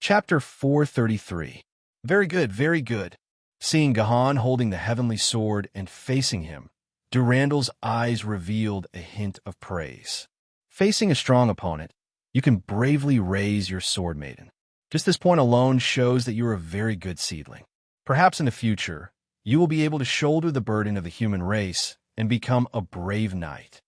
Chapter 433. Very good, very good. Seeing Gahan holding the heavenly sword and facing him, Durandal's eyes revealed a hint of praise. Facing a strong opponent, you can bravely raise your sword, Maiden. Just this point alone shows that you are a very good seedling. Perhaps in the future, you will be able to shoulder the burden of the human race and become a brave knight.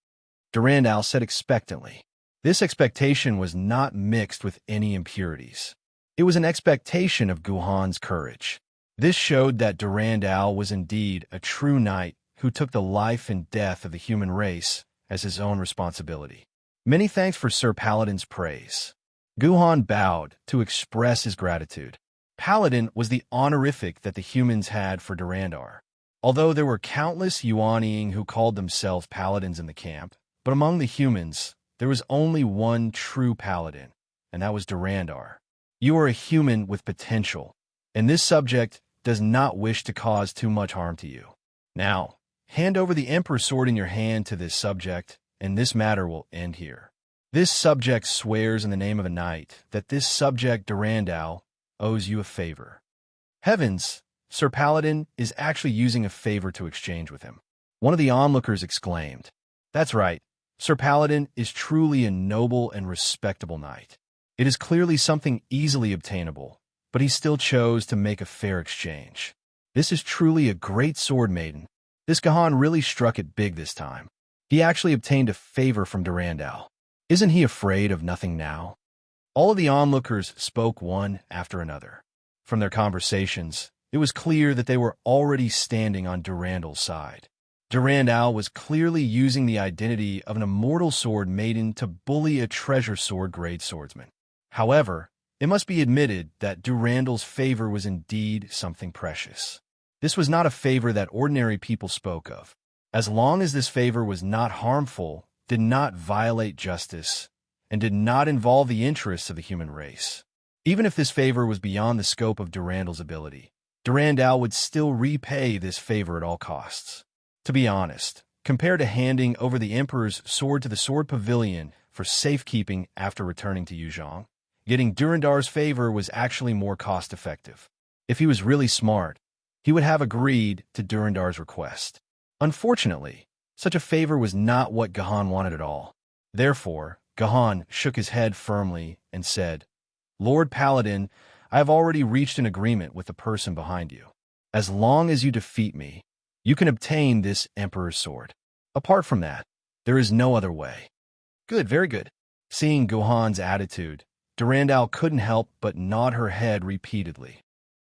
Durandal said expectantly. This expectation was not mixed with any impurities. It was an expectation of Gahan's courage. This showed that Durandal was indeed a true knight who took the life and death of the human race as his own responsibility. Many thanks for Sir Paladin's praise. Gahan bowed to express his gratitude. Paladin was the honorific that the humans had for Durandal. Although there were countless Yuaniing who called themselves paladins in the camp, but among the humans, there was only one true paladin, and that was Durandal. You are a human with potential, and this subject does not wish to cause too much harm to you. Now, hand over the Emperor's sword in your hand to this subject, and this matter will end here. This subject swears in the name of a knight that this subject Durandal owes you a favor. Heavens, Sir Paladin is actually using a favor to exchange with him. One of the onlookers exclaimed. That's right, Sir Paladin is truly a noble and respectable knight. It is clearly something easily obtainable, but he still chose to make a fair exchange. This is truly a great sword, Maiden. This Gahan really struck it big this time. He actually obtained a favor from Durandal. Isn't he afraid of nothing now? All of the onlookers spoke one after another. From their conversations, it was clear that they were already standing on Durandal's side. Durandal was clearly using the identity of an immortal sword maiden to bully a treasure sword grade swordsman. However, it must be admitted that Durandal's favor was indeed something precious. This was not a favor that ordinary people spoke of. As long as this favor was not harmful, did not violate justice, and did not involve the interests of the human race. Even if this favor was beyond the scope of Durandal's ability, Durandal would still repay this favor at all costs. To be honest, compared to handing over the Emperor's sword to the Sword Pavilion for safekeeping after returning to Yuzhong, getting Durandal's favor was actually more cost-effective. If he was really smart, he would have agreed to Durandal's request. Unfortunately, such a favor was not what Gahan wanted at all. Therefore, Gahan shook his head firmly and said, Lord Paladin, I have already reached an agreement with the person behind you. As long as you defeat me, you can obtain this Emperor's sword. Apart from that, there is no other way. Good, very good. Seeing Gahan's attitude, Durandal couldn't help but nod her head repeatedly.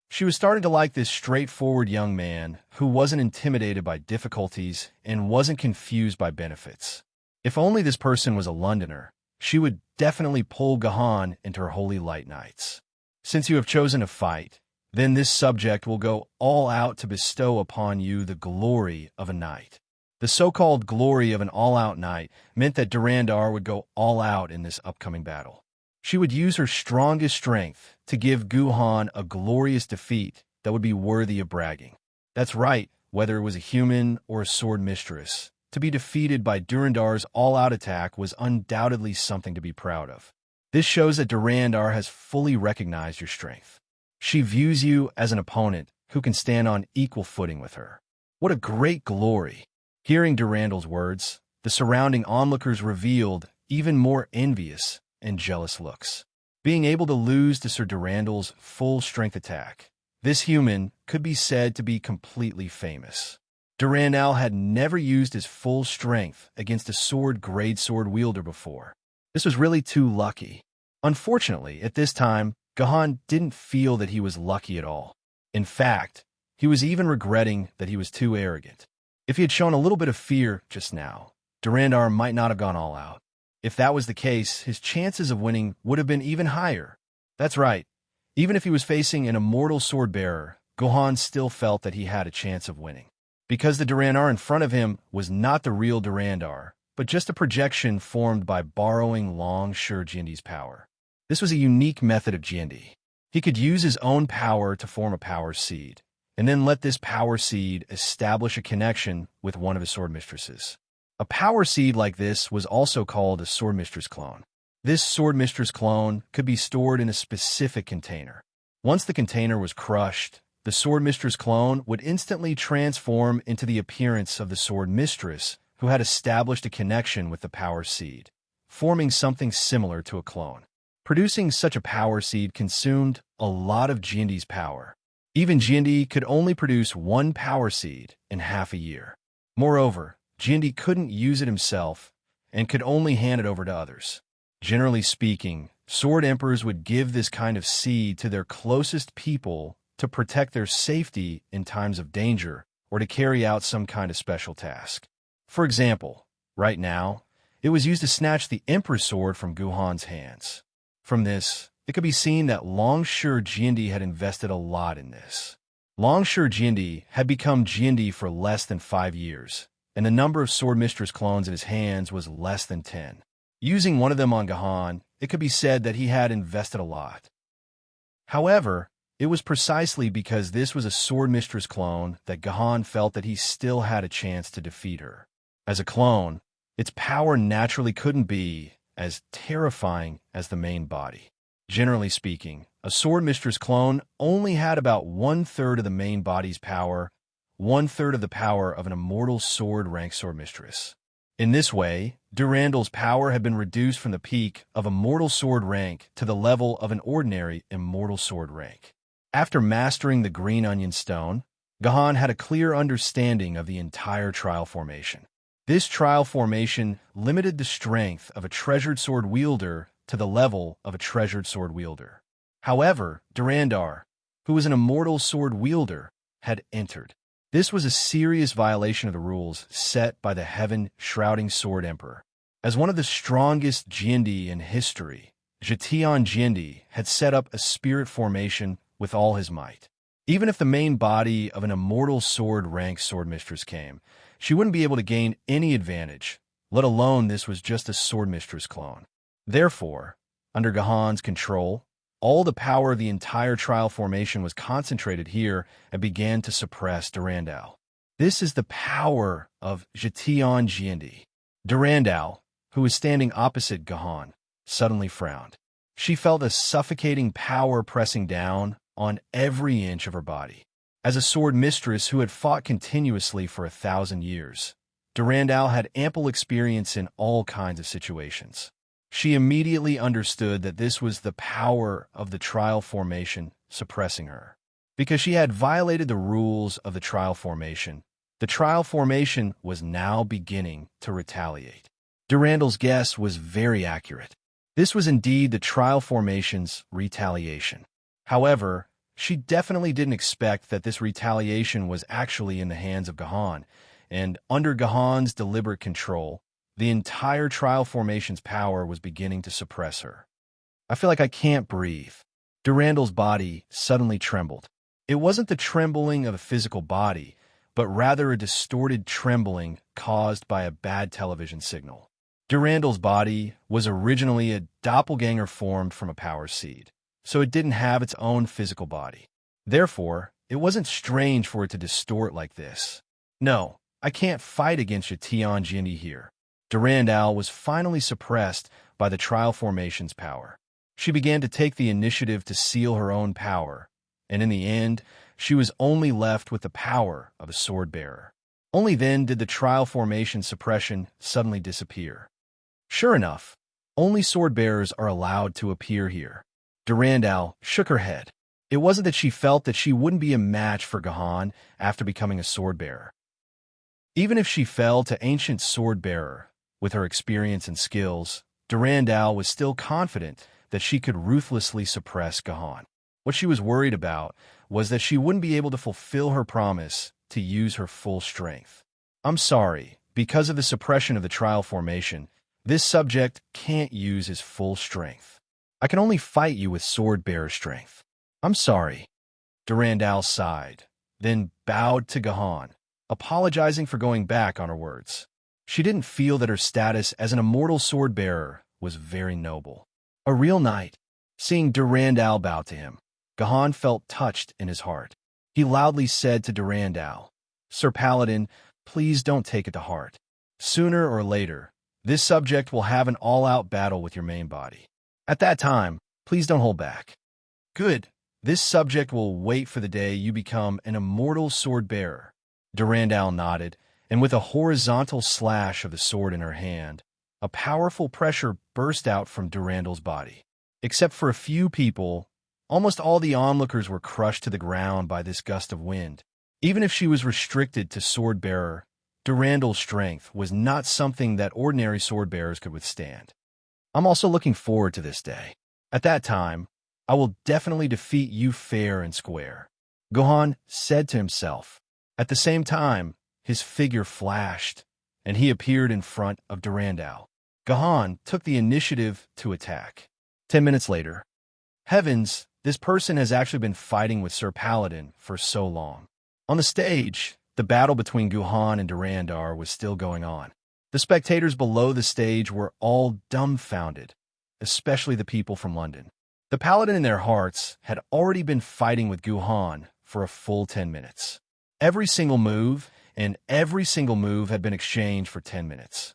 She was starting to like this straightforward young man who wasn't intimidated by difficulties and wasn't confused by benefits. If only this person was a Londoner, she would definitely pull Gahan into her holy light nights. Since you have chosen to fight, then this subject will go all out to bestow upon you the glory of a knight. The so-called glory of an all-out knight meant that Durandal would go all out in this upcoming battle. She would use her strongest strength to give Gahan a glorious defeat that would be worthy of bragging. That's right, whether it was a human or a sword mistress, to be defeated by Durandal's all-out attack was undoubtedly something to be proud of. This shows that Durandal has fully recognized your strength. She views you as an opponent who can stand on equal footing with her. What a great glory! Hearing Durandal's words, the surrounding onlookers revealed even more envious and jealous looks. Being able to lose to Sir Durandal's full-strength attack, this human could be said to be completely famous. Durandal had never used his full strength against a sword-grade sword wielder before. This was really too lucky. Unfortunately, at this time, Gahan didn't feel that he was lucky at all. In fact, he was even regretting that he was too arrogant. If he had shown a little bit of fear just now, Durandal might not have gone all out. If that was the case, his chances of winning would have been even higher. That's right. Even if he was facing an immortal sword-bearer, Gahan still felt that he had a chance of winning. Because the Durandal in front of him was not the real Durandal, but just a projection formed by borrowing Long-Shur Jindi's power. This was a unique method of Jindi. He could use his own power to form a power seed, and then let this power seed establish a connection with one of his sword mistresses. A power seed like this was also called a sword mistress clone. This sword mistress clone could be stored in a specific container. Once the container was crushed, the sword mistress clone would instantly transform into the appearance of the sword mistress who had established a connection with the power seed, forming something similar to a clone. Producing such a power seed consumed a lot of Jindi's power. Even Jindi could only produce one power seed in half a year. Moreover, Jindi couldn't use it himself and could only hand it over to others. Generally speaking, sword emperors would give this kind of seed to their closest people to protect their safety in times of danger or to carry out some kind of special task. For example, right now, it was used to snatch the emperor's sword from Guhan's hands. From this, it could be seen that Longsure Jindi had invested a lot in this. Longsure Jindi had become Jindi for less than 5 years, and the number of sword mistress clones in his hands was less than 10. Using one of them on Guhan, it could be said that he had invested a lot. However, it was precisely because this was a sword mistress clone that Guhan felt that he still had a chance to defeat her. As a clone, its power naturally couldn't be as terrifying as the main body. Generally speaking, a sword mistress clone only had about 1/3 of the main body's power, 1/3 of the power of an immortal sword rank sword mistress. In this way, Durandal's power had been reduced from the peak of immortal sword rank to the level of an ordinary immortal sword rank. After mastering the green onion stone, Guhan had a clear understanding of the entire trial formation. This trial formation limited the strength of a treasured sword wielder to the level of a treasured sword wielder. However, Durandar, who was an immortal sword wielder, had entered. This was a serious violation of the rules set by the heaven-shrouding sword emperor. As one of the strongest Jindi in history, Jatian Jindi had set up a spirit formation with all his might. Even if the main body of an immortal sword rank sword mistress came, she wouldn't be able to gain any advantage, let alone this was just a sword mistress clone. Therefore, under Guhan's control, all the power of the entire trial formation was concentrated here and began to suppress Durandal. This is the power of Jatian Jindi. Durandal, who was standing opposite Guhan, suddenly frowned. She felt a suffocating power pressing down on every inch of her body. As a sword mistress who had fought continuously for 1,000 years, Durandal had ample experience in all kinds of situations. She immediately understood that this was the power of the trial formation suppressing her. Because she had violated the rules of the trial formation was now beginning to retaliate. Durandal's guess was very accurate. This was indeed the trial formation's retaliation. However, she definitely didn't expect that this retaliation was actually in the hands of Guhan, and under Guhan's deliberate control, the entire trial formation's power was beginning to suppress her. I feel like I can't breathe. Durandal's body suddenly trembled. It wasn't the trembling of a physical body, but rather a distorted trembling caused by a bad television signal. Durandal's body was originally a doppelganger formed from a power seed, so it didn't have its own physical body. Therefore, it wasn't strange for it to distort like this. No, I can't fight against Jatian Jindi here. Durandal was finally suppressed by the trial formation's power. She began to take the initiative to seal her own power, and in the end, she was only left with the power of a sword bearer. Only then did the trial formation suppression suddenly disappear. Sure enough, only sword bearers are allowed to appear here. Durandal shook her head. It wasn't that she felt that she wouldn't be a match for Guhan after becoming a sword bearer. Even if she fell to ancient sword bearer, with her experience and skills, Durandal was still confident that she could ruthlessly suppress Guhan. What she was worried about was that she wouldn't be able to fulfill her promise to use her full strength. I'm sorry, because of the suppression of the trial formation, this subject can't use his full strength. I can only fight you with sword bearer strength. I'm sorry. Durandal sighed, then bowed to Guhan, apologizing for going back on her words. She didn't feel that her status as an immortal sword bearer was very noble. A real knight. Seeing Durandal bow to him, Guhan felt touched in his heart. He loudly said to Durandal, "Sir Paladin, please don't take it to heart. Sooner or later, This subject will have an all-out battle with your main body. At that time, please don't hold back. Good. This subject will wait for the day you become an immortal sword-bearer. Durandal nodded, and with a horizontal slash of the sword in her hand, a powerful pressure burst out from Durandal's body. Except for a few people, almost all the onlookers were crushed to the ground by this gust of wind. Even if she was restricted to sword-bearer, Durandal's strength was not something that ordinary sword-bearers could withstand. I'm also looking forward to this day. At that time, I will definitely defeat you fair and square, Gohan said to himself. At the same time, his figure flashed, and he appeared in front of Durandal. Gohan took the initiative to attack. 10 minutes later. Heavens, this person has actually been fighting with Sir Paladin for so long. On the stage, the battle between Gohan and Durandal was still going on. The spectators below the stage were all dumbfounded, especially the people from London. The Paladin in their hearts had already been fighting with Gohan for a full 10 minutes. Every single move had been exchanged for 10 minutes.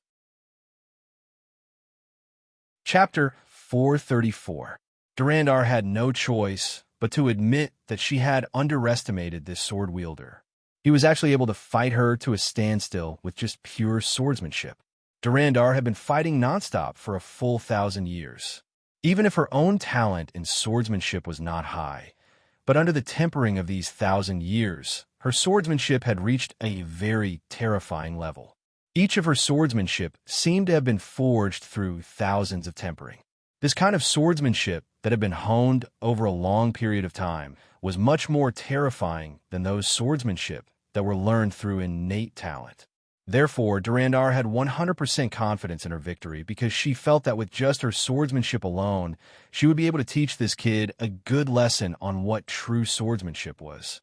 Chapter 434. Durandal had no choice but to admit that she had underestimated this sword wielder. He was actually able to fight her to a standstill with just pure swordsmanship. Durandal had been fighting nonstop for a full 1,000 years. Even if her own talent in swordsmanship was not high, but under the tempering of these 1,000 years, her swordsmanship had reached a very terrifying level. Each of her swordsmanship seemed to have been forged through thousands of tempering. This kind of swordsmanship that had been honed over a long period of time was much more terrifying than those swordsmanship that were learned through innate talent. Therefore, Durandal had 100% confidence in her victory because she felt that with just her swordsmanship alone, she would be able to teach this kid a good lesson on what true swordsmanship was.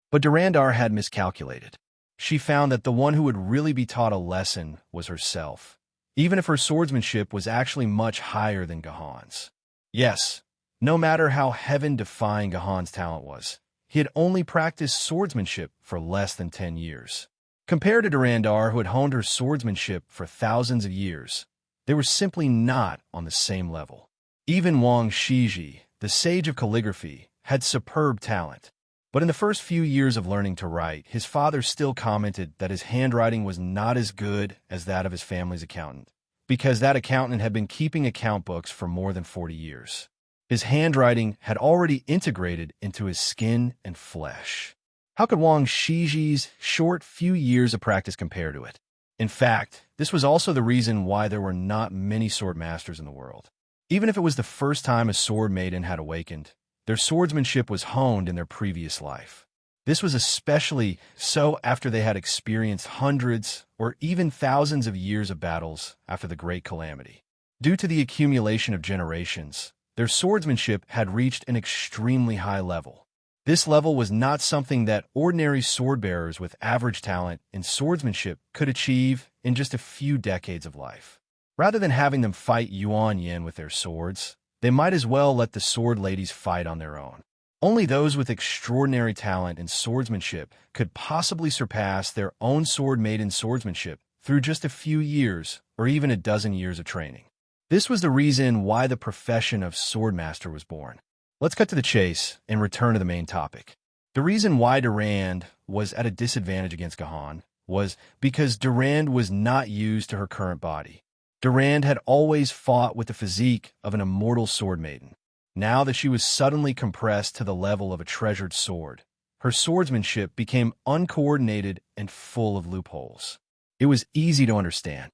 But Durandal had miscalculated. She found that the one who would really be taught a lesson was herself, even if her swordsmanship was actually much higher than Gohan's. Yes, no matter how heaven-defying Gohan's talent was, he had only practiced swordsmanship for less than 10 years. Compared to Durandal, who had honed her swordsmanship for thousands of years, they were simply not on the same level. Even Wang Shiji, the sage of calligraphy, had superb talent. But in the first few years of learning to write, his father still commented that his handwriting was not as good as that of his family's accountant, because that accountant had been keeping account books for more than 40 years. His handwriting had already integrated into his skin and flesh. How could Wang Shiji's short few years of practice compare to it? In fact, this was also the reason why there were not many sword masters in the world. Even if it was the first time a sword maiden had awakened, their swordsmanship was honed in their previous life. This was especially so after they had experienced hundreds or even thousands of years of battles after the Great Calamity. Due to the accumulation of generations, their swordsmanship had reached an extremely high level. This level was not something that ordinary sword-bearers with average talent in swordsmanship could achieve in just a few decades of life. Rather than having them fight Yuan Yin with their swords, they might as well let the sword ladies fight on their own. Only those with extraordinary talent in swordsmanship could possibly surpass their own sword maiden swordsmanship through just a few years or even a dozen years of training. This was the reason why the profession of swordmaster was born. Let's cut to the chase and return to the main topic. The reason why Durand was at a disadvantage against Gohan was because Durand was not used to her current body. Durand had always fought with the physique of an immortal sword maiden. Now that she was suddenly compressed to the level of a treasured sword, her swordsmanship became uncoordinated and full of loopholes. It was easy to understand.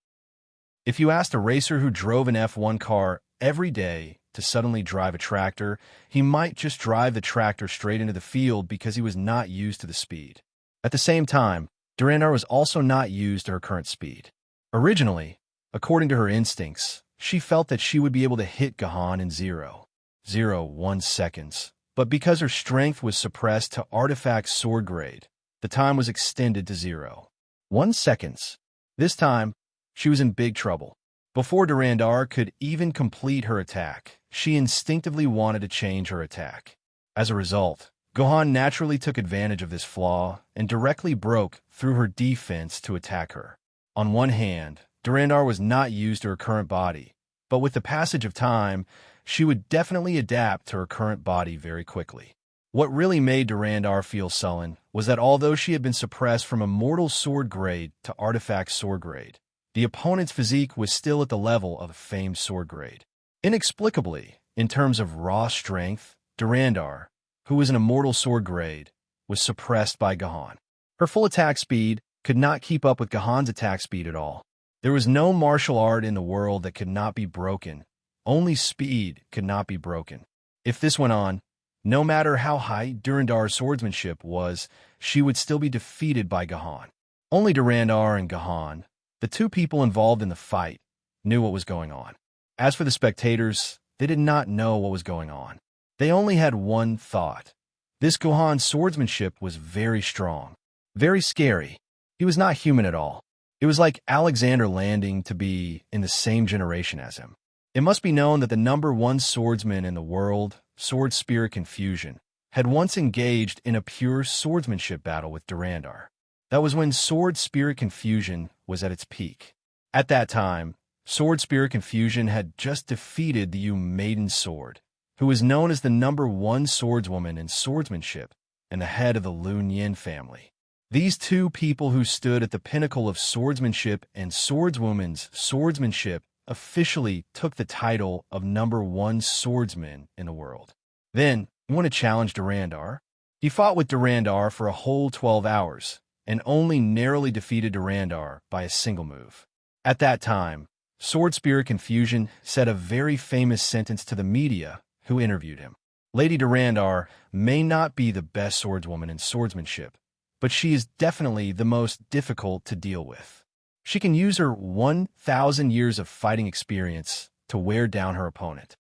If you asked a racer who drove an F1 car every day to suddenly drive a tractor, he might just drive the tractor straight into the field because he was not used to the speed. At the same time, Durandal was also not used to her current speed. Originally, according to her instincts, she felt that she would be able to hit Gohan in 0.01 seconds. But because her strength was suppressed to artifact sword grade, the time was extended to 0.1 seconds. This time, she was in big trouble. Before Durandal could even complete her attack, she instinctively wanted to change her attack. As a result, Gohan naturally took advantage of this flaw and directly broke through her defense to attack her. On one hand, Durandar was not used to her current body, but with the passage of time, she would definitely adapt to her current body very quickly. What really made Durandar feel sullen was that although she had been suppressed from immortal sword grade to artifact sword grade, the opponent's physique was still at the level of a famed sword grade. Inexplicably, in terms of raw strength, Durandar, who was an immortal sword grade, was suppressed by Gahan. Her full attack speed could not keep up with Gahan's attack speed at all. There was no martial art in the world that could not be broken. Only speed could not be broken. If this went on, no matter how high Durandar's swordsmanship was, she would still be defeated by Gahan. Only Durandar and Gahan, the two people involved in the fight, knew what was going on. As for the spectators, they did not know what was going on. They only had one thought. This Gahan's swordsmanship was very strong, very scary. He was not human at all. It was like Alexander Landing to be in the same generation as him. It must be known that the #1 swordsman in the world, Sword Spirit Confusion, had once engaged in a pure swordsmanship battle with Durandar. That was when Sword Spirit Confusion was at its peak. At that time, Sword Spirit Confusion had just defeated the Maiden sword, who was known as the #1 swordswoman in swordsmanship and the head of the Lun Yin family. These two people who stood at the pinnacle of swordsmanship and swordswoman's swordsmanship officially took the title of #1 swordsman in the world. Then, he wanted to challenge Durandar. He fought with Durandar for a whole 12 hours and only narrowly defeated Durandar by a single move. At that time, Sword Spirit Confusion said a very famous sentence to the media who interviewed him. Lady Durandar may not be the best swordswoman in swordsmanship, but she is definitely the most difficult to deal with. She can use her 1,000 years of fighting experience to wear down her opponent.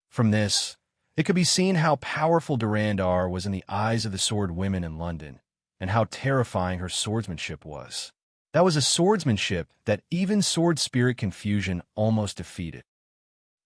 From this, it could be seen how powerful Durandar was in the eyes of the sword women in London, and how terrifying her swordsmanship was. That was a swordsmanship that even Sword Spirit Confusion almost defeated.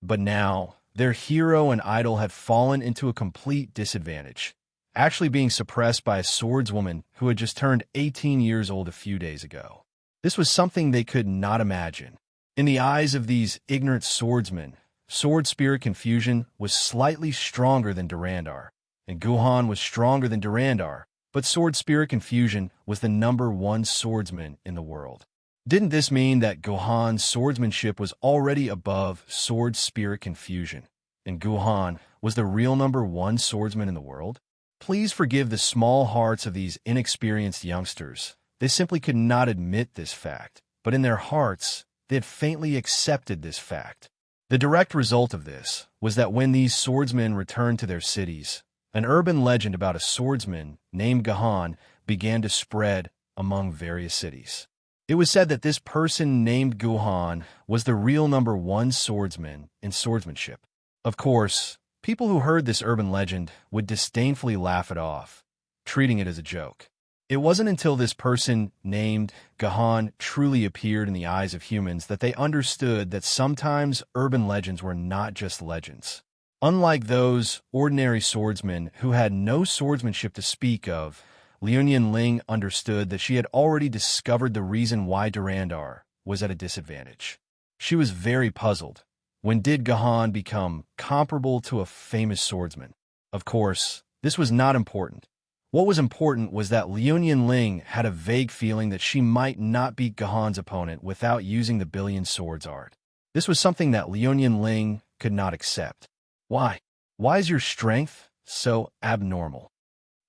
But now, their hero and idol had fallen into a complete disadvantage, actually being suppressed by a swordswoman who had just turned 18 years old a few days ago. This was something they could not imagine. In the eyes of these ignorant swordsmen, Sword Spirit Confusion was slightly stronger than Durandar, and Gahan was stronger than Durandar, but Sword Spirit Confusion was the #1 swordsman in the world. Didn't this mean that Gahan's swordsmanship was already above Sword Spirit Confusion, and Gahan was the real #1 swordsman in the world? Please forgive the small hearts of these inexperienced youngsters. They simply could not admit this fact, but in their hearts, they had faintly accepted this fact. The direct result of this was that when these swordsmen returned to their cities, an urban legend about a swordsman named Gahan began to spread among various cities. It was said that this person named Gahan was the real #1 swordsman in swordsmanship. Of course, people who heard this urban legend would disdainfully laugh it off, treating it as a joke. It wasn't until this person named Gahan truly appeared in the eyes of humans that they understood that sometimes urban legends were not just legends. Unlike those ordinary swordsmen who had no swordsmanship to speak of, Liu Ling understood that she had already discovered the reason why Durandar was at a disadvantage. She was very puzzled. When did Gahan become comparable to a famous swordsman? Of course, this was not important. What was important was that Liu Ling had a vague feeling that she might not beat Gahan's opponent without using the Billion Swords art. This was something that Liu Ling could not accept. Why? Why is your strength so abnormal?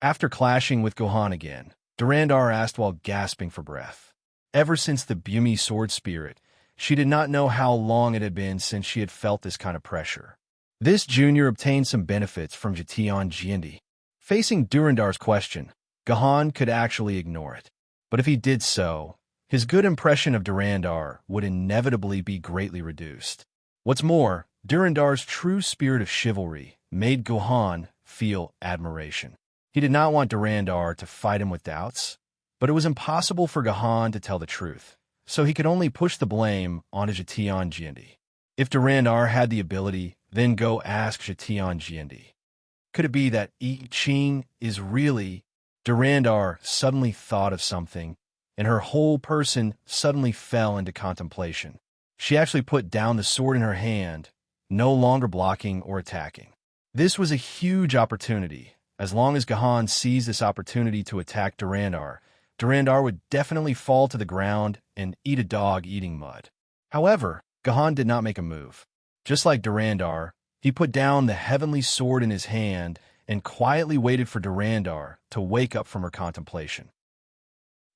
After clashing with Gahan again, Durandar asked while gasping for breath. Ever since the Bumi sword spirit, she did not know how long it had been since she had felt this kind of pressure. This junior obtained some benefits from Jatian Jiendi. Facing Durandar's question, Gahan could actually ignore it. But if he did so, his good impression of Durandar would inevitably be greatly reduced. What's more, Durandar's true spirit of chivalry made Gahan feel admiration. He did not want Durandar to fight him with doubts, but it was impossible for Gahan to tell the truth, so he could only push the blame onto Jatian Jiendi. If Durandar had the ability, then go ask Jatian Jiendi. Could it be that I Ching is really... Durandar suddenly thought of something, and her whole person suddenly fell into contemplation. She actually put down the sword in her hand, no longer blocking or attacking. This was a huge opportunity. As long as Gahan seized this opportunity to attack Durandar, Durandar would definitely fall to the ground and eat a dog eating mud. However, Gahan did not make a move. Just like Durandar, he put down the heavenly sword in his hand and quietly waited for Durandar to wake up from her contemplation.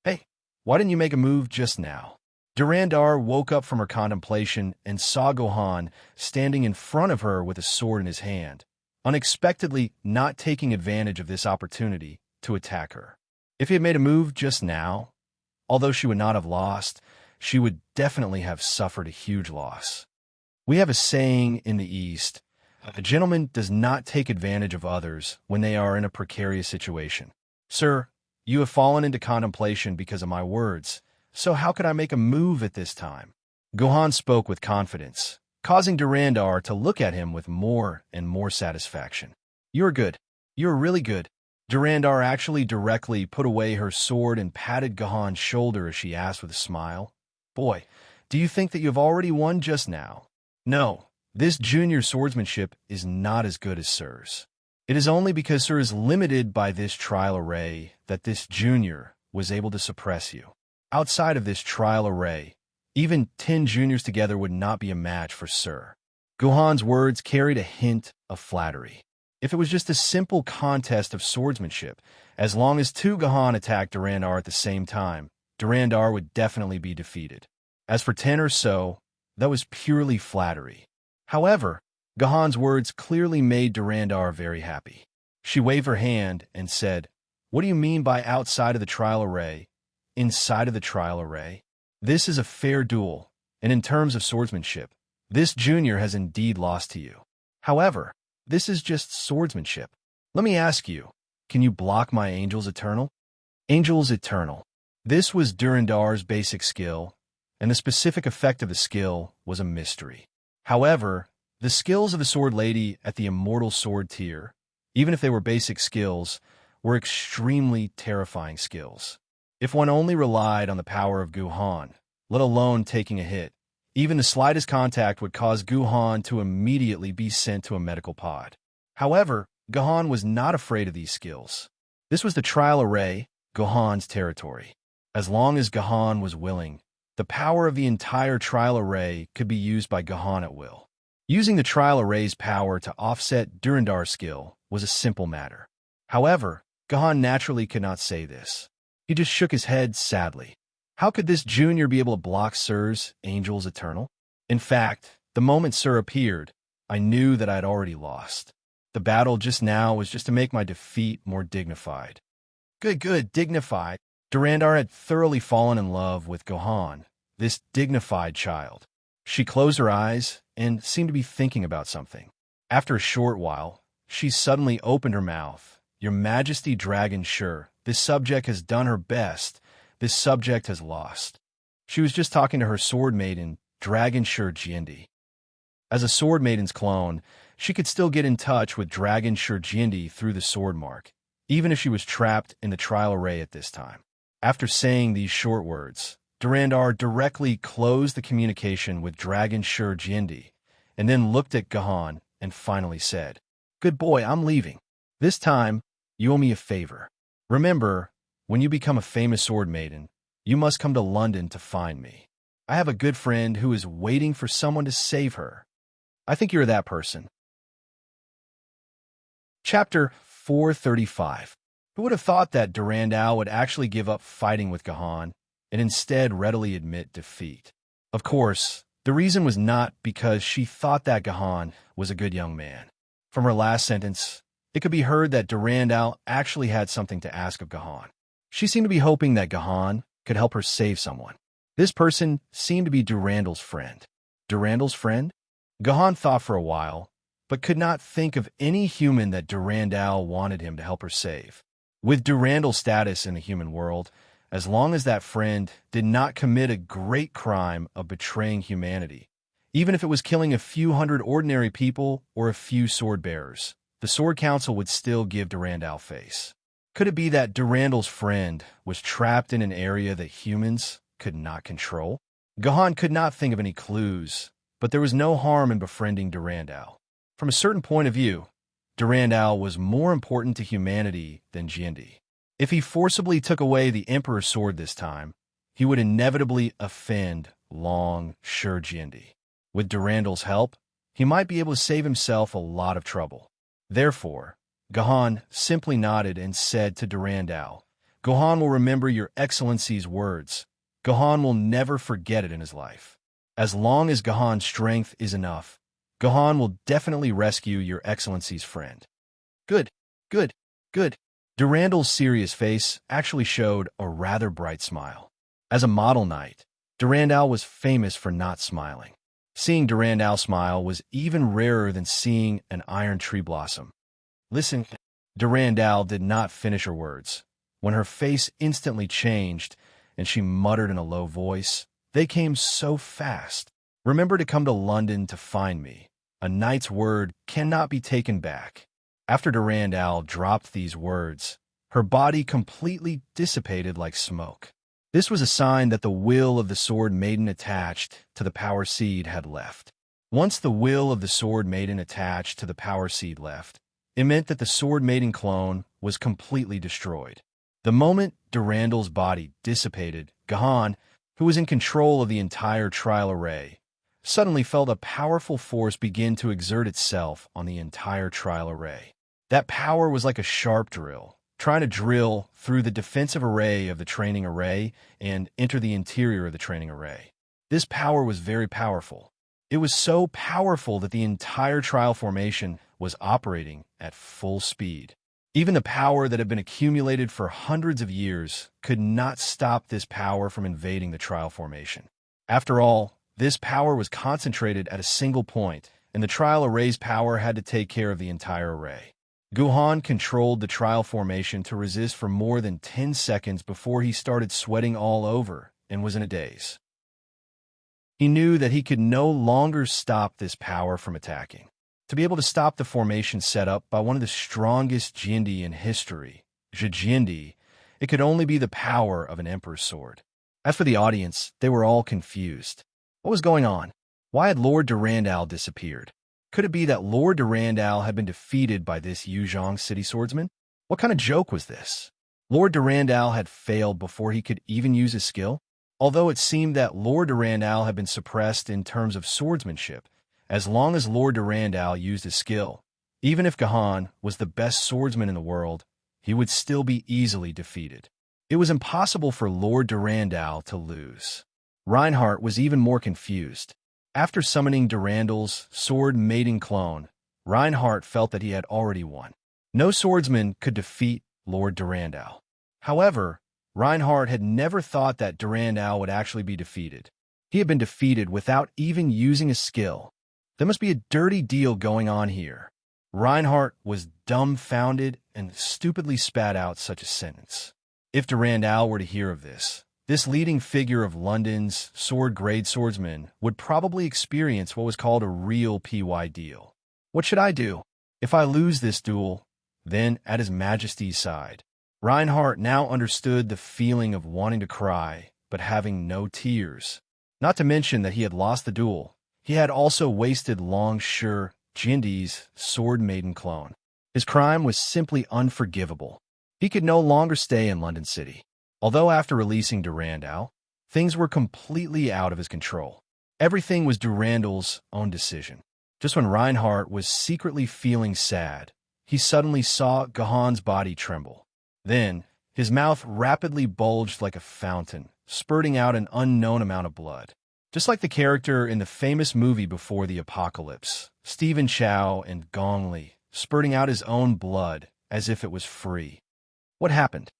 "Hey, why didn't you make a move just now?" Durandar woke up from her contemplation and saw Gahan standing in front of her with a sword in his hand, unexpectedly not taking advantage of this opportunity to attack her. If he had made a move just now, although she would not have lost, she would definitely have suffered a huge loss. We have a saying in the East, a gentleman does not take advantage of others when they are in a precarious situation. Sir, you have fallen into contemplation because of my words, so how could I make a move at this time? Gahan spoke with confidence, causing Durandar to look at him with more and more satisfaction. "You're good. You're really good." Durandar actually directly put away her sword and patted Gahan's shoulder as she asked with a smile, "Boy, do you think that you have already won just now?" "No, this junior swordsmanship is not as good as Sir's. It is only because Sir is limited by this trial array that this junior was able to suppress you. Outside of this trial array, even 10 juniors together would not be a match for Sir." Gahan's words carried a hint of flattery. If it was just a simple contest of swordsmanship, as long as 2 Gahan attacked Durandar at the same time, Durandar would definitely be defeated. As for 10 or so, that was purely flattery. However, Gahan's words clearly made Durandar very happy. She waved her hand and said, "What do you mean by outside of the trial array? Inside of the trial array? This is a fair duel, and in terms of swordsmanship, this junior has indeed lost to you. However, this is just swordsmanship. Let me ask you, can you block my Angel's Eternal?" Angel's Eternal. This was Durandar's basic skill, and the specific effect of the skill was a mystery. However, the skills of the Sword Lady at the Immortal Sword tier, even if they were basic skills, were extremely terrifying skills. If one only relied on the power of Gahan, let alone taking a hit, even the slightest contact would cause Gahan to immediately be sent to a medical pod. However, Gahan was not afraid of these skills. This was the trial array, Gahan's territory. As long as Gahan was willing, the power of the entire trial array could be used by Gahan at will. Using the trial array's power to offset Durandar's skill was a simple matter. However, Gahan naturally could not say this. He just shook his head sadly. How could this junior be able to block Sir's Angel's Eternal? In fact, the moment Sir appeared, I knew that I had already lost. The battle just now was just to make my defeat more dignified. Good, dignified. Durandar had thoroughly fallen in love with Gahan, this dignified child. She closed her eyes and seemed to be thinking about something. After a short while, she suddenly opened her mouth. "Your Majesty Dragon Sure, this subject has done her best. This subject has lost." She was just talking to her sword maiden, Dragon Sure Jindi. As a sword maiden's clone, she could still get in touch with Dragon Sure Jindi through the sword mark, even if she was trapped in the trial array at this time. After saying these short words, Durandar directly closed the communication with Dragon Sure Jindi, and then looked at Gahan and finally said, "Good boy, I'm leaving. This time, you owe me a favor. Remember, when you become a famous sword maiden, you must come to London to find me. I have a good friend who is waiting for someone to save her. I think you're that person." Chapter 435. Who would have thought that Durandal would actually give up fighting with Gahan and instead readily admit defeat? Of course, the reason was not because she thought that Gahan was a good young man. From her last sentence, it could be heard that Durandal actually had something to ask of Gahan. She seemed to be hoping that Gahan could help her save someone. This person seemed to be Durandal's friend. Durandal's friend? Gahan thought for a while, but could not think of any human that Durandal wanted him to help her save. With Durandal's status in the human world, as long as that friend did not commit a great crime of betraying humanity, even if it was killing a few hundred ordinary people or a few sword bearers, the Sword Council would still give Durandal face. Could it be that Durandal's friend was trapped in an area that humans could not control? Gahan could not think of any clues, but there was no harm in befriending Durandal. From a certain point of view, Durandal was more important to humanity than Jindi. If he forcibly took away the Emperor's sword this time, he would inevitably offend Long Sure Jindi. With Durandal's help, he might be able to save himself a lot of trouble. Therefore, Gahan simply nodded and said to Durandal, "Gahan will remember your Excellency's words. Gahan will never forget it in his life. As long as Gahan's strength is enough, Gahan will definitely rescue your Excellency's friend." Good, good, good. Durandal's serious face actually showed a rather bright smile. As a model knight, Durandal was famous for not smiling. Seeing Durandal smile was even rarer than seeing an iron tree blossom. Listen, Durandal did not finish her words, when her face instantly changed and she muttered in a low voice, "They came so fast. Remember to come to London to find me. A knight's word cannot be taken back." After Durandal dropped these words, her body completely dissipated like smoke. This was a sign that the will of the Sword Maiden attached to the Power Seed had left. Once the will of the Sword Maiden attached to the Power Seed left, it meant that the Sword Maiden clone was completely destroyed. The moment Durandal's body dissipated, Gahan, who was in control of the entire trial array, suddenly felt a powerful force begin to exert itself on the entire trial array. That power was like a sharp drill, trying to drill through the defensive array of the training array and enter the interior of the training array. This power was very powerful. It was so powerful that the entire trial formation was operating at full speed. Even the power that had been accumulated for hundreds of years could not stop this power from invading the trial formation. After all, this power was concentrated at a single point, and the trial array's power had to take care of the entire array. Gahan controlled the trial formation to resist for more than 10 seconds before he started sweating all over and was in a daze. He knew that he could no longer stop this power from attacking. To be able to stop the formation set up by one of the strongest Jindi in history, Jindi, it could only be the power of an Emperor's sword. As for the audience, they were all confused. What was going on? Why had Lord Durandal disappeared? Could it be that Lord Durandal had been defeated by this Yuzhong city swordsman? What kind of joke was this? Lord Durandal had failed before he could even use his skill? Although it seemed that Lord Durandal had been suppressed in terms of swordsmanship, as long as Lord Durandal used his skill, even if Gahan was the best swordsman in the world, he would still be easily defeated. It was impossible for Lord Durandal to lose. Reinhardt was even more confused. After summoning Durandal's Sword Maiden clone, Reinhardt felt that he had already won. No swordsman could defeat Lord Durandal. However, Reinhardt had never thought that Durandal would actually be defeated. He had been defeated without even using a skill. There must be a dirty deal going on here. Reinhardt was dumbfounded and stupidly spat out such a sentence. If Durandal were to hear of this leading figure of London's sword-grade swordsman would probably experience what was called a real PY deal. What should I do? If I lose this duel, then at His Majesty's side. Reinhardt now understood the feeling of wanting to cry, but having no tears. Not to mention that he had lost the duel. He had also wasted Long Sure Jindi's Sword Maiden clone. His crime was simply unforgivable. He could no longer stay in London City. Although after releasing Durandal, things were completely out of his control. Everything was Durandal's own decision. Just when Reinhardt was secretly feeling sad, he suddenly saw Gahan's body tremble. Then, his mouth rapidly bulged like a fountain, spurting out an unknown amount of blood. Just like the character in the famous movie Before the Apocalypse, Stephen Chow and Gong Li, spurting out his own blood as if it was free. What happened?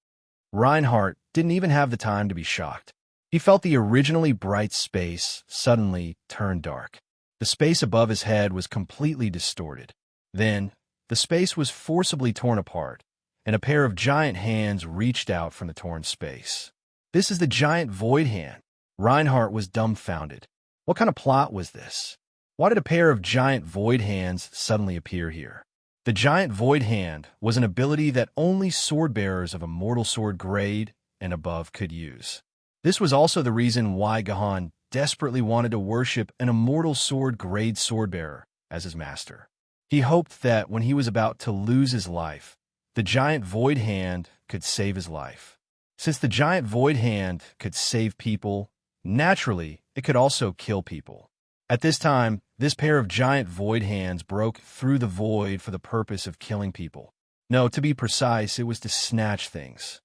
Reinhardt didn't even have the time to be shocked. He felt the originally bright space suddenly turn dark. The space above his head was completely distorted. Then, the space was forcibly torn apart, and a pair of giant hands reached out from the torn space. This is the giant void hand. Reinhardt was dumbfounded. What kind of plot was this? Why did a pair of giant void hands suddenly appear here? The giant void hand was an ability that only sword-bearers of immortal sword grade and above could use. This was also the reason why Gahan desperately wanted to worship an immortal sword-grade sword-bearer as his master. He hoped that when he was about to lose his life, the giant void hand could save his life. Since the giant void hand could save people, naturally, it could also kill people. At this time, this pair of giant void hands broke through the void for the purpose of killing people. No, to be precise, it was to snatch things.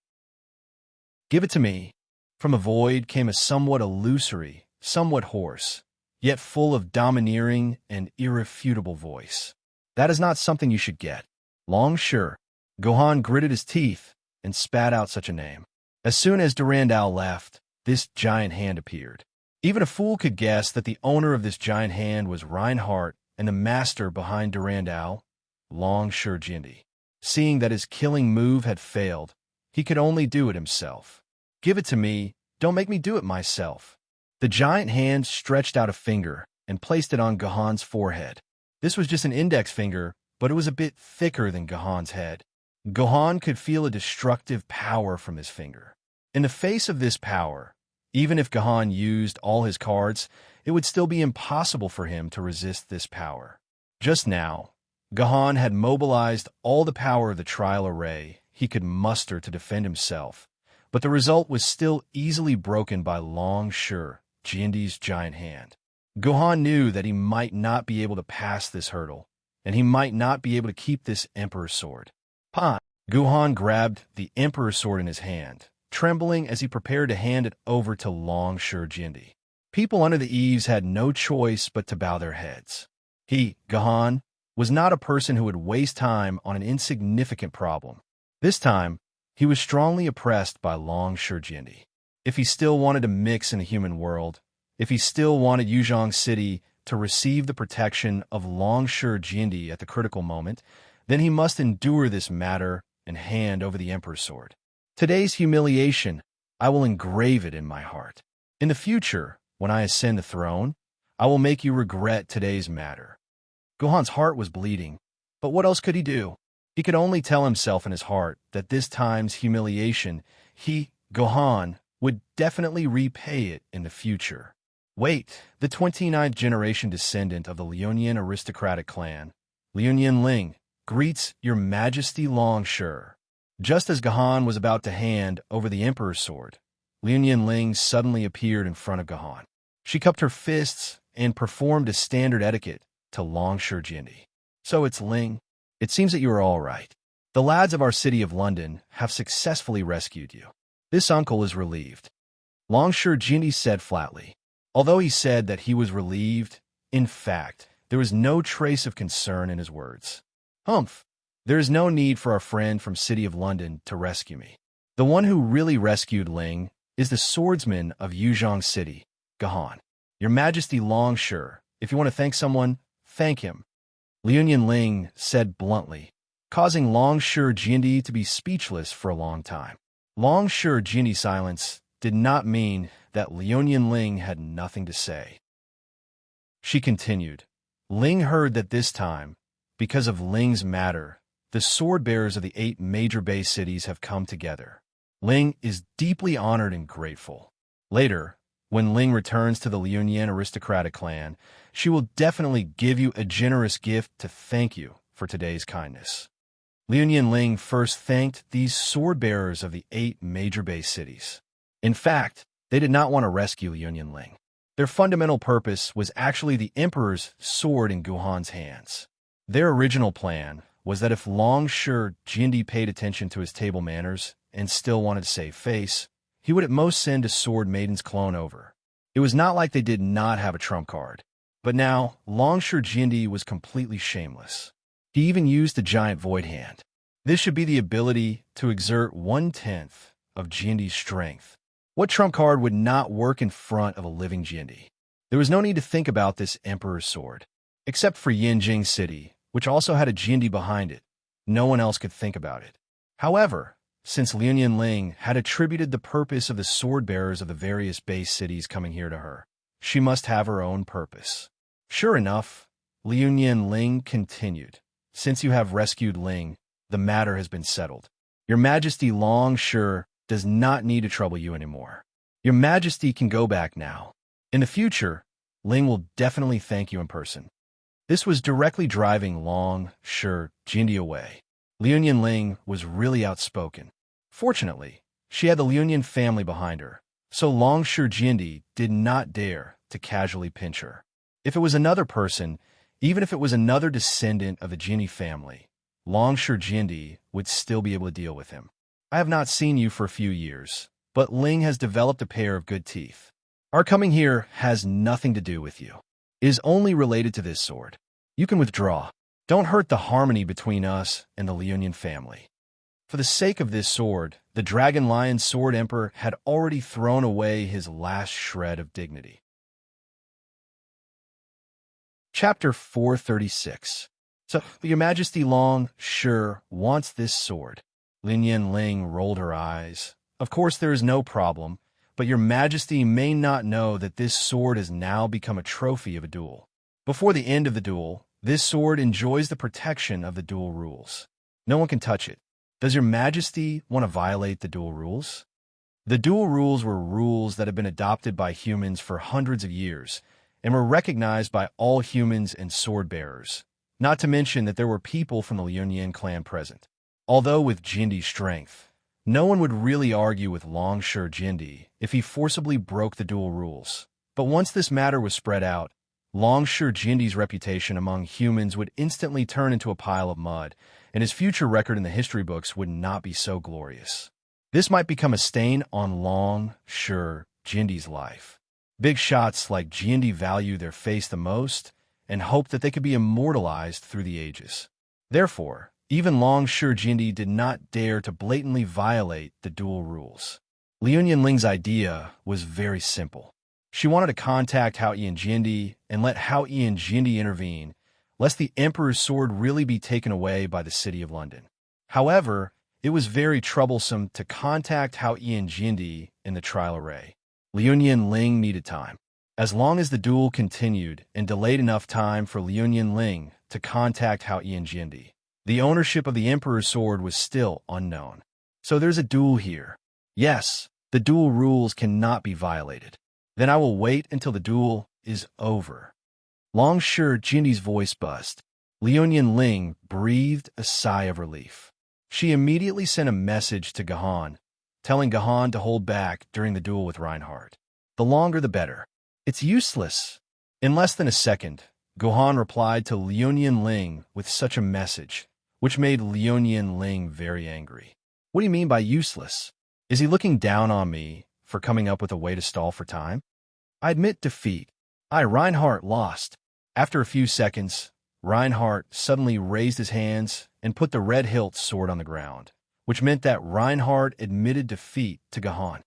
"Give it to me." From the void came a somewhat illusory, somewhat hoarse, yet full of domineering and irrefutable voice. "That is not something you should get." Long sure. Gohan gritted his teeth and spat out such a name. As soon as Durandal left, this giant hand appeared. Even a fool could guess that the owner of this giant hand was Reinhardt and the master behind Durandal, Long Sure Jindy. Seeing that his killing move had failed, he could only do it himself. "Give it to me, don't make me do it myself." The giant hand stretched out a finger and placed it on Gohan's forehead. This was just an index finger, but it was a bit thicker than Gohan's head. Gohan could feel a destructive power from his finger. In the face of this power, even if Gohan used all his cards, it would still be impossible for him to resist this power. Just now, Gohan had mobilized all the power of the trial array he could muster to defend himself, but the result was still easily broken by Long Sure Jindy's giant hand. Gohan knew that he might not be able to pass this hurdle, and he might not be able to keep this Emperor's sword. Pan! Gohan grabbed the Emperor's sword in his hand, trembling as he prepared to hand it over to Long Sure Jindy. People under the eaves had no choice but to bow their heads. He, Gohan, was not a person who would waste time on an insignificant problem. This time, he was strongly oppressed by Long Sure Jindy. If he still wanted to mix in the human world, if he still wanted Yuzhong City to receive the protection of Long Sure Jindy at the critical moment, then he must endure this matter and hand over the Emperor's sword. Today's humiliation, I will engrave it in my heart. In the future, when I ascend the throne, I will make you regret today's matter. Gohan's heart was bleeding, but what else could he do? He could only tell himself in his heart that this time's humiliation, he, Gohan, would definitely repay it in the future. Wait, the 29th generation descendant of the Lionian aristocratic clan, Liunian Ling, greets your Majesty Long Sure. Just as Gohan was about to hand over the Emperor's sword, Liunian Ling suddenly appeared in front of Gohan. She cupped her fists and performed a standard etiquette to Long Sure Jindy. "So it's Ling. It seems that you are all right. The lads of our city of London have successfully rescued you. This uncle is relieved." Long Sure Jindy said flatly. Although he said that he was relieved, in fact, there was no trace of concern in his words. "Humph. There is no need for our friend from City of London to rescue me. The one who really rescued Ling is the swordsman of Yuzhong City, Gohan. Your Majesty Long Sure, if you want to thank someone, thank him." Liunian Ling said bluntly, causing Long Sure Jindy to be speechless for a long time. Long Sure Jindy's silence did not mean that Liunian Ling had nothing to say. She continued, "Ling heard that this time, because of Ling's matter, the sword-bearers of the 8 major base cities have come together. Ling is deeply honored and grateful. Later, when Ling returns to the Liunian aristocratic clan, she will definitely give you a generous gift to thank you for today's kindness." Liunian Ling first thanked these sword-bearers of the 8 major base cities. In fact, they did not want to rescue Liunian Ling. Their fundamental purpose was actually the Emperor's sword in Gohan's hands. Their original plan was that if Long Sure Jindy paid attention to his table manners and still wanted to save face, he would at most send a sword Maiden's clone over. It was not like they did not have a trump card. But now, Long Sure Jindy was completely shameless. He even used the giant void hand. This should be the ability to exert 1/10 of Jindy's strength. What trump card would not work in front of a living Jindy? There was no need to think about this Emperor's sword. Except for Yinjing City, which also had a Jindy behind it, no one else could think about it. However, since Liunian Ling had attributed the purpose of the sword-bearers of the various base cities coming here to her, she must have her own purpose. Sure enough, Liunian Ling continued, "Since you have rescued Ling, the matter has been settled. Your Majesty Long Sure does not need to trouble you anymore. Your Majesty can go back now. In the future, Ling will definitely thank you in person. This was directly driving Long Shi Jindy away. Liuyan Ling was really outspoken. Fortunately, she had the Liuyan family behind her, so Long Shi Jindy did not dare to casually pinch her. If it was another person, even if it was another descendant of the Jindy family, Long Shi Jindy would still be able to deal with him. I have not seen you for a few years, but Ling has developed a pair of good teeth. Our coming here has nothing to do with you. It is only related to this sword. You can withdraw. Don't hurt the harmony between us and the Liuyan family. For the sake of this sword, the Dragon Lion Sword Emperor had already thrown away his last shred of dignity. Chapter 436. So, Your Majesty Long Shi wants this sword. Liuyan Ling rolled her eyes. Of course there is no problem, but Your Majesty may not know that this sword has now become a trophy of a duel. Before the end of the duel, this sword enjoys the protection of the duel rules. No one can touch it. Does Your Majesty want to violate the duel rules? The duel rules were rules that have been adopted by humans for hundreds of years and were recognized by all humans and sword bearers, not to mention that there were people from the Liuyan clan present. Although with Jindy's strength, no one would really argue with Long Shi Jindy if he forcibly broke the duel rules. But once this matter was spread out, Long Shi Jindy's reputation among humans would instantly turn into a pile of mud, and his future record in the history books would not be so glorious. This might become a stain on Long Shi Jindy's life. Big shots like Jindy value their face the most and hope that they could be immortalized through the ages. Therefore, even Long Shi Jindy did not dare to blatantly violate the duel rules. Liuyan Ling's idea was very simple. She wanted to contact Hao Ian Jindy and let Hao Ian Jindy intervene, lest the Emperor's sword really be taken away by the city of London. However, it was very troublesome to contact Hao Ian Jindy in the trial array. Liuyan Ling needed time. As long as the duel continued and delayed enough time for Liuyan Ling to contact Hao Ian Jindy, the ownership of the Emperor's sword was still unknown. So there's a duel here. Yes, the duel rules cannot be violated. Then I will wait until the duel is over. Long Shi Jindy's voice buzzed. Liuyan Ling breathed a sigh of relief. She immediately sent a message to Gahan, telling Gahan to hold back during the duel with Reinhardt. The longer the better. It's useless. In less than a second, Gahan replied to Liuyan Ling with such a message, which made Liuyan Ling very angry. What do you mean by useless? Is he looking down on me for coming up with a way to stall for time? I admit defeat. Reinhardt, lost. After a few seconds, Reinhardt suddenly raised his hands and put the red hilt sword on the ground, which meant that Reinhardt admitted defeat to Gahan.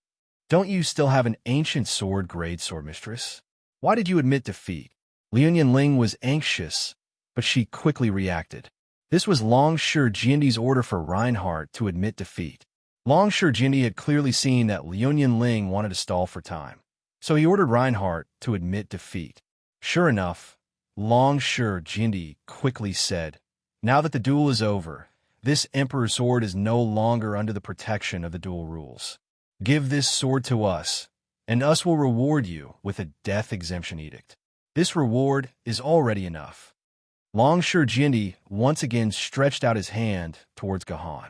Don't you still have an ancient sword grade, sword mistress? Why did you admit defeat? Liuyan Ling was anxious, but she quickly reacted. This was Long Shi Jindy's order for Reinhardt to admit defeat. Long Shi Jindy had clearly seen that Liuyan Ling wanted to stall for time, so he ordered Reinhardt to admit defeat. Sure enough, Long Shi Jindy quickly said, "Now that the duel is over, this Emperor's sword is no longer under the protection of the duel rules. Give this sword to us, and us will reward you with a death exemption edict. This reward is already enough." Long Shi Jindy once again stretched out his hand towards Gahan.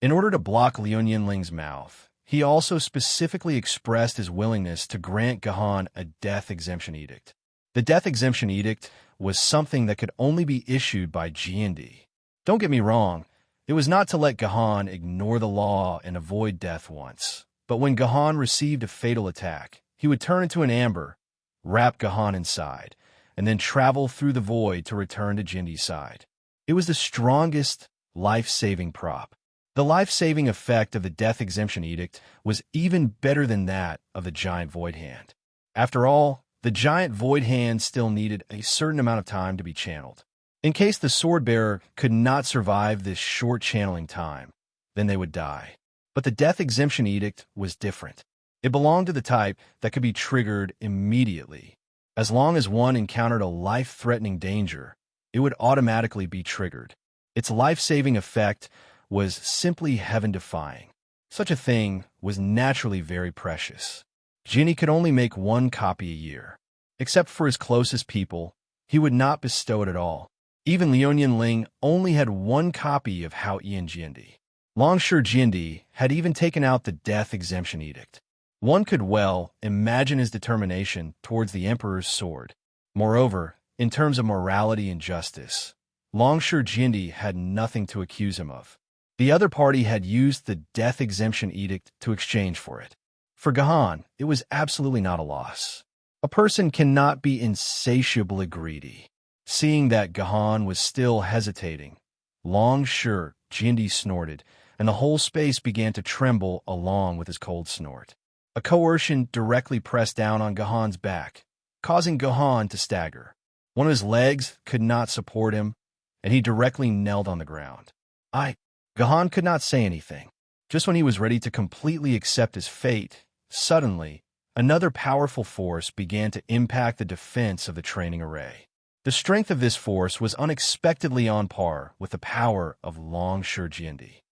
In order to block Liuyan Ling's mouth, he also specifically expressed his willingness to grant Gahan a death exemption edict. The death exemption edict was something that could only be issued by Jindy. Don't get me wrong, it was not to let Gahan ignore the law and avoid death once, but when Gahan received a fatal attack, he would turn into an amber, wrap Gahan inside, and then travel through the void to return to Jindy's side. It was the strongest life-saving prop. The life-saving effect of the death exemption edict was even better than that of the giant void hand. After all, the giant void hand still needed a certain amount of time to be channeled. In case the sword bearer could not survive this short channeling time, then they would die. But the death exemption edict was different. It belonged to the type that could be triggered immediately. As long as one encountered a life-threatening danger, it would automatically be triggered. Its life-saving effect was simply heaven-defying. Such a thing was naturally very precious. Jindy could only make one copy a year. Except for his closest people, he would not bestow it at all. Even Liuan Ling only had one copy of Hao Ian Jindy. Longsure Jindy had even taken out the death exemption edict. One could well imagine his determination towards the emperor's sword. Moreover, in terms of morality and justice, Longsure Jindy had nothing to accuse him of. The other party had used the death exemption edict to exchange for it. For Gahan, it was absolutely not a loss. A person cannot be insatiably greedy. Seeing that Gahan was still hesitating, Longsure Jindy snorted, and the whole space began to tremble along with his cold snort. A coercion directly pressed down on Gahan's back, causing Gahan to stagger. One of his legs could not support him, and he directly knelt on the ground. Gahan could not say anything. Just when he was ready to completely accept his fate, suddenly, another powerful force began to impact the defense of the training array. The strength of this force was unexpectedly on par with the power of Longsure Jindy.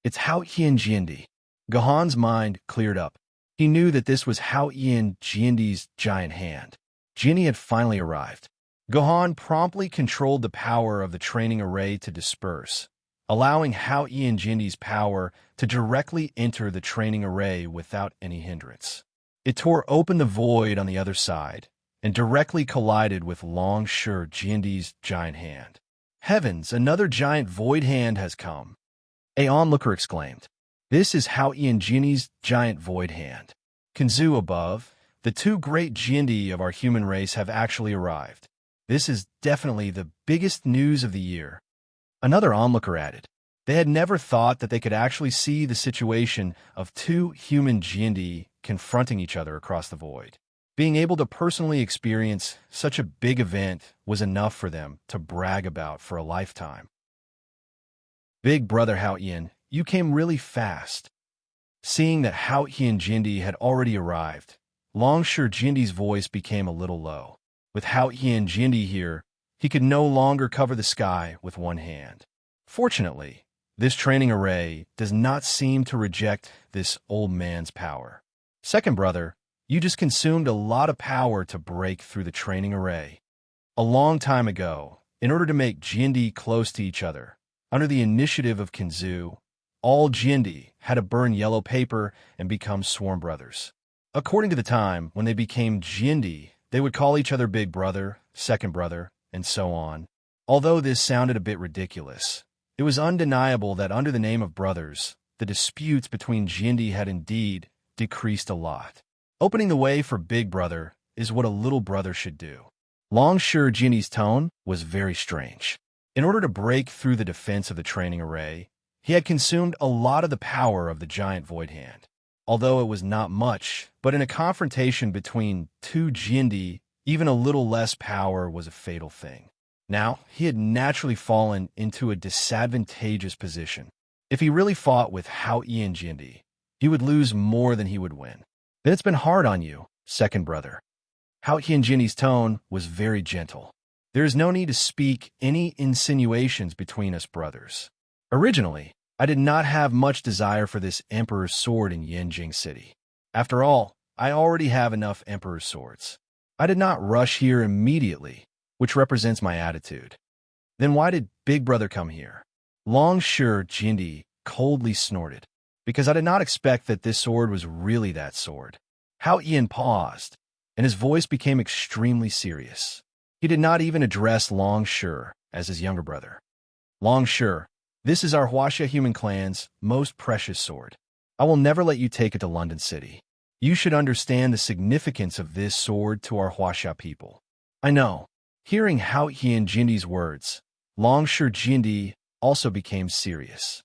It's Hao Ian Jindy. Gahan's mind cleared up. He knew that this was Hao Ian Jindy's giant hand. Jindy had finally arrived. Gahan promptly controlled the power of the training array to disperse, allowing Hao Ian Jindy's power to directly enter the training array without any hindrance. It tore open the void on the other side and directly collided with Longsure Jindy's giant hand. Heavens, another giant void hand has come! A onlooker exclaimed. This is Hao Ian Jindy's giant void hand. Kinzu above, the two great Jindy of our human race have actually arrived. This is definitely the biggest news of the year. Another onlooker added. They had never thought that they could actually see the situation of two human Jindy confronting each other across the void. Being able to personally experience such a big event was enough for them to brag about for a lifetime. Big brother Hao Ian, you came really fast. Seeing that Hao Ian Jindy had already arrived, Longsure Jindy's voice became a little low. With Hao Ian Jindy here, he could no longer cover the sky with one hand. Fortunately, this training array does not seem to reject this old man's power. Second brother, you just consumed a lot of power to break through the training array. A long time ago, in order to make Jindy close to each other, under the initiative of Kinzu, all Jindy had to burn yellow paper and become sworn brothers. According to the time when they became Jindy, they would call each other big brother, second brother, and so on. Although this sounded a bit ridiculous, it was undeniable that under the name of brothers, the disputes between Jindy had indeed decreased a lot. Opening the way for big brother is what a little brother should do. Longsure Jindy's tone was very strange. In order to break through the defense of the training array, he had consumed a lot of the power of the giant void hand. Although it was not much, but in a confrontation between two Jindy, even a little less power was a fatal thing. Now, he had naturally fallen into a disadvantageous position. If he really fought with Hao Ian Jindy, he would lose more than he would win. Then it's been hard on you, second brother. Hao Ian Jindy's tone was very gentle. There is no need to speak any insinuations between us brothers. Originally, I did not have much desire for this Emperor's sword in Yanjing City. After all, I already have enough Emperor's swords. I did not rush here immediately, which represents my attitude. Then why did Big Brother come here? Longsure Jindy coldly snorted, because I did not expect that this sword was really that sword. Hao Ian paused, and his voice became extremely serious. He did not even address Longsure as his younger brother. Longsure, this is our Huaxia human clan's most precious sword. I will never let you take it to London City. You should understand the significance of this sword to our Huaxia people. I know. Hearing Hao Ian Jindy's words, Longsure Jindy also became serious.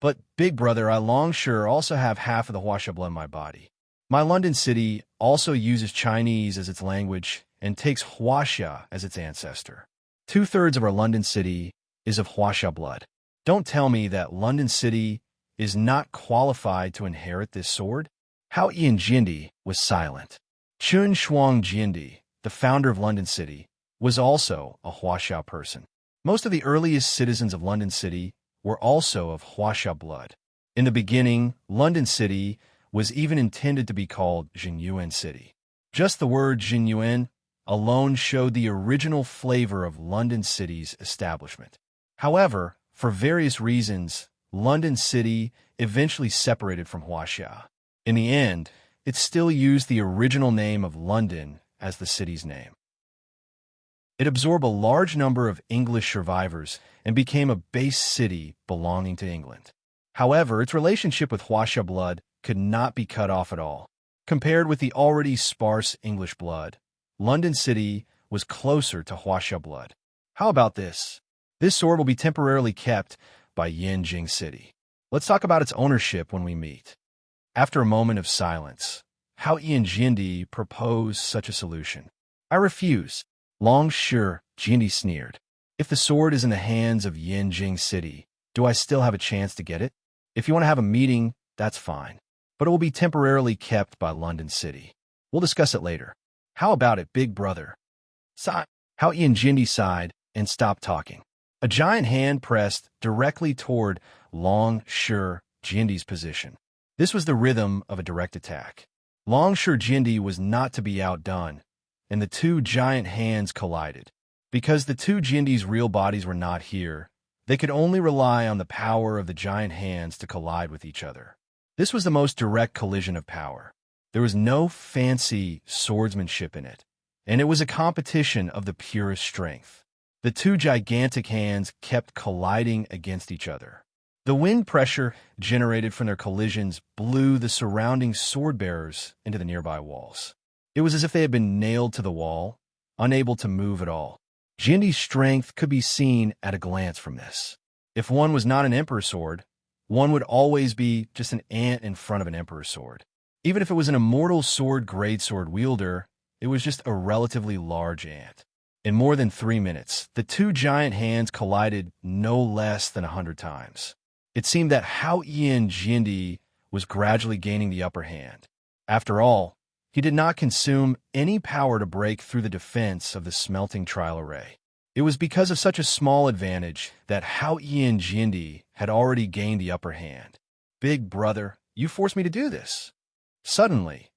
But, big brother, I Longsure also have half of the Huaxia blood in my body. My London City also uses Chinese as its language and takes Huaxia as its ancestor. 2/3 of our London City is of Huaxia blood. Don't tell me that London City is not qualified to inherit this sword. Hao Ian Jindy was silent. Chun Shuang Jindy, the founder of London City, was also a Huaxia person. Most of the earliest citizens of London City were also of Huaxia blood. In the beginning, London City was even intended to be called Jinyuan City. Just the word Jinyuan alone showed the original flavor of London City's establishment. However, for various reasons, London City eventually separated from Huaxia. In the end, it still used the original name of London as the city's name. It absorbed a large number of English survivors and became a base city belonging to England. However, its relationship with Huaxia blood could not be cut off at all. Compared with the already sparse English blood, London City was closer to Huaxia blood. How about this? This sword will be temporarily kept by Yanjing City. Let's talk about its ownership when we meet. After a moment of silence, Hao Yanjindi proposed such a solution. I refuse. Long Shi Jindi sneered. If the sword is in the hands of Yanjing City, do I still have a chance to get it? If you want to have a meeting, that's fine. But it will be temporarily kept by London City. We'll discuss it later. How about it, big brother? Sigh. Hao Yanjindi sighed and stopped talking. A giant hand pressed directly toward Long Shi Jindi's position. This was the rhythm of a direct attack. Long Shi Jindi was not to be outdone, and the two giant hands collided. Because the two Jindi's real bodies were not here, they could only rely on the power of the giant hands to collide with each other. This was the most direct collision of power. There was no fancy swordsmanship in it, and it was a competition of the purest strength. The two gigantic hands kept colliding against each other. The wind pressure generated from their collisions blew the surrounding sword-bearers into the nearby walls. It was as if they had been nailed to the wall, unable to move at all. Jindi's strength could be seen at a glance from this. If one was not an emperor's sword, one would always be just an ant in front of an emperor's sword. Even if it was an immortal sword greatsword wielder, it was just a relatively large ant. In more than 3 minutes, the two giant hands collided no less than 100 times. It seemed that Hao Yanjindi was gradually gaining the upper hand. After all, he did not consume any power to break through the defense of the smelting trial array. It was because of such a small advantage that Hao Yanjindi had already gained the upper hand. Big brother, you forced me to do this. Suddenly,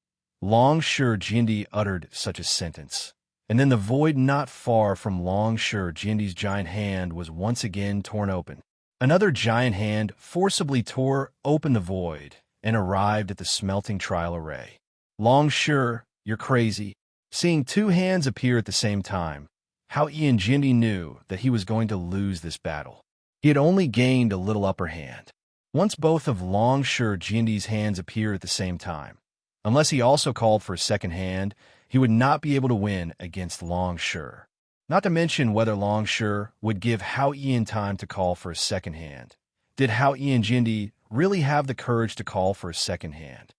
Long Shi Jindi uttered such a sentence, and then the void not far from Long Shi Jindi's giant hand was once again torn open. Another giant hand forcibly tore open the void and arrived at the smelting trial array. Long Shi, you're crazy. Seeing two hands appear at the same time, Hao Yanjindi knew that he was going to lose this battle. He had only gained a little upper hand. Once both of Long Shi Jindi's hands appeared at the same time, unless he also called for a second hand, he would not be able to win against Long Shi. Not to mention whether Long Shi would give Hao Yan time to call for a second hand. Did Hao Yanjindi really have the courage to call for a second hand?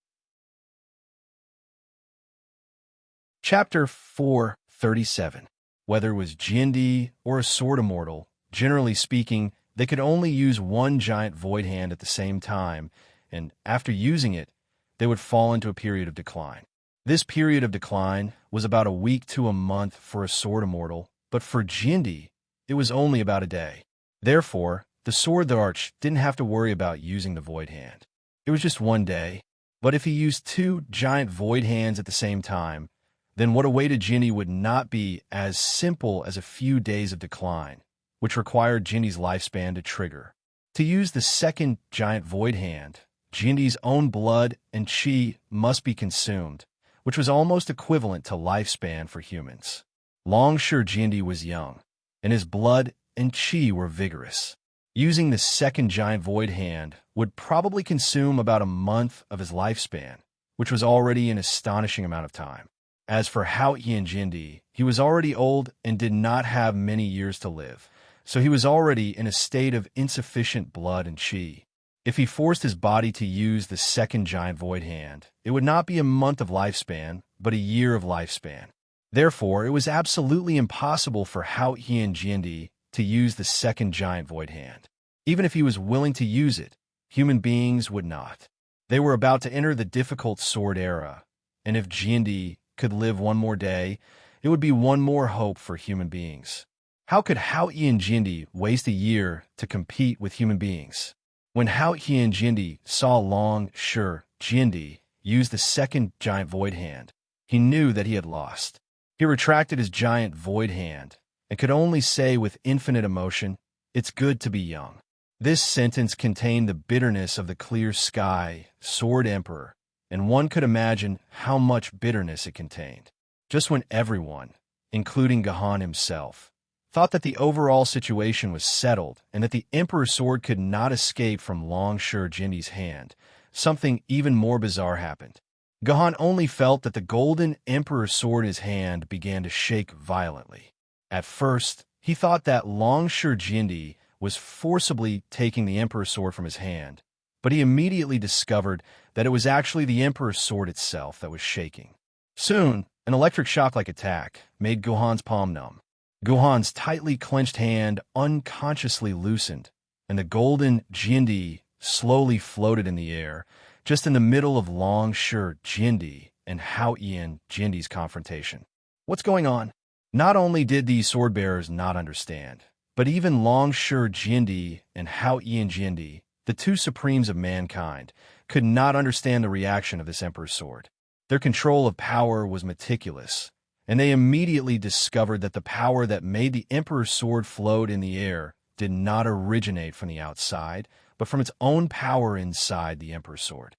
Chapter 437. Whether it was Jindi or a sword immortal, generally speaking, they could only use one giant void hand at the same time, and after using it, they would fall into a period of decline. This period of decline was about a week to a month for a sword immortal, but for Jindi, it was only about a day. Therefore, the sword arch didn't have to worry about using the void hand. It was just one day. But if he used two giant void hands at the same time, then what awaited Jindi would not be as simple as a few days of decline, which required Jindi's lifespan to trigger. To use the second giant void hand, Jindi's own blood and chi must be consumed, which was almost equivalent to lifespan for humans. Long Shi Jindi was young, and his blood and chi were vigorous. Using the second giant void hand would probably consume about a month of his lifespan, which was already an astonishing amount of time. As for Hao Yanjindi, he was already old and did not have many years to live, so he was already in a state of insufficient blood and chi. If he forced his body to use the second giant void hand, it would not be a month of lifespan, but a year of lifespan. Therefore, it was absolutely impossible for Hao Yanjindi to use the second giant void hand. Even if he was willing to use it, human beings would not. They were about to enter the difficult sword era, and if Jindi could live one more day, it would be one more hope for human beings. How could Hao Yanjindi waste a year to compete with human beings? When Hao Yanjindi saw Long Shi Jindi, used the second giant void hand. He knew that he had lost. He retracted his giant void hand and could only say with infinite emotion, "It's good to be young." This sentence contained the bitterness of the clear sky, Sword Emperor, and one could imagine how much bitterness it contained. Just when everyone, including Gahan himself, thought that the overall situation was settled and that the Emperor's sword could not escape from Longshur Jindi's hand, something even more bizarre happened. Gahan only felt that the golden Emperor's sword in his hand began to shake violently. At first, he thought that Longshur Jindi was forcibly taking the Emperor's sword from his hand, but he immediately discovered that it was actually the Emperor's sword itself that was shaking. Soon, an electric shock-like attack made Gohan's palm numb. Gohan's tightly clenched hand unconsciously loosened, and the golden Jindi slowly floated in the air, just in the middle of Longshur Jindi and Hao-Ian Jindi's confrontation. What's going on? Not only did these sword-bearers not understand, but even Longshur Jindi and Hao-Ian Jindi, the two supremes of mankind, could not understand the reaction of this Emperor's sword. Their control of power was meticulous, and they immediately discovered that the power that made the Emperor's sword float in the air did not originate from the outside, but from its own power inside the Emperor's sword.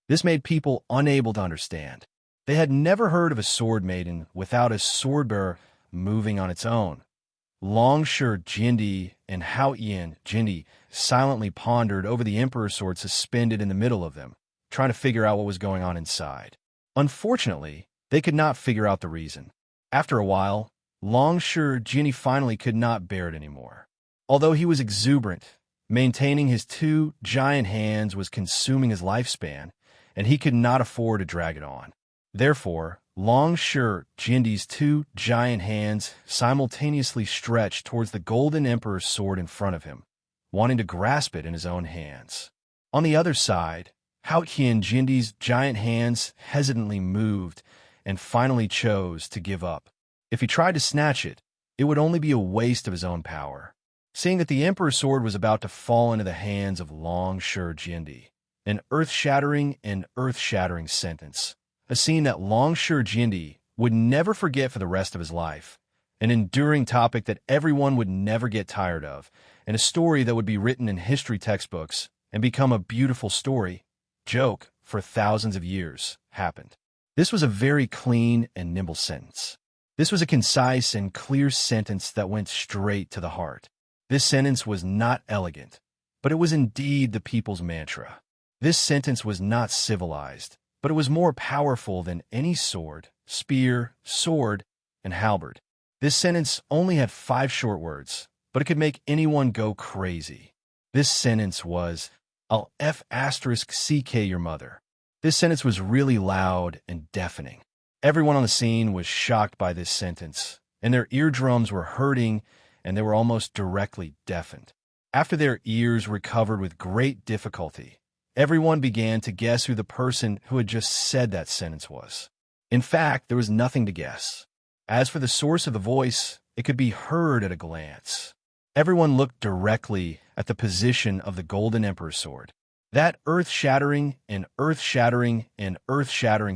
This made people unable to understand. They had never heard of a sword maiden without a sword-bearer moving on its own. Longshur Jindi and Hao-Ian Jindi silently pondered over the Emperor's sword suspended in the middle of them, trying to figure out what was going on inside. Unfortunately, they could not figure out the reason. After a while, Longshur Jindi finally could not bear it anymore. Although he was exuberant, maintaining his two giant hands was consuming his lifespan, and he could not afford to drag it on. Therefore, Longshur Jindi's two giant hands simultaneously stretched towards the golden Emperor's sword in front of him, wanting to grasp it in his own hands. On the other side, Hao-Ian Jindi's giant hands hesitantly moved and finally chose to give up. If he tried to snatch it, it would only be a waste of his own power. Seeing that the Emperor's sword was about to fall into the hands of Longshur Jindi, an earth-shattering sentence, a scene that Longshur Jindi would never forget for the rest of his life, an enduring topic that everyone would never get tired of, and a story that would be written in history textbooks and become a beautiful story, joke for thousands of years, happened. This was a very clean and nimble sentence. This was a concise and clear sentence that went straight to the heart. This sentence was not elegant, but it was indeed the people's mantra. This sentence was not civilized, but it was more powerful than any sword, spear, sword, and halberd. This sentence only had 5 short words, but it could make anyone go crazy. This sentence was, "I'll F***ck your mother." This sentence was really loud and deafening. Everyone on the scene was shocked by this sentence, and their eardrums were hurting, and they were almost directly deafened. After their ears recovered with great difficulty, everyone began to guess who the person who had just said that sentence was. In fact, there was nothing to guess. As for the source of the voice, it could be heard at a glance. Everyone looked directly at the position of the Golden Emperor's sword. That earth-shattering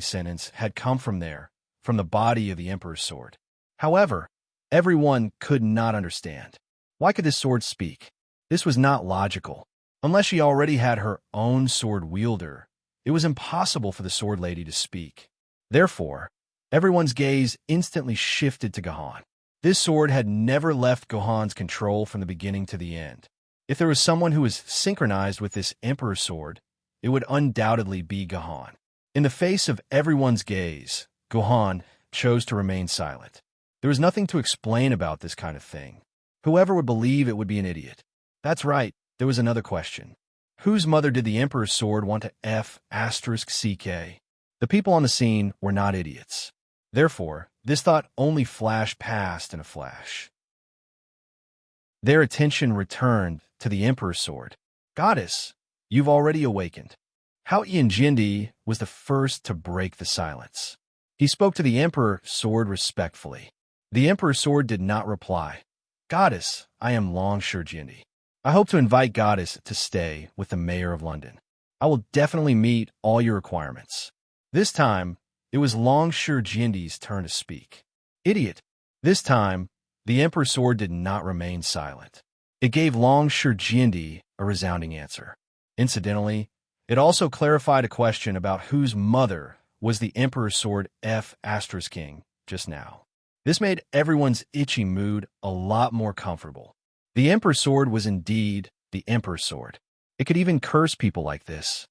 sentence had come from there, from the body of the Emperor's sword. However, everyone could not understand. Why could this sword speak? This was not logical. Unless she already had her own sword wielder, it was impossible for the sword lady to speak. Therefore, everyone's gaze instantly shifted to Gahan. This sword had never left Gahan's control from the beginning to the end. If there was someone who was synchronized with this Emperor's sword, it would undoubtedly be Gahan. In the face of everyone's gaze, Gahan chose to remain silent. There was nothing to explain about this kind of thing. Whoever would believe it would be an idiot. That's right, there was another question. Whose mother did the Emperor's sword want to F***ck? The people on the scene were not idiots. Therefore, this thought only flashed past in a flash. Their attention returned to the Emperor's sword. "Goddess, you've already awakened." Hao-Ian Jindi was the first to break the silence. He spoke to the Emperor's sword respectfully. The Emperor's sword did not reply. "Goddess, I am Longshur Jindi. I hope to invite Goddess to stay with the Mayor of London." I will definitely meet all your requirements. This time, it was Longsure Jindi's turn to speak. Idiot! This time, the Emperor's sword did not remain silent. It gave Longsure Jindi a resounding answer. Incidentally, it also clarified a question about whose mother was the Emperor's sword King just now. This made everyone's itchy mood a lot more comfortable. The Emperor's sword was indeed the Emperor's sword. It could even curse people like this.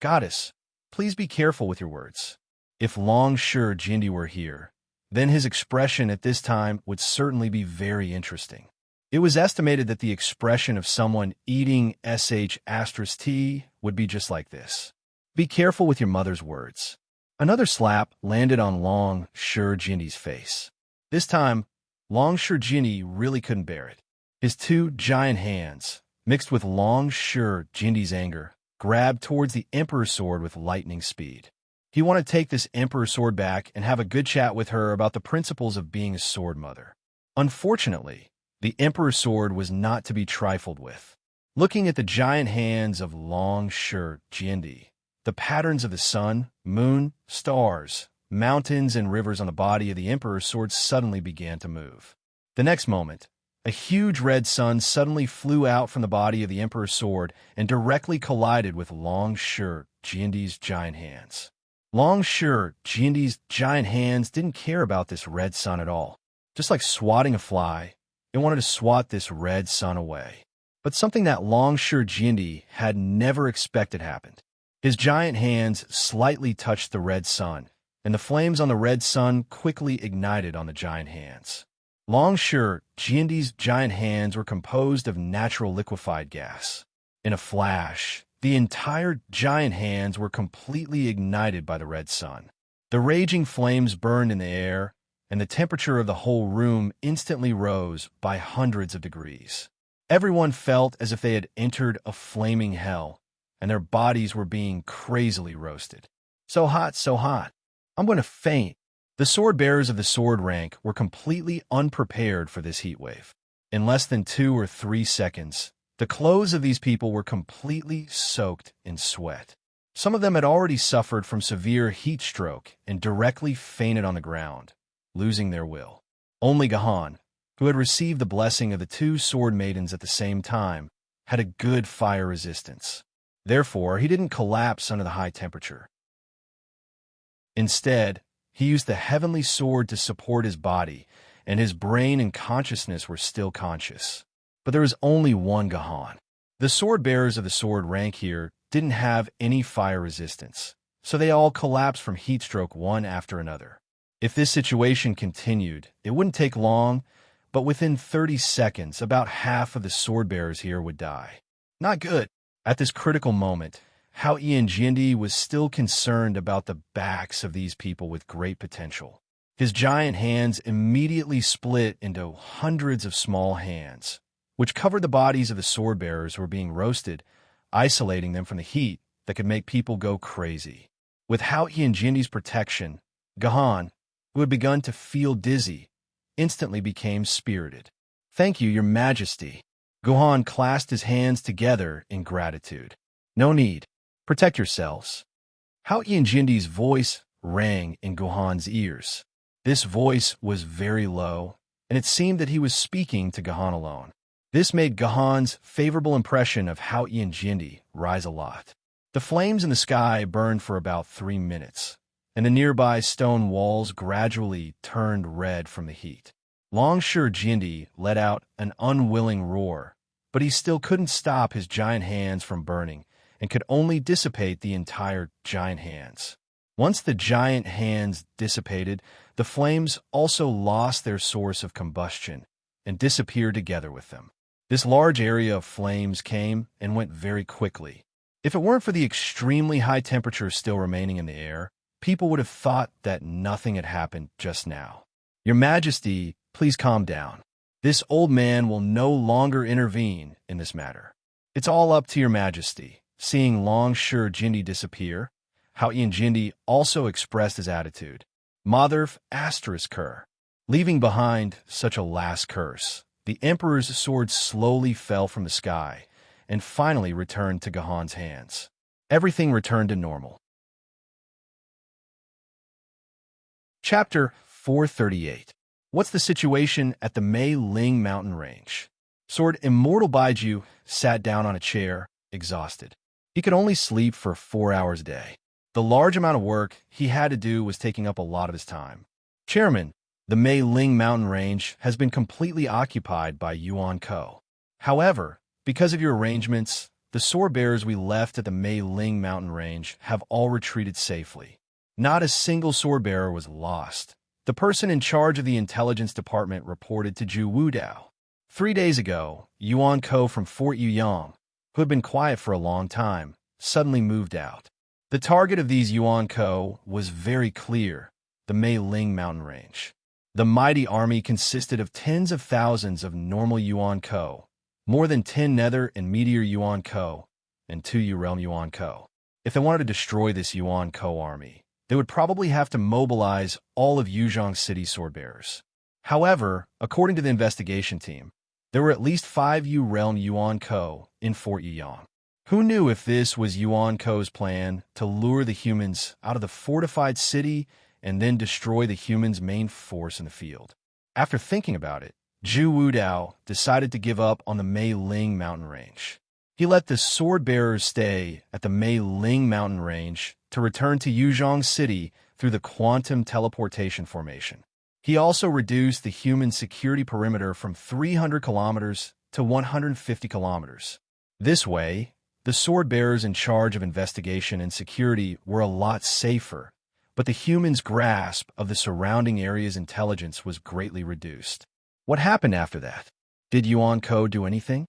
Goddess, please be careful with your words. If Longsure Jindi were here, then his expression at this time would certainly be very interesting. It was estimated that the expression of someone eating sh*t would be just like this. Be careful with your mother's words. Another slap landed on Longsure Jindi's face. This time, Longsure Jindi really couldn't bear it. His two giant hands, mixed with Longsure Jindi's anger, grabbed towards the Emperor's sword with lightning speed. He wanted to take this Emperor's sword back and have a good chat with her about the principles of being a sword mother. Unfortunately, the Emperor's sword was not to be trifled with. Looking at the giant hands of Longsure Jindi, the patterns of the sun, moon, stars, mountains, and rivers on the body of the Emperor's sword suddenly began to move. The next moment, a huge red sun suddenly flew out from the body of the Emperor's sword and directly collided with Longsure Jindi's giant hands. Longsure Jindi's giant hands didn't care about this red sun at all. Just like swatting a fly, it wanted to swat this red sun away. But something that Longsure Jindi had never expected happened. His giant hands slightly touched the red sun, and the flames on the red sun quickly ignited on the giant hands. Longsure Jindi's giant hands were composed of natural liquefied gas. In a flash, the entire giant hands were completely ignited by the red sun. The raging flames burned in the air, and the temperature of the whole room instantly rose by hundreds of degrees. Everyone felt as if they had entered a flaming hell, and their bodies were being crazily roasted. So hot, so hot. I'm going to faint. The sword bearers of the sword rank were completely unprepared for this heat wave. In less than 2 or 3 seconds, the clothes of these people were completely soaked in sweat. Some of them had already suffered from severe heat stroke and directly fainted on the ground, losing their will. Only Gahan, who had received the blessing of the 2 sword maidens at the same time, had a good fire resistance. Therefore, he didn't collapse under the high temperature. Instead, he used the heavenly sword to support his body, and his brain and consciousness were still conscious. But there was only one Gahan. The sword bearers of the sword rank here didn't have any fire resistance, so they all collapsed from heat stroke one after another. If this situation continued, it wouldn't take long, but within 30 seconds, about half of the sword bearers here would die. Not good. At this critical moment, Hao Ian Jindi was still concerned about the backs of these people with great potential. His giant hands immediately split into hundreds of small hands, which covered the bodies of the sword bearers who were being roasted, isolating them from the heat that could make people go crazy. With Hao Ian Jindi's protection, Gahan, who had begun to feel dizzy, instantly became spirited. Thank you, Your Majesty. Gahan clasped his hands together in gratitude. No need. Protect yourselves. Hao Ian Jindi's voice rang in Gahan's ears. This voice was very low, and it seemed that he was speaking to Gahan alone. This made Gahan's favorable impression of Hao Ian Jindi rise a lot. The flames in the sky burned for about 3 minutes, and the nearby stone walls gradually turned red from the heat. Longsure Jindi let out an unwilling roar, but he still couldn't stop his giant hands from burning and could only dissipate the entire giant hands. Once the giant hands dissipated, the flames also lost their source of combustion and disappeared together with them. This large area of flames came and went very quickly. If it weren't for the extremely high temperatures still remaining in the air, people would have thought that nothing had happened just now. Your Majesty, please calm down. This old man will no longer intervene in this matter. It's all up to Your Majesty. Seeing Longsure Jindi disappear, Hao Ian Jindi also expressed his attitude. Motherf ***. Leaving behind such a last curse, the Emperor's sword slowly fell from the sky and finally returned to Gahan's hands. Everything returned to normal. Chapter 438. What's the situation at the Mei Ling mountain range? Sword Immortal Baiju sat down on a chair, exhausted. He could only sleep for 4 hours a day. The large amount of work he had to do was taking up a lot of his time. Chairman, the Mei Ling mountain range has been completely occupied by Yuan Ko. However, because of your arrangements, the sword bearers we left at the Mei Ling mountain range have all retreated safely. Not a single sword bearer was lost. The person in charge of the intelligence department reported to Zhu Wudao. 3 days ago, Yuan Ko from Fort Yuyang, who had been quiet for a long time, suddenly moved out. The target of these Yuan Ko was very clear, the Mei Ling mountain range. The mighty army consisted of tens of thousands of normal Yuan Ko, more than 10 Nether and Meteor Yuan Ko, and 2 U-Realm Yuan Ko. If they wanted to destroy this Yuan Ko army, they would probably have to mobilize all of Yuzhong City swordbearers. However, according to the investigation team, there were at least 5 U-Realm Yuan Ko in Fort Yuyang. Who knew if this was Yuan Ko's plan to lure the humans out of the fortified city and then destroy the humans' main force in the field? After thinking about it, Zhu Wudao decided to give up on the Mei Ling mountain range. He let the sword bearers stay at the Mei Ling mountain range to return to Yuzhong City through the quantum teleportation formation. He also reduced the human security perimeter from 300 kilometers to 150 kilometers. This way, the sword bearers in charge of investigation and security were a lot safer, but the humans' grasp of the surrounding area's intelligence was greatly reduced. What happened after that? Did Yuan Ko do anything?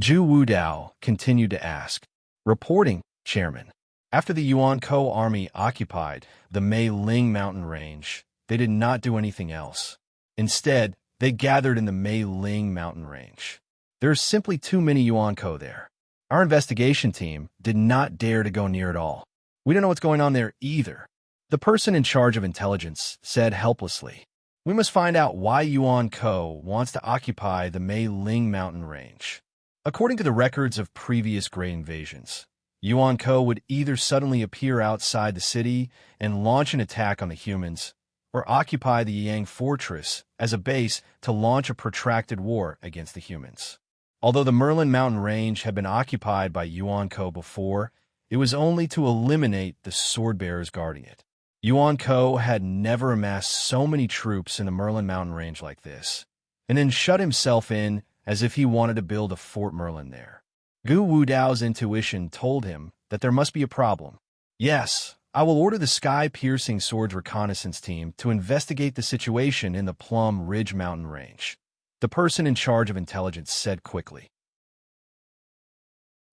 Zhu Wudao continued to ask. Reporting, Chairman. After the Yuan Ko army occupied the Mei Ling mountain range, they did not do anything else. Instead, they gathered in the Mei Ling mountain range. There are simply too many Yuan Ko there. Our investigation team did not dare to go near it all. We don't know what's going on there either. The person in charge of intelligence said helplessly. We must find out why Yuan Ko wants to occupy the Mei Ling mountain range. According to the records of previous great invasions, Yuan Ko would either suddenly appear outside the city and launch an attack on the humans, or occupy the Yang fortress as a base to launch a protracted war against the humans. Although the Merlin mountain range had been occupied by Yuan Ko before, it was only to eliminate the sword bearers guarding it. Yuan Ko had never amassed so many troops in the Merlin mountain range like this, and then shut himself in as if he wanted to build a Fort Merlin there. Gu Wudao's intuition told him that there must be a problem. Yes, I will order the sky-piercing swords reconnaissance team to investigate the situation in the Plum Ridge mountain range, the person in charge of intelligence said quickly.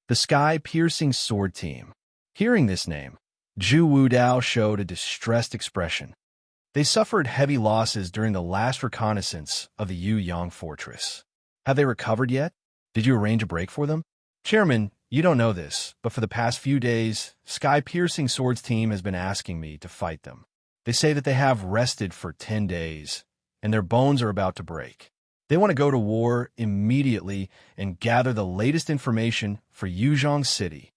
The sky-piercing sword team. Hearing this name, Zhu Wudao showed a distressed expression. They suffered heavy losses during the last reconnaissance of the Yuyang fortress. Have they recovered yet? Did you arrange a break for them? Chairman, you don't know this, but for the past few days, Sky-Piercing Swords team has been asking me to fight them. They say that they have rested for 10 days, and their bones are about to break. They want to go to war immediately and gather the latest information for Yuzhong City.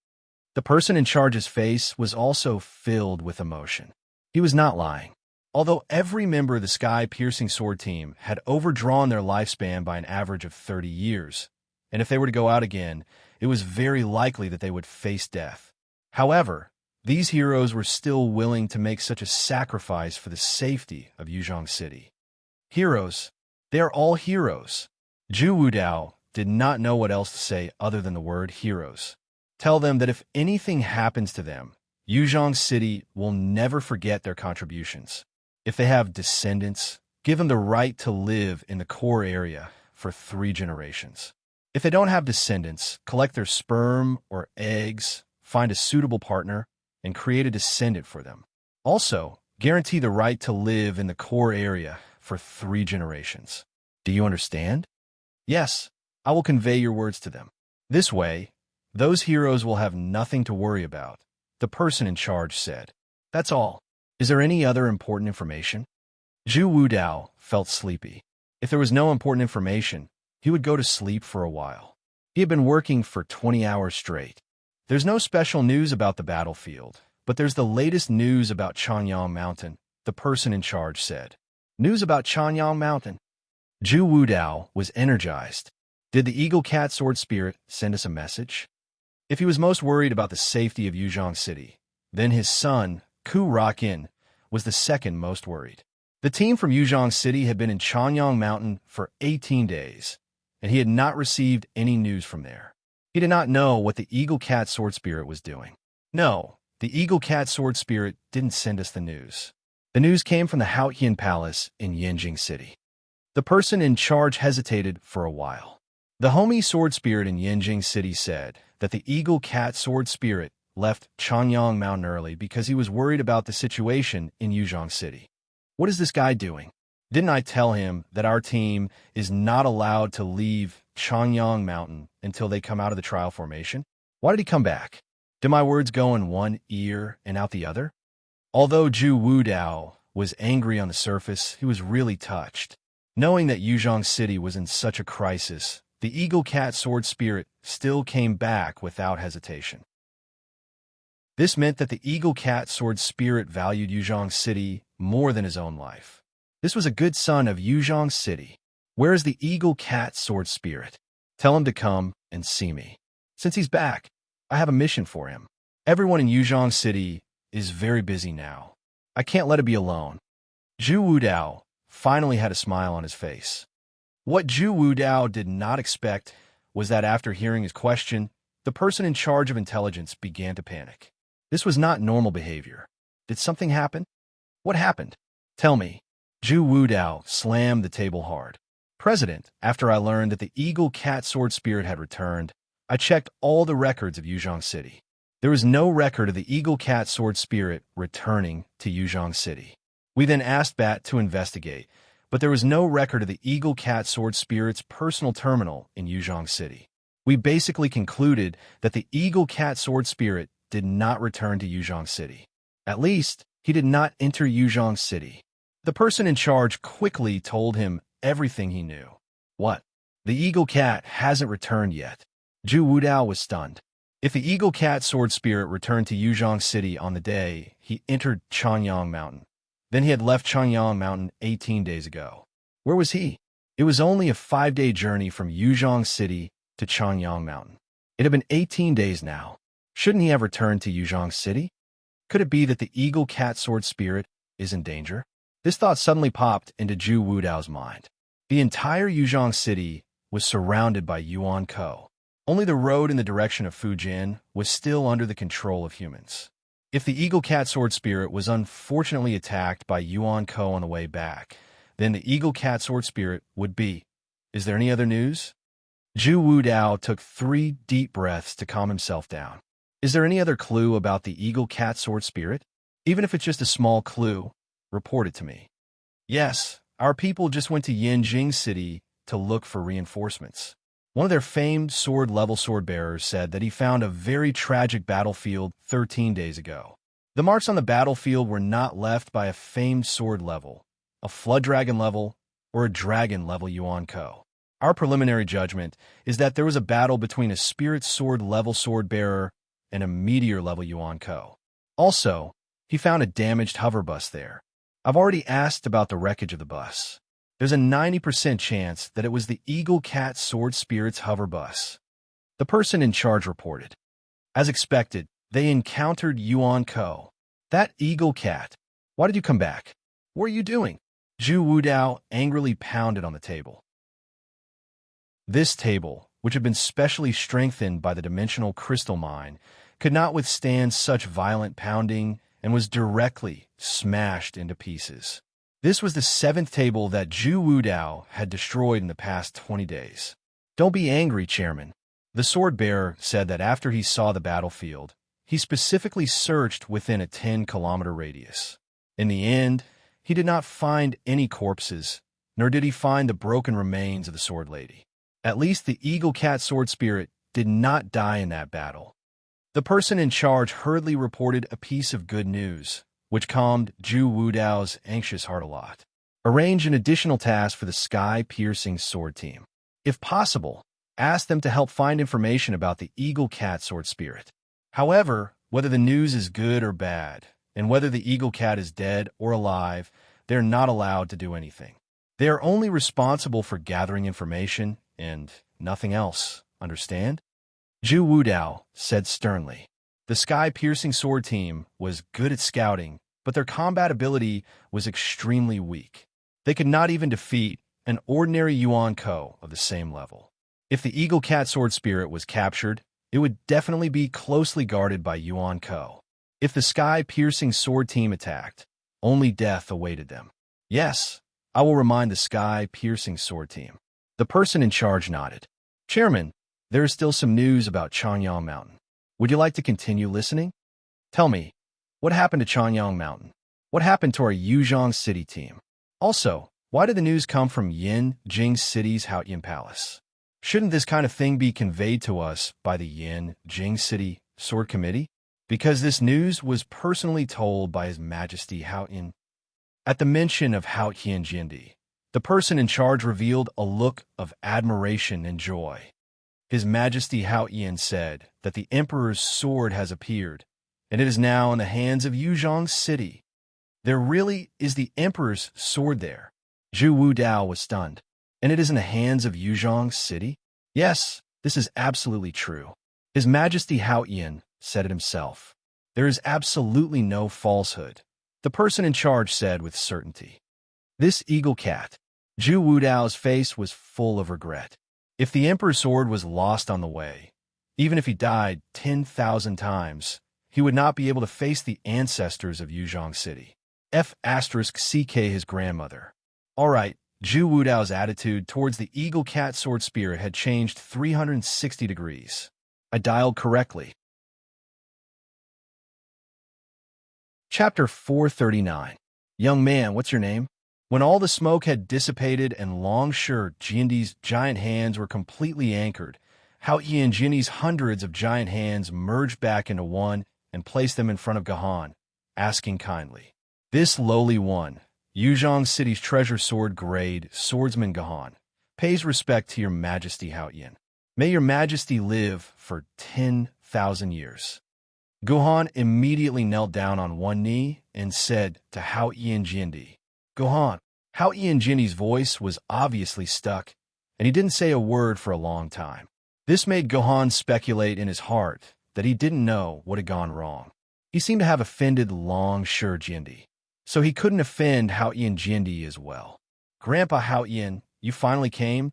The person in charge's face was also filled with emotion. He was not lying. Although every member of the Sky-Piercing Sword team had overdrawn their lifespan by an average of 30 years, and if they were to go out again, it was very likely that they would face death. However, these heroes were still willing to make such a sacrifice for the safety of Yuzhong City. Heroes. They are all heroes. Zhu Wudao did not know what else to say other than the word heroes. Tell them that if anything happens to them, Yuzhong City will never forget their contributions. If they have descendants, give them the right to live in the core area for 3 generations. If they don't have descendants, collect their sperm or eggs, find a suitable partner, and create a descendant for them. Also, guarantee the right to live in the core area for 3 generations. Do you understand? Yes, I will convey your words to them. This way, those heroes will have nothing to worry about, the person in charge said. That's all. Is there any other important information? Zhu Wudao felt sleepy. If there was no important information, he would go to sleep for a while. He had been working for 20 hours straight. There's no special news about the battlefield, but there's the latest news about Chanyang Mountain, the person in charge said. News about Chanyang Mountain. Zhu Wudao was energized. Did the Eagle Cat Sword Spirit send us a message? If he was most worried about the safety of Yuzhong City, then his son, Ku Rakin, was the second most worried. The team from Yuzhong City had been in Chanyang Mountain for 18 days, and he had not received any news from there. He did not know what the Eagle Cat Sword Spirit was doing. No, the Eagle Cat Sword Spirit didn't send us the news. The news came from the Haotian Palace in Yanjing City. The person in charge hesitated for a while. The homie sword spirit in Yanjing City said that the Eagle Cat Sword Spirit left Chanyang Mountain early because he was worried about the situation in Yuzhong City. What is this guy doing? Didn't I tell him that our team is not allowed to leave Chanyang Mountain until they come out of the trial formation? Why did he come back? Did my words go in one ear and out the other? Although Zhu Wudao was angry on the surface, he was really touched. Knowing that Yuzhong City was in such a crisis, the Eagle Cat Sword Spirit still came back without hesitation. This meant that the Eagle Cat Sword Spirit valued Yuzhong City more than his own life. This was a good son of Yuzhong City. Where is the Eagle Cat Sword Spirit? Tell him to come and see me. Since he's back, I have a mission for him. Everyone in Yuzhong City is very busy now. I can't let it be alone. Zhu Wudao finally had a smile on his face. What Zhu Wudao did not expect was that after hearing his question, the person in charge of intelligence began to panic. This was not normal behavior. Did something happen? What happened? Tell me. Zhu Wudao slammed the table hard. President, after I learned that the Eagle Cat Sword Spirit had returned, I checked all the records of Yuzhong City. There was no record of the Eagle Cat Sword Spirit returning to Yuzhong City. We then asked Bat to investigate, but there was no record of the Eagle Cat Sword Spirit's personal terminal in Yuzhong City. We basically concluded that the Eagle Cat Sword Spirit did not return to Yuzhong City. At least, he did not enter Yuzhong City. The person in charge quickly told him everything he knew. What? The Eagle Cat hasn't returned yet. Zhu Wudao was stunned. If the Eagle Cat Sword Spirit returned to Yuzhong City on the day he entered Chanyang Mountain, then he had left Chanyang Mountain 18 days ago. Where was he? It was only a 5-day journey from Yuzhong City to Chanyang Mountain. It had been 18 days now. Shouldn't he have returned to Yuzhong City? Could it be that the Eagle Cat Sword Spirit is in danger? This thought suddenly popped into Zhu Wudao's mind. The entire Yuzhong City was surrounded by Yuan Ko. Only the road in the direction of Fujian was still under the control of humans. If the Eagle Cat Sword Spirit was unfortunately attacked by Yuan Ko on the way back, then the Eagle Cat Sword Spirit would be. Is there any other news? Zhu Wudao took 3 deep breaths to calm himself down. Is there any other clue about the Eagle Cat Sword Spirit? Even if it's just a small clue, report it to me. Yes, our people just went to Yanjing City to look for reinforcements. One of their famed sword-level sword-bearers said that he found a very tragic battlefield 13 days ago. The marks on the battlefield were not left by a famed sword level, a flood dragon level, or a dragon level Yuan Ko. Our preliminary judgment is that there was a battle between a spirit sword level sword-bearer and a meteor level Yuan Ko. Also, he found a damaged hover bus there. I've already asked about the wreckage of the bus. There's a 90% chance that it was the Eagle Cat Sword Spirit's hover bus. The person in charge reported. As expected, they encountered Yuan Ko. That Eagle Cat. Why did you come back? What are you doing? Zhu Wudao angrily pounded on the table. This table, which had been specially strengthened by the dimensional crystal mine, could not withstand such violent pounding and was directly smashed into pieces. This was the 7th table that Zhu Wudao had destroyed in the past 20 days. Don't be angry, Chairman. The sword-bearer said that after he saw the battlefield, he specifically searched within a 10-kilometer radius. In the end, he did not find any corpses, nor did he find the broken remains of the sword lady. At least the Eagle Cat Sword Spirit did not die in that battle. The person in charge hurriedly reported a piece of good news, which calmed Zhu Wudao's anxious heart a lot. Arrange an additional task for the sky-piercing sword team. If possible, ask them to help find information about the Eagle Cat Sword Spirit. However, whether the news is good or bad, and whether the eagle cat is dead or alive, they're not allowed to do anything. They are only responsible for gathering information and nothing else, understand? Zhu Wudao said sternly. The sky-piercing sword team was good at scouting, but their combat ability was extremely weak. They could not even defeat an ordinary Yuan Ko of the same level. If the Eagle Cat Sword Spirit was captured, it would definitely be closely guarded by Yuan Ko. If the sky-piercing sword team attacked, only death awaited them. Yes, I will remind the sky-piercing sword team. The person in charge nodded. Chairman, there is still some news about Chanyang Mountain. Would you like to continue listening? Tell me, what happened to Chanyang Mountain? What happened to our Yuzhong City team? Also, why did the news come from Yin Jing City's Haoyan Palace? Shouldn't this kind of thing be conveyed to us by the Yin Jing City Sword Committee? Because this news was personally told by His Majesty Haoyan. At the mention of Haoyan Jindi, the person in charge revealed a look of admiration and joy. His Majesty Haoyan said that the Emperor's sword has appeared, and it is now in the hands of Yuzhong City. There really is the Emperor's sword there. Zhu Wudao was stunned. And it is in the hands of Yuzhong City? Yes, this is absolutely true. His Majesty Haoyan said it himself. There is absolutely no falsehood, the person in charge said with certainty. This eagle cat. Zhu Wudao's face was full of regret. If the Emperor's sword was lost on the way, even if he died 10,000 times, he would not be able to face the ancestors of Yuzhong City. F***CK his grandmother. All right, Zhu Wudao's attitude towards the eagle cat sword spirit had changed 360 degrees. I dialed correctly. Chapter 439. Young man, what's your name? When all the smoke had dissipated and Longsure Jindi's giant hands were completely anchored, Haoyan Jindi's hundreds of giant hands merged back into one and placed them in front of Gahan, asking kindly. This lowly one, Yuzhong City's treasure sword grade swordsman Gahan, pays respect to your Majesty Haoyan. May your Majesty live for 10,000 years. Gahan immediately knelt down on one knee and said to Haoyan Jindi, Gahan. Haoyan Jindi's voice was obviously stuck, and he didn't say a word for a long time. This made Gahan speculate in his heart that he didn't know what had gone wrong. He seemed to have offended Longsure Jindi, so he couldn't offend Haoyan Jindi as well. Grandpa Haoyan, you finally came?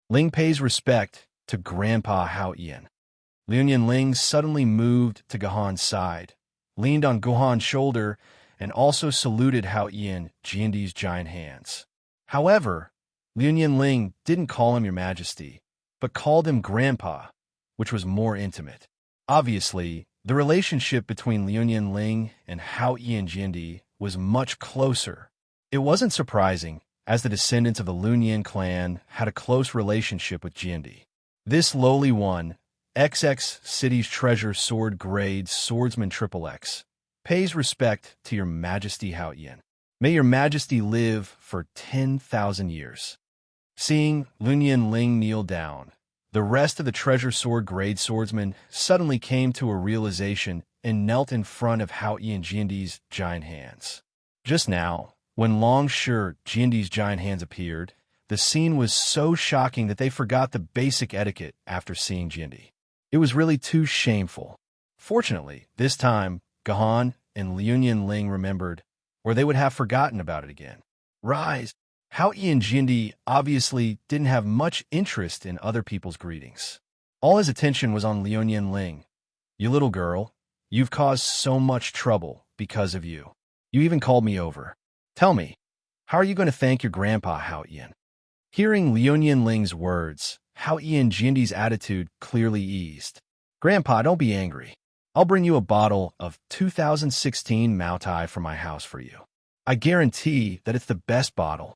Ling pays respect to Grandpa Haoyan. Liuyan Ling suddenly moved to Gahan's side, leaned on Gahan's shoulder, and also saluted Haoyan Jindi's giant hands. However, Liuyan Ling didn't call him your Majesty, but called him Grandpa, which was more intimate. Obviously, the relationship between Liuyan Ling and Haoyan Jindi was much closer. It wasn't surprising, as the descendants of the Liuyan clan had a close relationship with Jindi. This lowly one, XX City's treasure sword grade swordsman XXX, pays respect to your Majesty Haoyan. May your Majesty live for 10,000 years. Seeing Liuyan Ling kneel down, the rest of the treasure sword grade swordsmen suddenly came to a realization and knelt in front of Haoyan Jindi's giant hands. Just now, when Longsure Jindi's giant hands appeared, the scene was so shocking that they forgot the basic etiquette after seeing Jindi. It was really too shameful. Fortunately, this time, Gahan and Liuyan Ling remembered, or they would have forgotten about it again. Rise! Haoyan Jindi obviously didn't have much interest in other people's greetings. All his attention was on Liuyan Ling. You little girl, you've caused so much trouble because of you. You even called me over. Tell me, how are you going to thank your grandpa, Haoyan? Hearing Liuyan Ling's words, Haoyan Jindi's attitude clearly eased. Grandpa, don't be angry. I'll bring you a bottle of 2016 Moutai from my house for you. I guarantee that it's the best bottle.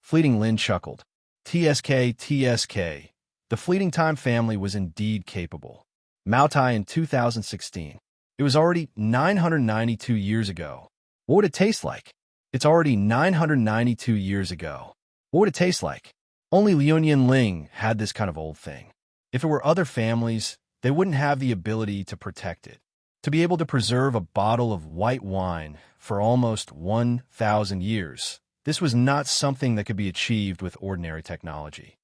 Fleeting Lin chuckled. TSK. The Fleeting Time family was indeed capable. Moutai in 2016. It was already 992 years ago. What would it taste like? It's already 992 years ago. What would it taste like? Only Liuyan Ling had this kind of old thing. If it were other families, they wouldn't have the ability to protect it. To be able to preserve a bottle of white wine for almost 1,000 years, this was not something that could be achieved with ordinary technology.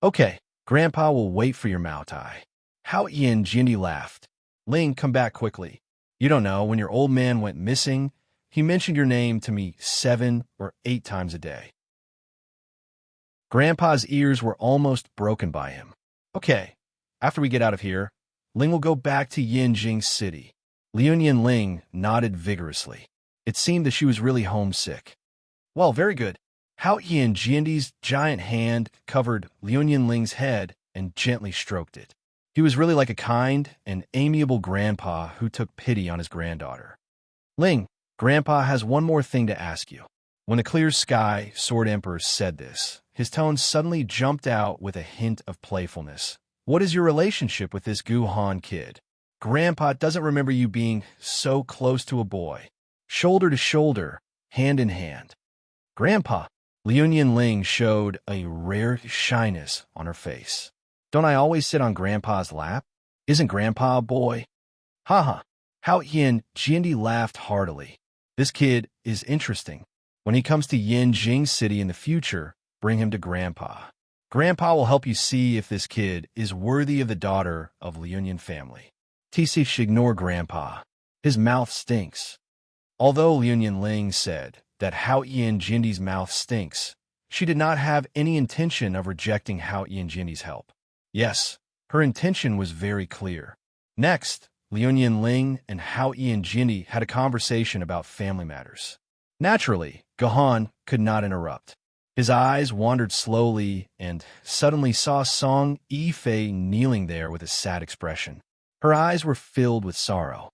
Okay, Grandpa will wait for your Mao Tai. How Ian Jindy laughed. Ling, come back quickly. You don't know, when your old man went missing, he mentioned your name to me 7 or 8 times a day. Grandpa's ears were almost broken by him. Okay, after we get out of here, Ling will go back to Yinjing City. Liuyan Ling nodded vigorously. It seemed that she was really homesick. Well, very good. Hao Ian Jindy's giant hand covered Liuyan Ling's head and gently stroked it. He was really like a kind and amiable grandpa who took pity on his granddaughter. Ling, Grandpa has one more thing to ask you. When the clear sky Sword Emperor said this, his tone suddenly jumped out with a hint of playfulness. What is your relationship with this Guhan kid? Grandpa doesn't remember you being so close to a boy. Shoulder to shoulder, hand in hand. Grandpa, Liuyan Ling showed a rare shyness on her face. Don't I always sit on Grandpa's lap? Isn't Grandpa a boy? Haha. Hao Ian Jindy laughed heartily. This kid is interesting. When he comes to Yinjing City in the future, bring him to Grandpa. Grandpa will help you see if this kid is worthy of the daughter of Liuyan family. TC should ignore Grandpa. His mouth stinks. Although Liuyan Ling said that Hao Ian Jindy's mouth stinks, she did not have any intention of rejecting Hao Ian Jindy's help. Yes, her intention was very clear. Next, Liuyan Ling and Hao Ian Jindy had a conversation about family matters. Naturally, Gahan could not interrupt. His eyes wandered slowly and suddenly saw Song Yifei kneeling there with a sad expression. Her eyes were filled with sorrow.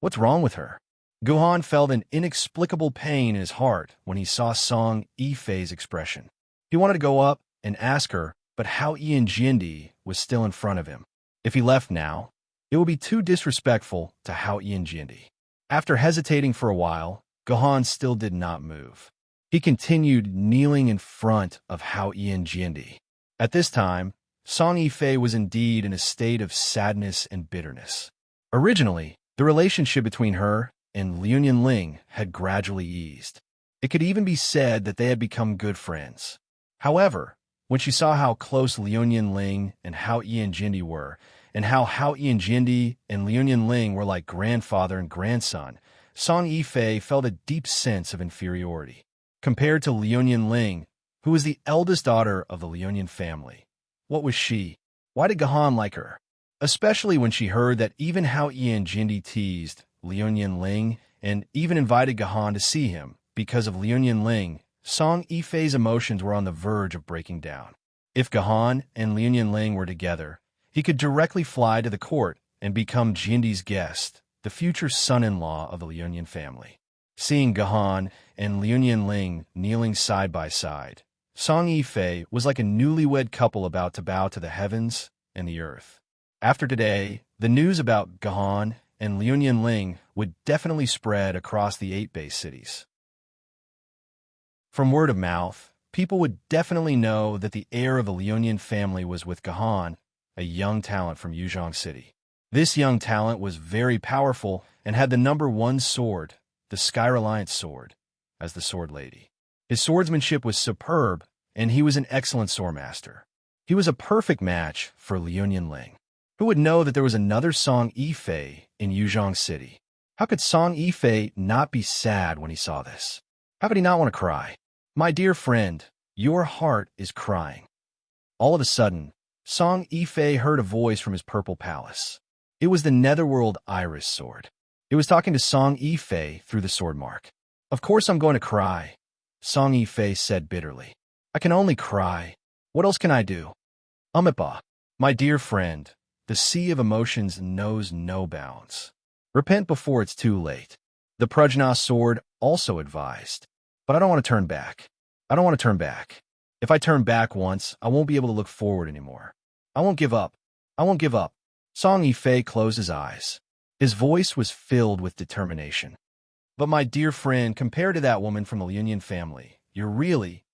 What's wrong with her? Guhan felt an inexplicable pain in his heart when he saw Song Yifei's expression. He wanted to go up and ask her, but Hao Ian Jindy was still in front of him. If he left now, it would be too disrespectful to Hao Ian Jindy. After hesitating for a while, Gahan still did not move. He continued kneeling in front of Hao Ian Jindy. At this time, Song Yifei was indeed in a state of sadness and bitterness. Originally, the relationship between her and Liuyan Ling had gradually eased. It could even be said that they had become good friends. However, when she saw how close Liuyan Ling and Hao Ian Jindy were, and how Hao Ian Jindy and Liuyan Ling were like grandfather and grandson, Song Yifei felt a deep sense of inferiority. Compared to Liuyan Ling, who was the eldest daughter of the Liuyan family, what was she? Why did Gahan like her? Especially when she heard that even Hao Ian Jindy teased Liuyan Ling and even invited Gahan to see him. Because of Liuyan Ling, Song Yifei's emotions were on the verge of breaking down. If Gahan and Liuyan Ling were together, he could directly fly to the court and become Jindy's guest, the future son-in-law of the Liuyan family. Seeing Gahan and Liuyan Ling kneeling side by side, Song Yifei was like a newlywed couple about to bow to the heavens and the earth. After today, the news about Gahan and Liuyan Ling would definitely spread across the 8 base cities. From word of mouth, people would definitely know that the heir of the Liuyan family was with Gahan, a young talent from Yuzhong City. This young talent was very powerful and had the #1 sword, the Sky Reliant sword, as the sword lady. His swordsmanship was superb, and he was an excellent swordmaster. He was a perfect match for Liuyan Ling. Who would know that there was another Song Yifei in Yuzhong City? How could Song Yifei not be sad when he saw this? How could he not want to cry? My dear friend, your heart is crying. All of a sudden, Song Yifei heard a voice from his purple palace. It was the Netherworld Iris sword. It was talking to Song Yifei through the sword mark. Of course I'm going to cry, Song Yifei said bitterly. I can only cry. What else can I do? Umipa, my dear friend, the sea of emotions knows no bounds. Repent before it's too late. The Prajna sword also advised. But I don't want to turn back. I don't want to turn back. If I turn back once, I won't be able to look forward anymore. I won't give up. I won't give up. Song Yifei closed his eyes. His voice was filled with determination. But my dear friend, compared to that woman from the Liuyan family, you're really...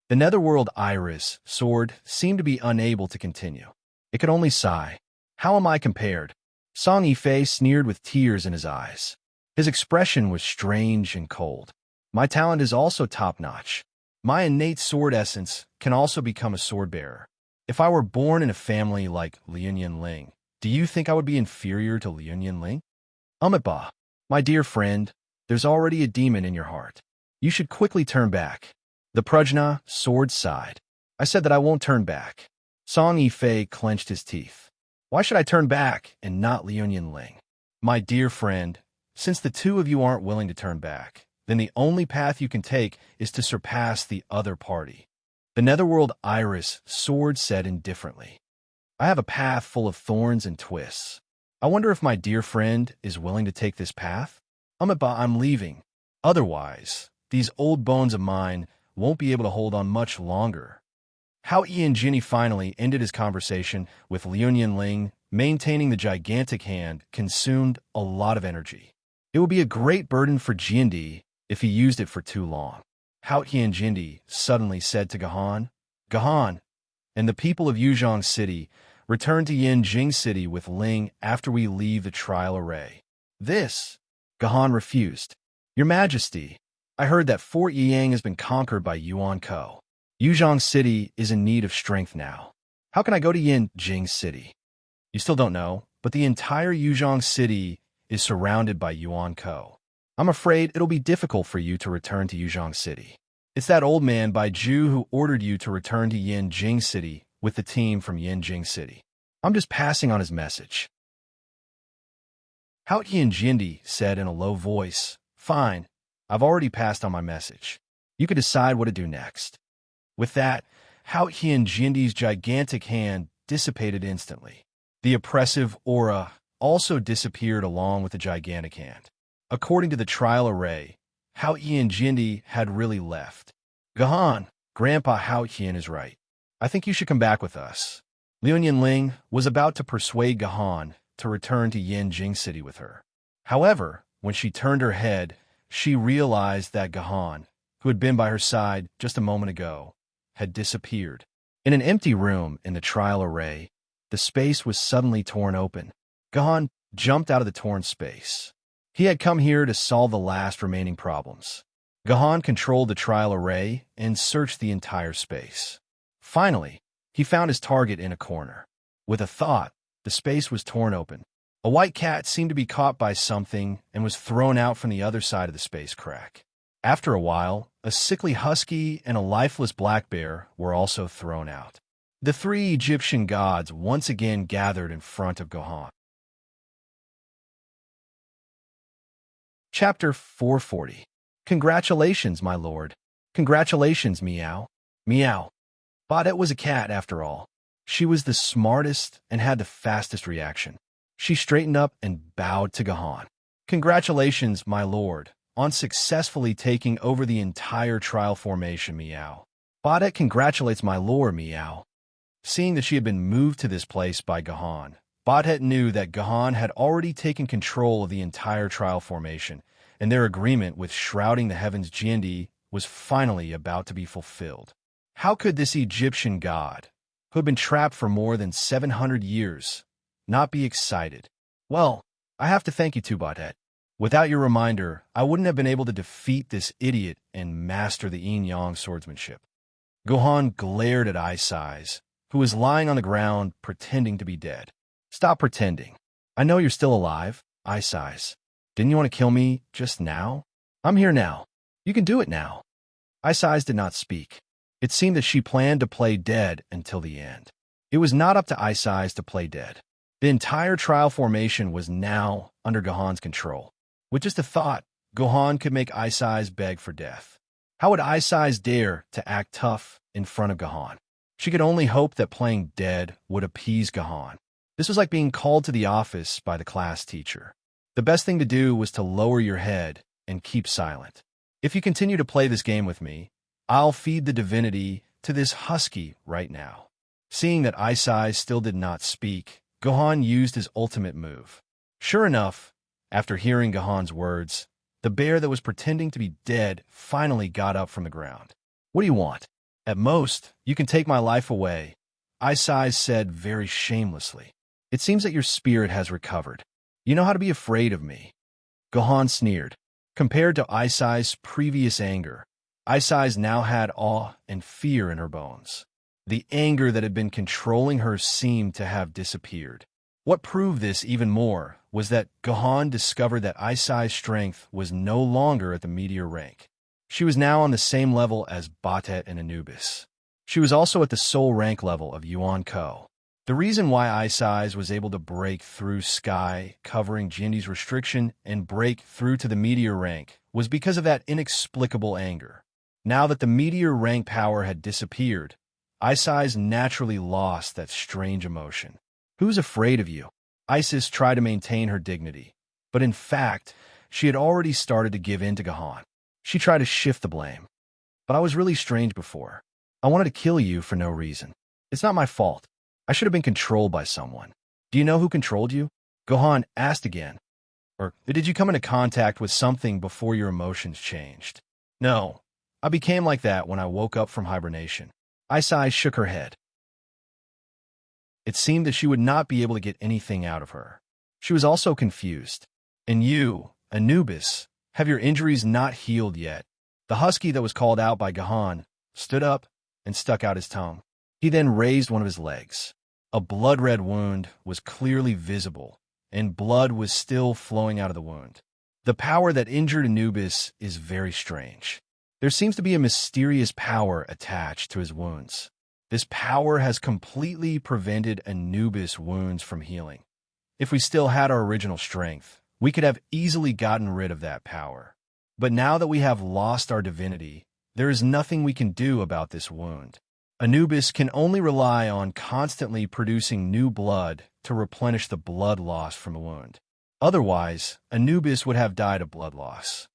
The Netherworld Iris sword seemed to be unable to continue. It could only sigh. How am I compared? Song Yifei sneered with tears in his eyes. His expression was strange and cold. My talent is also top-notch. My innate sword essence can also become a sword-bearer. If I were born in a family like Lian Ling, do you think I would be inferior to Lian Ling? Ba, my dear friend, there's already a demon in your heart. You should quickly turn back. The Prajna sword sighed. I said that I won't turn back. Song Yifei clenched his teeth. Why should I turn back and not Lian Ling? My dear friend, since the two of you aren't willing to turn back, then the only path you can take is to surpass the other party. The Netherworld Iris sword said indifferently. I have a path full of thorns and twists. I wonder if my dear friend is willing to take this path? Ba, I'm leaving. Otherwise, these old bones of mine won't be able to hold on much longer. How Ian Jinny finally ended his conversation with Lian Ling, maintaining the gigantic hand, consumed a lot of energy. It would be a great burden for Jindy if he used it for too long. Hao Jindy suddenly said to Gahan, Gahan, and the people of Yuzhong City return to Yanjing City with Ling after we leave the trial array. This, Gahan refused. Your Majesty, I heard that Fort Yiyang has been conquered by Yuan Ko. Yuzhong City is in need of strength now. How can I go to Yanjing City? You still don't know, but the entire Yuzhong City is surrounded by Yuan Ko. I'm afraid it'll be difficult for you to return to Yuzhong City. It's that old man Bai Ju who ordered you to return to Yanjing City with the team from Yanjing City. I'm just passing on his message. Hao Jindy said in a low voice, Fine, I've already passed on my message. You can decide what to do next. With that, Hao Jindy's gigantic hand dissipated instantly. The oppressive aura also disappeared along with the gigantic hand. According to the trial array, Hao Jindy had really left. Gahan, Grandpa Hao is right. I think you should come back with us. Lian Ling was about to persuade Gahan to return to Yanjing City with her. However, when she turned her head, she realized that Gahan, who had been by her side just a moment ago, had disappeared. In an empty room in the trial array, the space was suddenly torn open. Gahan jumped out of the torn space. He had come here to solve the last remaining problems. Gahan controlled the trial array and searched the entire space. Finally, he found his target in a corner. With a thought, the space was torn open. A white cat seemed to be caught by something and was thrown out from the other side of the space crack. After a while, a sickly husky and a lifeless black bear were also thrown out. The three Egyptian gods once again gathered in front of Gahan. Chapter 440. Congratulations, my lord. Congratulations, Meow. Meow. Baudet was a cat, after all. She was the smartest and had the fastest reaction. She straightened up and bowed to Gahan. Congratulations, my lord, on successfully taking over the entire trial formation, Meow. Baudet congratulates my lord, Meow. Seeing that she had been moved to this place by Gahan, Baudet knew that Gahan had already taken control of the entire trial formation, and their agreement with shrouding the heavens Jindy was finally about to be fulfilled. How could this Egyptian god, who had been trapped for more than 700 years, not be excited? Well, I have to thank you too, Baudet. Without your reminder, I wouldn't have been able to defeat this idiot and master the yin-yang swordsmanship. Gahan glared at Ice, who was lying on the ground pretending to be dead. Stop pretending. I know you're still alive, Ice. Didn't you want to kill me just now? I'm here now. You can do it now. Ice did not speak. It seemed that she planned to play dead until the end. It was not up to Ice to play dead. The entire trial formation was now under Gahan's control. With just a thought, Gahan could make Ice beg for death. How would Ice dare to act tough in front of Gahan? She could only hope that playing dead would appease Gahan. This was like being called to the office by the class teacher. The best thing to do was to lower your head and keep silent. If you continue to play this game with me, I'll feed the divinity to this husky right now. Seeing that Ice still did not speak, Gahan used his ultimate move. Sure enough, after hearing Gahan's words, the bear that was pretending to be dead finally got up from the ground. What do you want? At most, you can take my life away, Ice said very shamelessly. It seems that your spirit has recovered. You know how to be afraid of me. Gohan sneered. Compared to Aisai's previous anger, Aisai's now had awe and fear in her bones. The anger that had been controlling her seemed to have disappeared. What proved this even more was that Gohan discovered that Aisai's strength was no longer at the meteor rank. She was now on the same level as Batet and Anubis. She was also at the soul rank level of Yuan Ko. The reason why Aisai's was able to break through Sky, covering Jindy's restriction, and break through to the meteor rank was because of that inexplicable anger. Now that the meteor rank power had disappeared, Aisai's naturally lost that strange emotion. Who's afraid of you? Isis tried to maintain her dignity, but in fact, she had already started to give in to Gohan. She tried to shift the blame. But I was really strange before. I wanted to kill you for no reason. It's not my fault. I should have been controlled by someone. Do you know who controlled you? Gohan asked again. Or did you come into contact with something before your emotions changed? No, I became like that when I woke up from hibernation. Aisai shook her head. It seemed that she would not be able to get anything out of her. She was also confused. And you, Anubis, have your injuries not healed yet? The husky that was called out by Gohan stood up and stuck out his tongue. He then raised one of his legs. A blood-red wound was clearly visible, and blood was still flowing out of the wound. The power that injured Anubis is very strange. There seems to be a mysterious power attached to his wounds. This power has completely prevented Anubis' wounds from healing. If we still had our original strength, we could have easily gotten rid of that power. But now that we have lost our divinity, there is nothing we can do about this wound. Anubis can only rely on constantly producing new blood to replenish the blood lost from the wound. Otherwise, Anubis would have died of blood loss.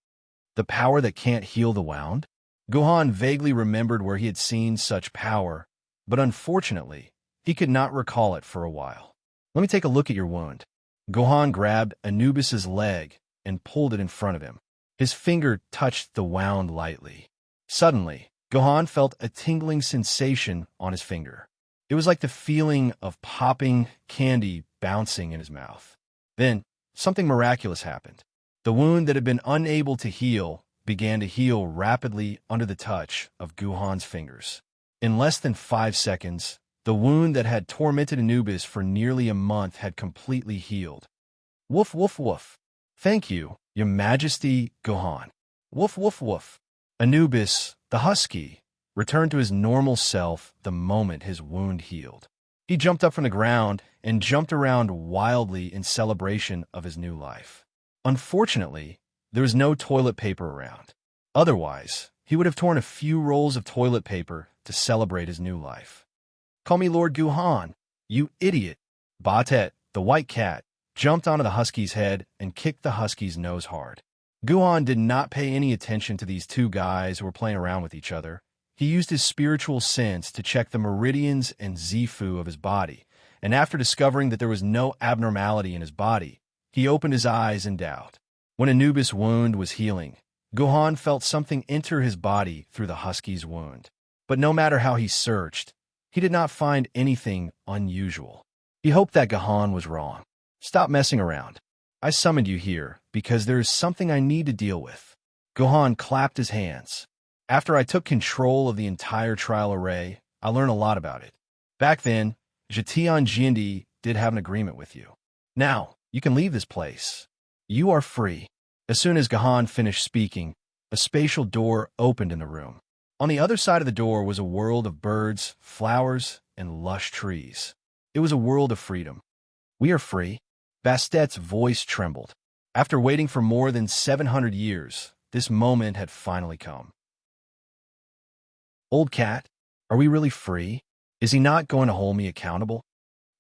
The power that can't heal the wound? Gohan vaguely remembered where he had seen such power, but unfortunately, he could not recall it for a while. Let me take a look at your wound. Gohan grabbed Anubis's leg and pulled it in front of him. His finger touched the wound lightly. Suddenly, Gohan felt a tingling sensation on his finger. It was like the feeling of popping candy bouncing in his mouth. Then, something miraculous happened. The wound that had been unable to heal began to heal rapidly under the touch of Gohan's fingers. In less than 5 seconds, the wound that had tormented Anubis for nearly a month had completely healed. Woof, woof, woof. Thank you, Your Majesty, Gohan. Woof, woof, woof. Anubis, the husky, returned to his normal self the moment his wound healed. He jumped up from the ground and jumped around wildly in celebration of his new life. Unfortunately, there was no toilet paper around. Otherwise, he would have torn a few rolls of toilet paper to celebrate his new life. Call me Lord Gohan, you idiot. Batet, the white cat, jumped onto the husky's head and kicked the husky's nose hard. Gohan did not pay any attention to these two guys who were playing around with each other. He used his spiritual sense to check the meridians and Zifu of his body, and after discovering that there was no abnormality in his body, he opened his eyes in doubt. When Anubis' wound was healing, Gohan felt something enter his body through the husky's wound. But no matter how he searched, he did not find anything unusual. He hoped that Gohan was wrong. Stop messing around. I summoned you here because there is something I need to deal with. Gohan clapped his hands. After I took control of the entire trial array, I learned a lot about it. Back then, Jatian Jindy did have an agreement with you. Now, you can leave this place. You are free. As soon as Gohan finished speaking, a spatial door opened in the room. On the other side of the door was a world of birds, flowers, and lush trees. It was a world of freedom. We are free. Bastet's voice trembled. After waiting for more than 700 years, this moment had finally come. Old cat, are we really free? Is he not going to hold me accountable?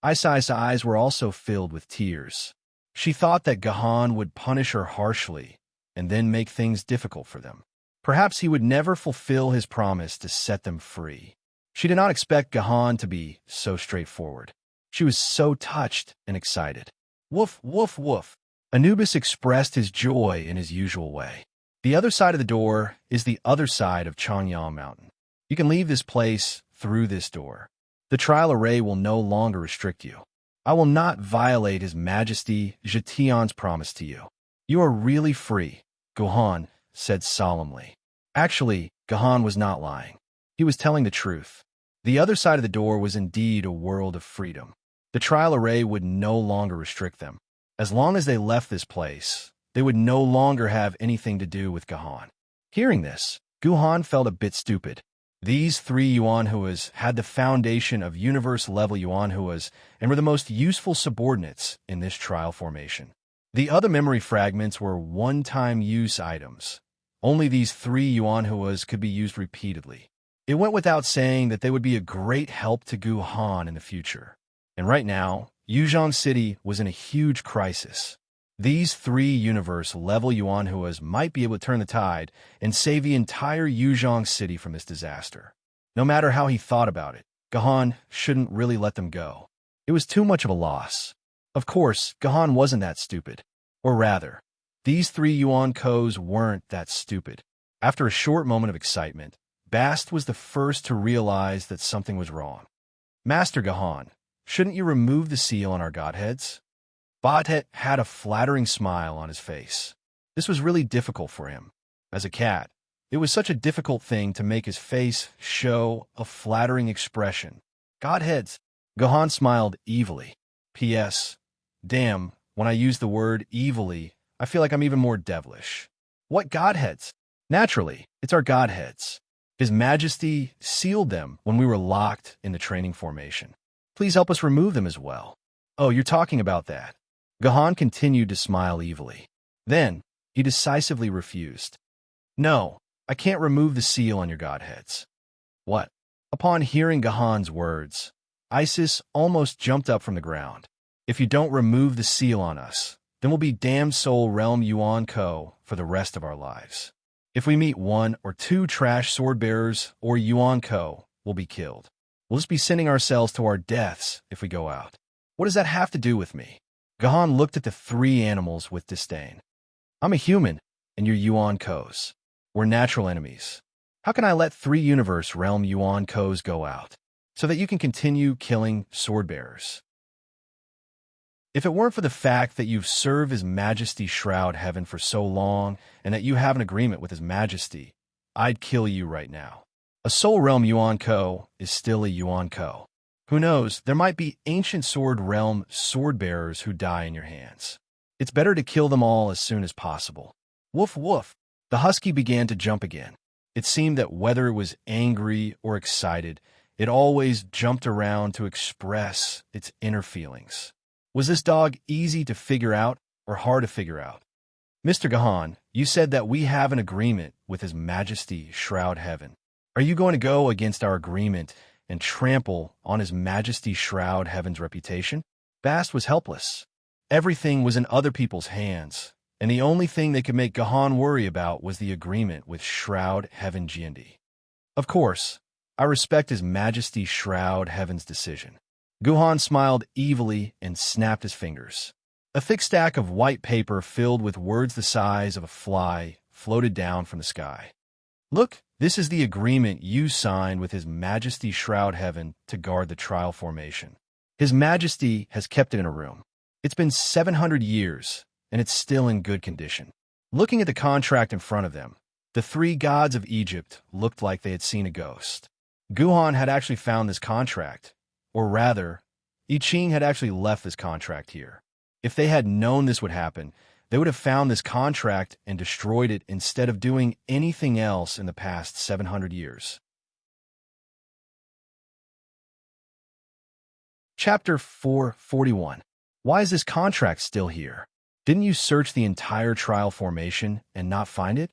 Aisai's eyes were also filled with tears. She thought that Gohan would punish her harshly and then make things difficult for them. Perhaps he would never fulfill his promise to set them free. She did not expect Gohan to be so straightforward. She was so touched and excited. Woof, woof, woof. Anubis expressed his joy in his usual way. The other side of the door is the other side of Changyang Mountain. You can leave this place through this door. The trial array will no longer restrict you. I will not violate His Majesty Zhetion's promise to you. You are really free, Guhan said solemnly. Actually, Guhan was not lying. He was telling the truth. The other side of the door was indeed a world of freedom. The trial array would no longer restrict them. As long as they left this place, they would no longer have anything to do with Guhan. Hearing this, Guhan felt a bit stupid. These three Yuanhuas had the foundation of universe-level Yuanhuas and were the most useful subordinates in this trial formation. The other memory fragments were one-time use items. Only these three Yuanhuas could be used repeatedly. It went without saying that they would be a great help to Guhan in the future. And right now, Yuzhong City was in a huge crisis. These three universe-level Yuanhuas might be able to turn the tide and save the entire Yuzhong City from this disaster. No matter how he thought about it, Guhan shouldn't really let them go. It was too much of a loss. Of course, Guhan wasn't that stupid. Or rather, these three Yuan-Kos weren't that stupid. After a short moment of excitement, Bast was the first to realize that something was wrong. Master Guhan, shouldn't you remove the seal on our godheads? Batet had a flattering smile on his face. This was really difficult for him. As a cat, it was such a difficult thing to make his face show a flattering expression. Godheads. Guhan smiled evilly. P.S. Damn, when I use the word evilly, I feel like I'm even more devilish. What godheads? Naturally, it's our godheads. His Majesty sealed them when we were locked in the training formation. Please help us remove them as well. Oh, you're talking about that. Guhan continued to smile evilly. Then, he decisively refused. No, I can't remove the seal on your godheads. What? Upon hearing Guhan's words, Isis almost jumped up from the ground. If you don't remove the seal on us, then we'll be damned soul realm Yuan Ko for the rest of our lives. If we meet one or two trash sword-bearers or Yuan Ko, we'll be killed. We'll just be sending ourselves to our deaths if we go out. What does that have to do with me? Guhan looked at the three animals with disdain. I'm a human, and you're Yuan Kos. We're natural enemies. How can I let three universe realm Yuan Kos go out, so that you can continue killing sword-bearers? If it weren't for the fact that you've served His Majesty Shroud Heaven for so long, and that you have an agreement with His Majesty, I'd kill you right now. A Soul Realm Yuan Ko is still a Yuan Ko. Who knows, there might be ancient sword realm sword-bearers who die in your hands. It's better to kill them all as soon as possible. Woof woof. The husky began to jump again. It seemed that whether it was angry or excited, it always jumped around to express its inner feelings. Was this dog easy to figure out or hard to figure out? Mr. Guhan, you said that we have an agreement with His Majesty Shroud Heaven. Are you going to go against our agreement and trample on His Majesty Shroud Heaven's reputation? Bast was helpless. Everything was in other people's hands, and the only thing they could make Guhan worry about was the agreement with Shroud Heaven Giendi. Of course, I respect His Majesty Shroud Heaven's decision. Guhan smiled evilly and snapped his fingers. A thick stack of white paper filled with words the size of a fly floated down from the sky. Look, this is the agreement you signed with His Majesty Shroud Heaven to guard the trial formation. His Majesty has kept it in a room. It's been 700 years, and it's still in good condition. Looking at the contract in front of them, the three gods of Egypt looked like they had seen a ghost. Guhan had actually found this contract, or rather, I Ching had actually left this contract here. If they had known this would happen, they would have found this contract and destroyed it instead of doing anything else in the past 700 years. Chapter 441. Why is this contract still here? Didn't you search the entire trial formation and not find it?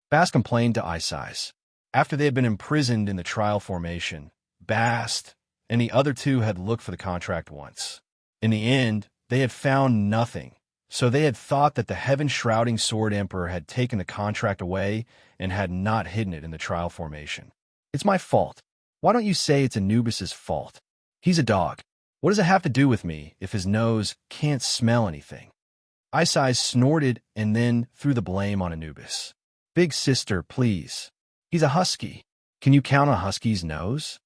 Bast complained to Isis. After they had been imprisoned in the trial formation, Bast and the other two had looked for the contract once. In the end, they had found nothing. So they had thought that the heaven-shrouding Sword Emperor had taken the contract away and had not hidden it in the trial formation. It's my fault. Why don't you say it's Anubis's fault? He's a dog. What does it have to do with me if his nose can't smell anything? Isis snorted and then threw the blame on Anubis. Big sister, please. He's a husky. Can you count on a husky's nose?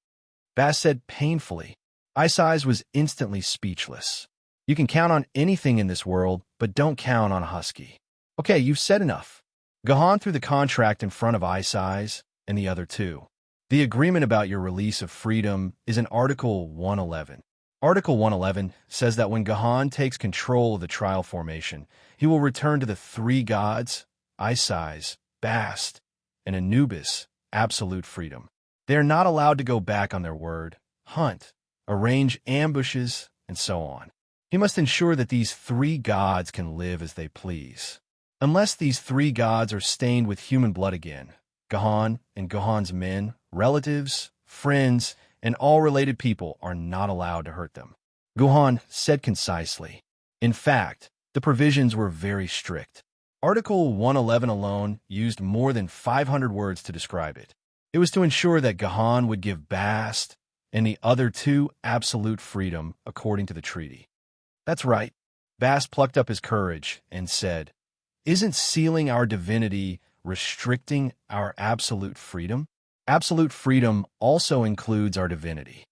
Bast said painfully. Ice Eyes was instantly speechless. You can count on anything in this world, but don't count on a husky. Okay, you've said enough. Gahan threw the contract in front of Ice Eyes and the other two. The agreement about your release of freedom is in Article 111. Article 111 says that when Gahan takes control of the trial formation, he will return to the three gods, Ice Eyes, Bast, and Anubis, absolute freedom. They are not allowed to go back on their word, hunt, arrange ambushes, and so on. He must ensure that these three gods can live as they please. Unless these three gods are stained with human blood again, Gahan and Gahan's men, relatives, friends, and all related people are not allowed to hurt them. Gahan said concisely. In fact, the provisions were very strict. Article 111 alone used more than 500 words to describe it. It was to ensure that Gahan would give Bast and the other two absolute freedom according to the treaty. That's right. Bast plucked up his courage and said, "Isn't sealing our divinity restricting our absolute freedom? Absolute freedom also includes our divinity."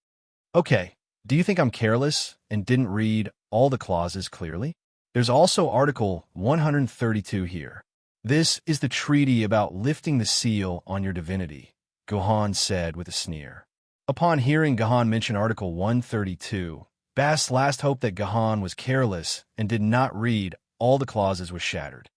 Okay, do you think I'm careless and didn't read all the clauses clearly? There's also Article 132 here. This is the treaty about lifting the seal on your divinity, Gahan said with a sneer. Upon hearing Gahan mention Article 132, Bast's last hope that Gahan was careless and did not read all the clauses was shattered.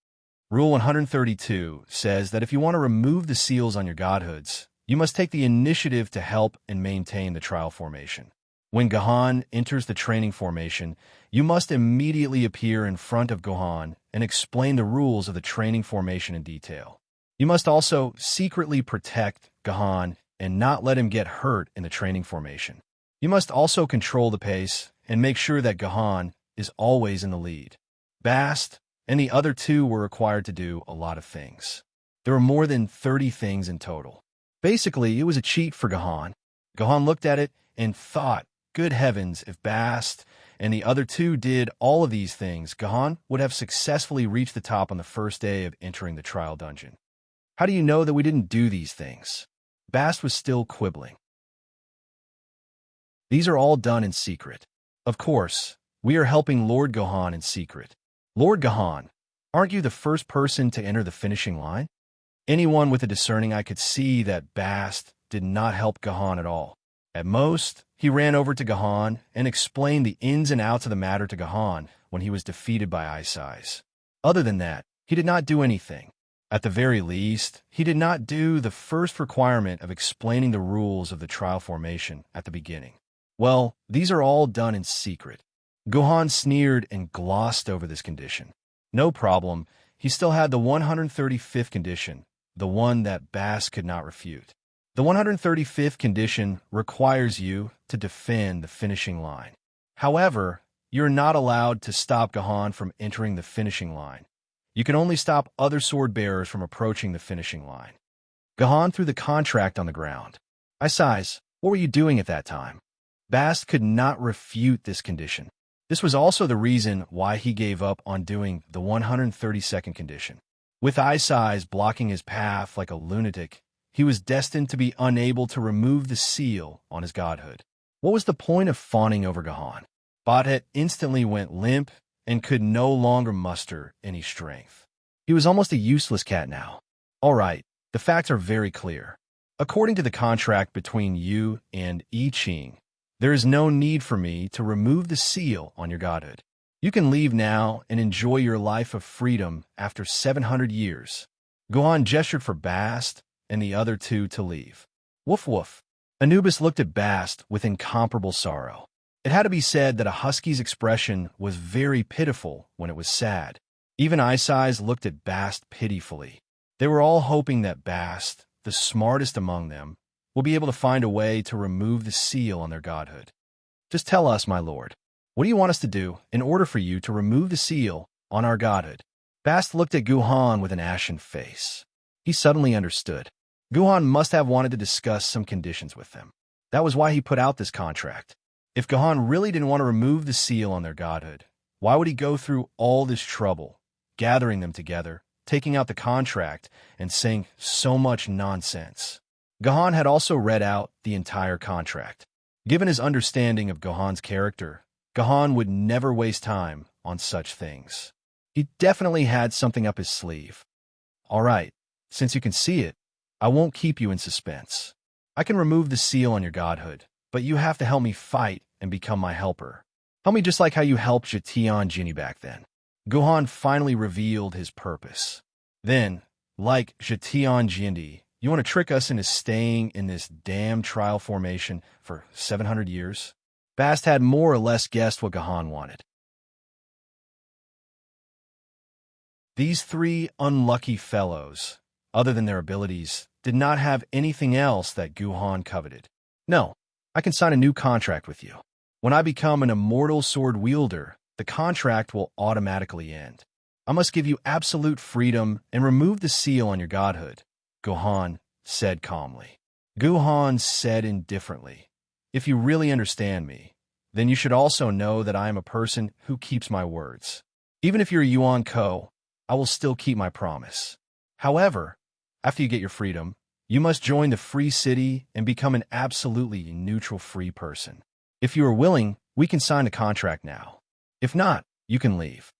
Rule 132 says that if you want to remove the seals on your godhoods, you must take the initiative to help and maintain the trial formation. When Gahan enters the training formation, you must immediately appear in front of Gahan and explain the rules of the training formation in detail. You must also secretly protect Gahan and not let him get hurt in the training formation. You must also control the pace and make sure that Gahan is always in the lead. Bast and the other two were required to do a lot of things. There were more than 30 things in total. Basically, it was a cheat for Gahan. Gahan looked at it and thought, good heavens, if Bast and the other two did all of these things, Gahan would have successfully reached the top on the first day of entering the trial dungeon. How do you know that we didn't do these things? Bast was still quibbling. These are all done in secret. Of course, we are helping Lord Gahan in secret. Lord Gahan, aren't you the first person to enter the finishing line? Anyone with a discerning eye could see that Bast did not help Gahan at all. At most, he ran over to Gahan and explained the ins and outs of the matter to Gahan when he was defeated by Ice Eyes. Other than that, he did not do anything. At the very least, he did not do the first requirement of explaining the rules of the trial formation at the beginning. Well, these are all done in secret. Gahan sneered and glossed over this condition. No problem, he still had the 135th condition, the one that Bast could not refute. The 135th condition requires you to defend the finishing line. However, you're not allowed to stop Gahan from entering the finishing line. You can only stop other sword bearers from approaching the finishing line. Gahan threw the contract on the ground. Ice Eyes, what were you doing at that time? Bast could not refute this condition. This was also the reason why he gave up on doing the 132nd condition. With Ice Eyes blocking his path like a lunatic, he was destined to be unable to remove the seal on his godhood. What was the point of fawning over Gahan? Bothet instantly went limp and could no longer muster any strength. He was almost a useless cat now. All right, the facts are very clear. According to the contract between you and I Ching, there is no need for me to remove the seal on your godhood. You can leave now and enjoy your life of freedom after 700 years. Gahan gestured for Bast and the other two to leave. Woof woof. Anubis looked at Bast with incomparable sorrow. It had to be said that a husky's expression was very pitiful when it was sad. Even Ice Eyes looked at Bast pitifully. They were all hoping that Bast, the smartest among them, will be able to find a way to remove the seal on their godhood. Just tell us, my lord, what do you want us to do in order for you to remove the seal on our godhood? Bast looked at Gahan with an ashen face. He suddenly understood. Gahan must have wanted to discuss some conditions with them. That was why he put out this contract. If Gahan really didn't want to remove the seal on their godhood, why would he go through all this trouble, gathering them together, taking out the contract, and saying so much nonsense? Gahan had also read out the entire contract. Given his understanding of Gohan's character, Gohan would never waste time on such things. He definitely had something up his sleeve. All right, since you can see it, I won't keep you in suspense. I can remove the seal on your godhood, but you have to help me fight and become my helper. Help me just like how you helped Jatian Genie back then. Gohan finally revealed his purpose. Then, like Jatian Genie, you want to trick us into staying in this damn trial formation for 700 years? Bast had more or less guessed what Gohan wanted. These three unlucky fellows, other than their abilities, did not have anything else that Gohan coveted. No, I can sign a new contract with you. When I become an immortal sword wielder, the contract will automatically end. I must give you absolute freedom and remove the seal on your godhood, Gohan said calmly. Gohan said indifferently, if you really understand me, then you should also know that I am a person who keeps my words. Even if you're a Yuan Ko, I will still keep my promise. However, after you get your freedom, you must join the free city and become an absolutely neutral free person. If you are willing, we can sign a contract now. If not, you can leave.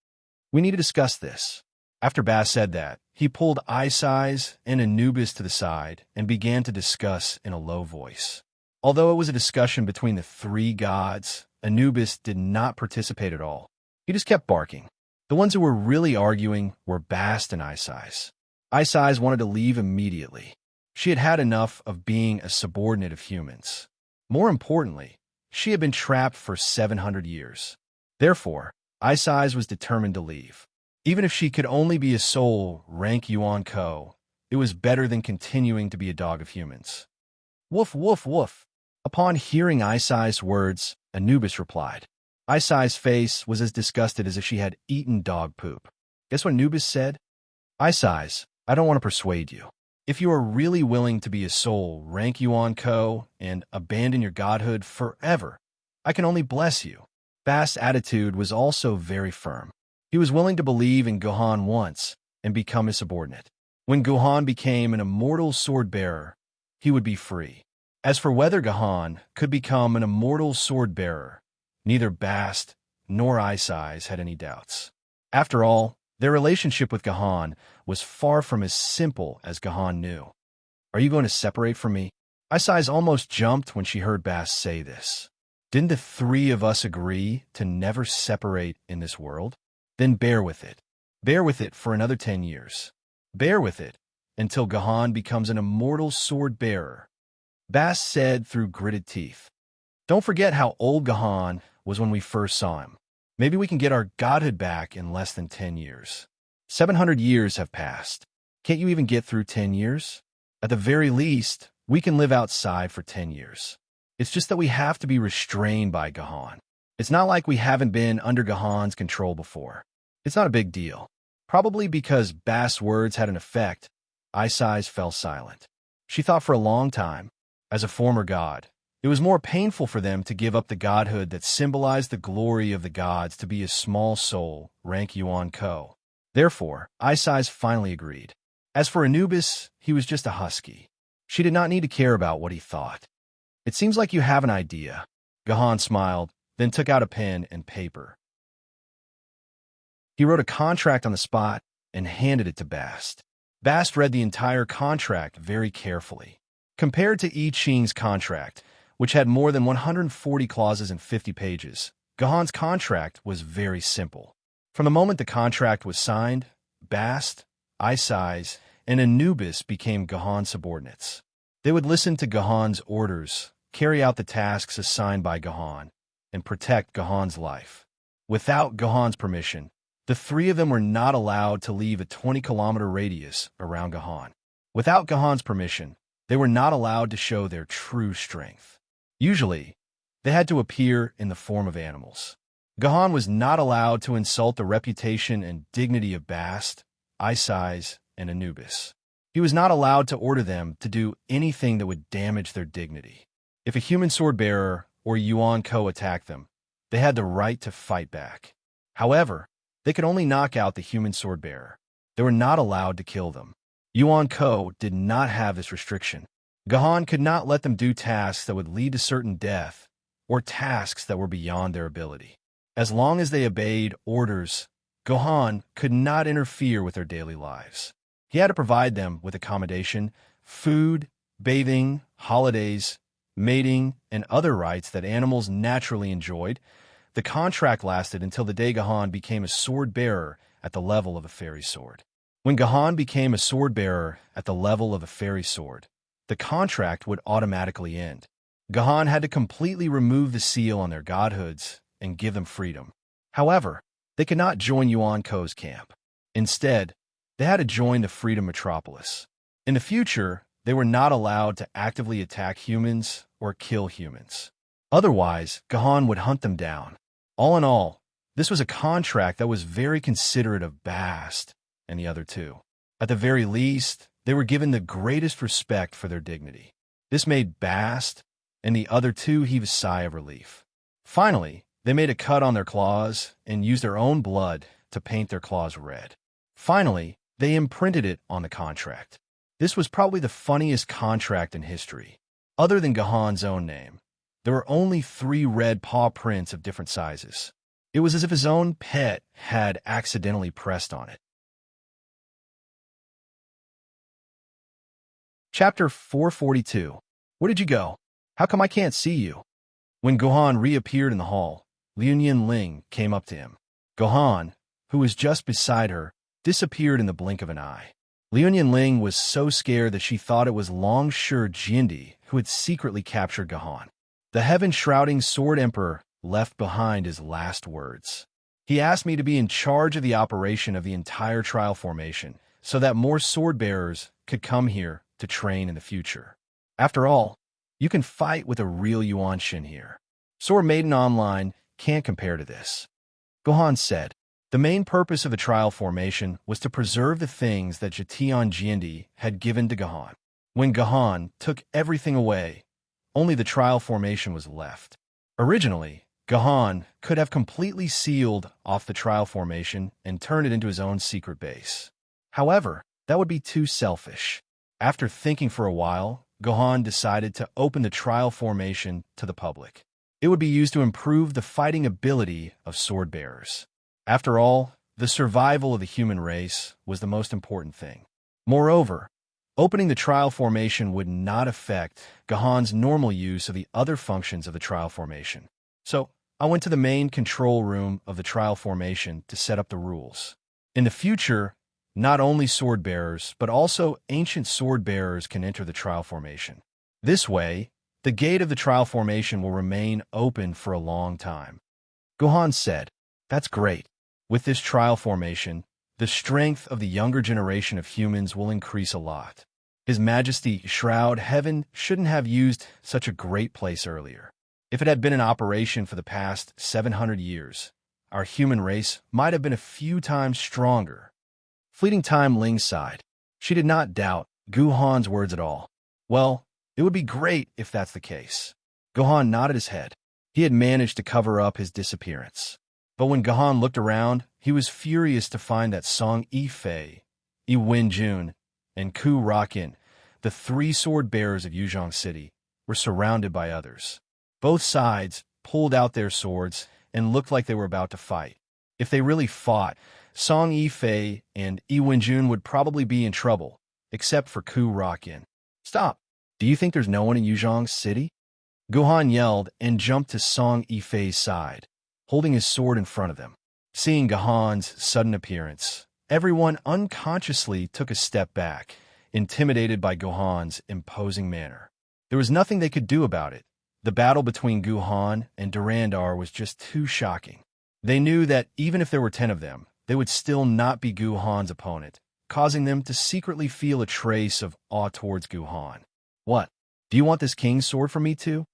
We need to discuss this. After Bast said that, he pulled Ice Eyes and Anubis to the side and began to discuss in a low voice. Although it was a discussion between the three gods, Anubis did not participate at all. He just kept barking. The ones who were really arguing were Bast and Ice Eyes. Ice Eyes wanted to leave immediately. She had had enough of being a subordinate of humans. More importantly, she had been trapped for 700 years. Therefore, Ice Eyes was determined to leave. Even if she could only be a soul rank Yuan Ko, it was better than continuing to be a dog of humans. Woof, woof, woof. Upon hearing Ice Eyes' words, Anubis replied. Ice Eyes' face was as disgusted as if she had eaten dog poop. Guess what Anubis said? Ice Eyes, I don't want to persuade you. If you are really willing to be a soul rank Yuan Ko and abandon your godhood forever, I can only bless you. Bast's attitude was also very firm. He was willing to believe in Gohan once and become his subordinate. When Gohan became an immortal sword-bearer, he would be free. As for whether Gohan could become an immortal sword-bearer, neither Bast nor Ice Eyes had any doubts. After all, their relationship with Gohan was far from as simple as Gohan knew. Are you going to separate from me? Ice Eyes almost jumped when she heard Bast say this. Didn't the three of us agree to never separate in this world? Then bear with it. Bear with it for another 10 years. Bear with it until Gohan becomes an immortal sword-bearer. Bast said through gritted teeth. Don't forget how old Gohan was when we first saw him. Maybe we can get our godhood back in less than 10 years. 700 years have passed. Can't you even get through 10 years? At the very least, we can live outside for 10 years. It's just that we have to be restrained by Gohan. It's not like we haven't been under Gohan's control before. It's not a big deal. Probably because Bast's words had an effect, Ice Eyes fell silent. She thought for a long time, as a former god, it was more painful for them to give up the godhood that symbolized the glory of the gods to be a small soul, rank Yuan Ko. Therefore, Ice Eyes finally agreed. As for Anubis, he was just a husky. She did not need to care about what he thought. It seems like you have an idea. Gohan smiled, then took out a pen and paper. He wrote a contract on the spot and handed it to Bast. Bast read the entire contract very carefully. Compared to I Ching's contract, which had more than 140 clauses and 50 pages, Gohan's contract was very simple. From the moment the contract was signed, Bast, Ice Eyes, and Anubis became Gohan's subordinates. They would listen to Gohan's orders, carry out the tasks assigned by Gohan, and protect Gohan's life. Without Gohan's permission, the three of them were not allowed to leave a 20-kilometer radius around Gohan. Without Gohan's permission, they were not allowed to show their true strength. Usually, they had to appear in the form of animals. Gohan was not allowed to insult the reputation and dignity of Bast, Ice Eyes, and Anubis. He was not allowed to order them to do anything that would damage their dignity. If a human sword-bearer or Yuan Ko attacked them, they had the right to fight back. However, they could only knock out the human sword-bearer. They were not allowed to kill them. Yuan Ko did not have this restriction. Gohan could not let them do tasks that would lead to certain death or tasks that were beyond their ability. As long as they obeyed orders, Gohan could not interfere with their daily lives. He had to provide them with accommodation, food, bathing, holidays, mating, and other rights that animals naturally enjoyed. The contract lasted until the day Gohan became a sword-bearer at the level of a fairy sword. When Gohan became a sword-bearer at the level of a fairy sword, the contract would automatically end. Gohan had to completely remove the seal on their godhoods and give them freedom. However, they could not join Yuanko's camp. Instead, they had to join the Freedom Metropolis. In the future, they were not allowed to actively attack humans or kill humans. Otherwise, Gohan would hunt them down. All in all, this was a contract that was very considerate of Bast and the other two. At the very least, they were given the greatest respect for their dignity. This made Bast and the other two heave a sigh of relief. Finally, they made a cut on their claws and used their own blood to paint their claws red. Finally, they imprinted it on the contract. This was probably the funniest contract in history. Other than Gohan's own name, there were only 3 red paw prints of different sizes. It was as if his own pet had accidentally pressed on it. Chapter 442. Where did you go? How come I can't see you? When Gohan reappeared in the hall, Liu Ling came up to him. Gohan, who was just beside her, disappeared in the blink of an eye. Liu Ling was so scared that she thought it was Longshu Jindy who had secretly captured Gohan. The heaven-shrouding Sword Emperor left behind his last words. He asked me to be in charge of the operation of the entire trial formation so that more sword-bearers could come here to train in the future. After all, you can fight with a real Yuan Shin here. Sword Maiden Online can't compare to this. Gohan said, the main purpose of the trial formation was to preserve the things that Jitian Jindy had given to Gohan. When Gohan took everything away, only the trial formation was left. Originally, Gohan could have completely sealed off the trial formation and turned it into his own secret base. However, that would be too selfish. After thinking for a while, Gohan decided to open the trial formation to the public. It would be used to improve the fighting ability of sword bearers. After all, the survival of the human race was the most important thing. Moreover, opening the trial formation would not affect Gohan's normal use of the other functions of the trial formation. So, I went to the main control room of the trial formation to set up the rules. In the future, not only sword bearers, but also ancient sword bearers can enter the trial formation. This way, the gate of the trial formation will remain open for a long time. Gohan said, that's great. With this trial formation, the strength of the younger generation of humans will increase a lot. His Majesty Shroud Heaven shouldn't have used such a great place earlier. If it had been in operation for the past 700 years, our human race might have been a few times stronger. Fleeting Time Ling sighed. She did not doubt Gohan's words at all. Well, it would be great if that's the case. Gohan nodded his head. He had managed to cover up his disappearance. But when Gohan looked around, he was furious to find that Song Yifei, Yi Wenjun, and Ku Rakin, the 3 sword bearers of Yuzhong City, were surrounded by others. Both sides pulled out their swords and looked like they were about to fight. If they really fought, Song Yifei and Yi Wenjun would probably be in trouble, except for Ku Rakin. Stop! Do you think there's no one in Yuzhong City? Gohan yelled and jumped to Song Yifei's side, holding his sword in front of them. Seeing Gohan's sudden appearance, everyone unconsciously took a step back, intimidated by Gohan's imposing manner. There was nothing they could do about it. The battle between Gohan and Durandar was just too shocking. They knew that even if there were 10 of them, they would still not be Gohan's opponent, causing them to secretly feel a trace of awe towards Gohan. What? Do you want this king's sword from me too?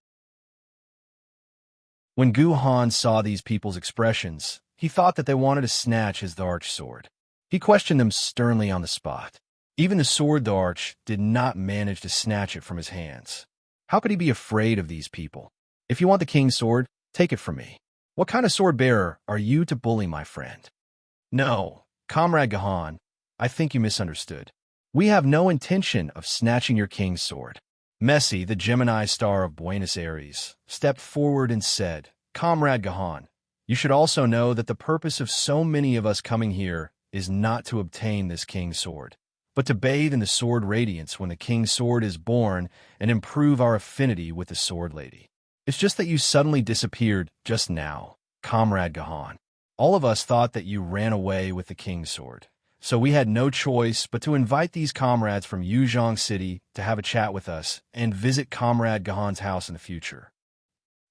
When Gohan saw these people's expressions, he thought that they wanted to snatch his Dharch sword. He questioned them sternly on the spot. Even the sword Dharch did not manage to snatch it from his hands. How could he be afraid of these people? If you want the king's sword, take it from me. What kind of sword bearer are you to bully my friend? No, Comrade Gohan, I think you misunderstood. We have no intention of snatching your king's sword. Messi, the Gemini star of Buenos Aires, stepped forward and said, "Comrade Gahan, you should also know that the purpose of so many of us coming here is not to obtain this king's sword, but to bathe in the sword radiance when the king's sword is born and improve our affinity with the sword lady. It's just that you suddenly disappeared just now, Comrade Gahan. All of us thought that you ran away with the king's sword, so we had no choice but to invite these comrades from Yuzhong City to have a chat with us and visit Comrade Gahan's house in the future."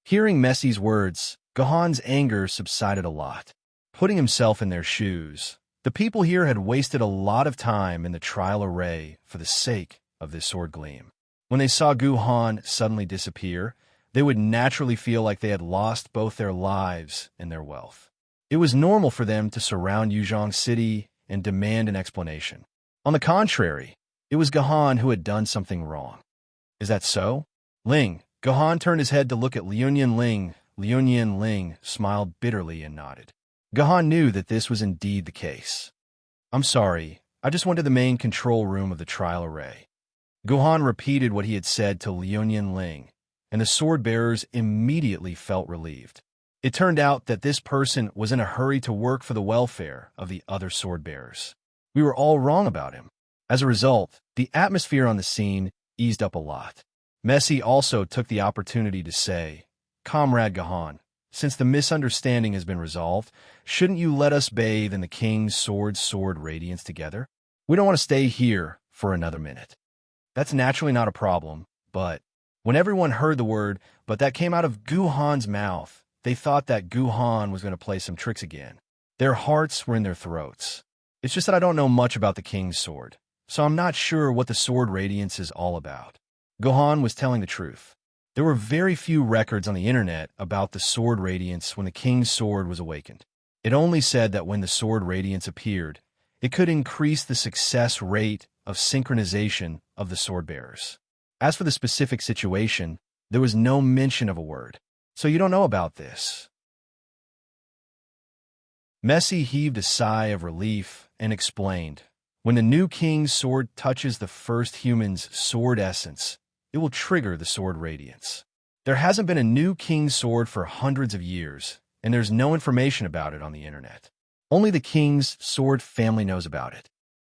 Hearing Messi's words, Gahan's anger subsided a lot. Putting himself in their shoes, the people here had wasted a lot of time in the trial array for the sake of this sword gleam. When they saw Gahan suddenly disappear, they would naturally feel like they had lost both their lives and their wealth. It was normal for them to surround Yuzhong City and demand an explanation. On the contrary, it was Gahan who had done something wrong. "Is that so? Ling." Gahan turned his head to look at Liuyan Ling. Liuyan Ling smiled bitterly and nodded. Gahan knew that this was indeed the case. "I'm sorry, I just went to the main control room of the trial array." Gahan repeated what he had said to Liuyan Ling, and the sword bearers immediately felt relieved. It turned out that this person was in a hurry to work for the welfare of the other sword bearers. We were all wrong about him. As a result, the atmosphere on the scene eased up a lot. Messi also took the opportunity to say, "Comrade Gahan, since the misunderstanding has been resolved, shouldn't you let us bathe in the king's sword radiance together? We don't want to stay here for another minute." That's naturally not a problem, but when everyone heard the word "but" that came out of Gahan's mouth, they thought that Gahan was going to play some tricks again. Their hearts were in their throats. "It's just that I don't know much about the king's sword, so I'm not sure what the sword radiance is all about." Gahan was telling the truth. There were very few records on the internet about the sword radiance when the king's sword was awakened. It only said that when the sword radiance appeared, it could increase the success rate of synchronization of the sword bearers. As for the specific situation, there was no mention of a word. "So you don't know about this?" Messi heaved a sigh of relief and explained, "When the new king's sword touches the first human's sword essence, it will trigger the sword radiance. There hasn't been a new king's sword for hundreds of years, and there's no information about it on the internet. Only the king's sword family knows about it."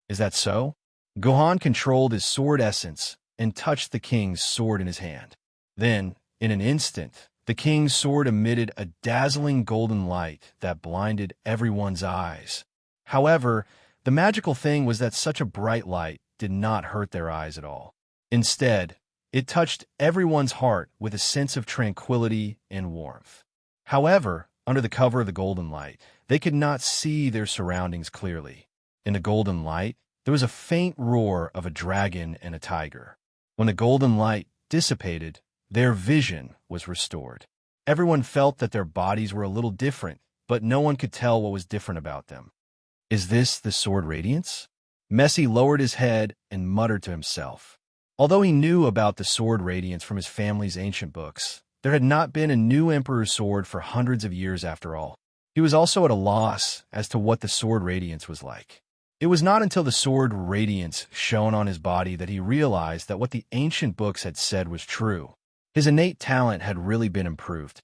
"Is that so?" Gahan controlled his sword essence and touched the king's sword in his hand. Then, in an instant, the king's sword emitted a dazzling golden light that blinded everyone's eyes. However, the magical thing was that such a bright light did not hurt their eyes at all. Instead, it touched everyone's heart with a sense of tranquility and warmth. However, under the cover of the golden light, they could not see their surroundings clearly. In the golden light, there was a faint roar of a dragon and a tiger. When the golden light dissipated, their vision was restored. Everyone felt that their bodies were a little different, but no one could tell what was different about them. "Is this the sword radiance?" Messi lowered his head and muttered to himself. Although he knew about the sword radiance from his family's ancient books, there had not been a new emperor's sword for hundreds of years after all. He was also at a loss as to what the sword radiance was like. It was not until the sword radiance shone on his body that he realized that what the ancient books had said was true. His innate talent had really been improved.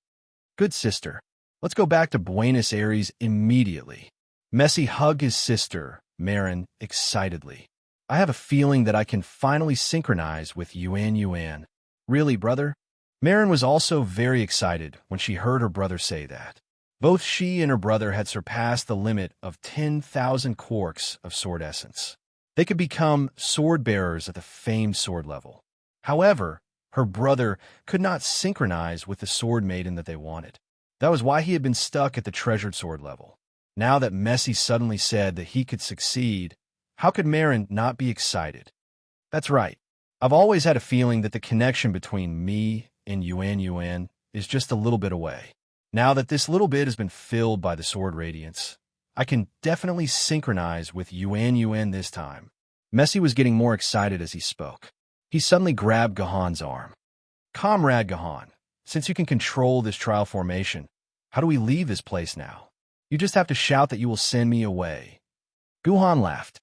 "Good sister, let's go back to Buenos Aires immediately." Messi hugged his sister, Marin, excitedly. "I have a feeling that I can finally synchronize with Yuan. "Really, brother?" Marin was also very excited when she heard her brother say that. Both she and her brother had surpassed the limit of 10,000 quarks of sword essence. They could become sword bearers at the famed sword level. However, her brother could not synchronize with the sword maiden that they wanted. That was why he had been stuck at the treasured sword level. Now that Messi suddenly said that he could succeed, how could Marin not be excited? "That's right. I've always had a feeling that the connection between me and Yuan is just a little bit away. Now that this little bit has been filled by the sword radiance, I can definitely synchronize with Yuan this time." Messi was getting more excited as he spoke. He suddenly grabbed Gahan's arm. "Comrade Gahan, since you can control this trial formation, how do we leave this place now? You just have to shout that you will send me away." Gahan laughed.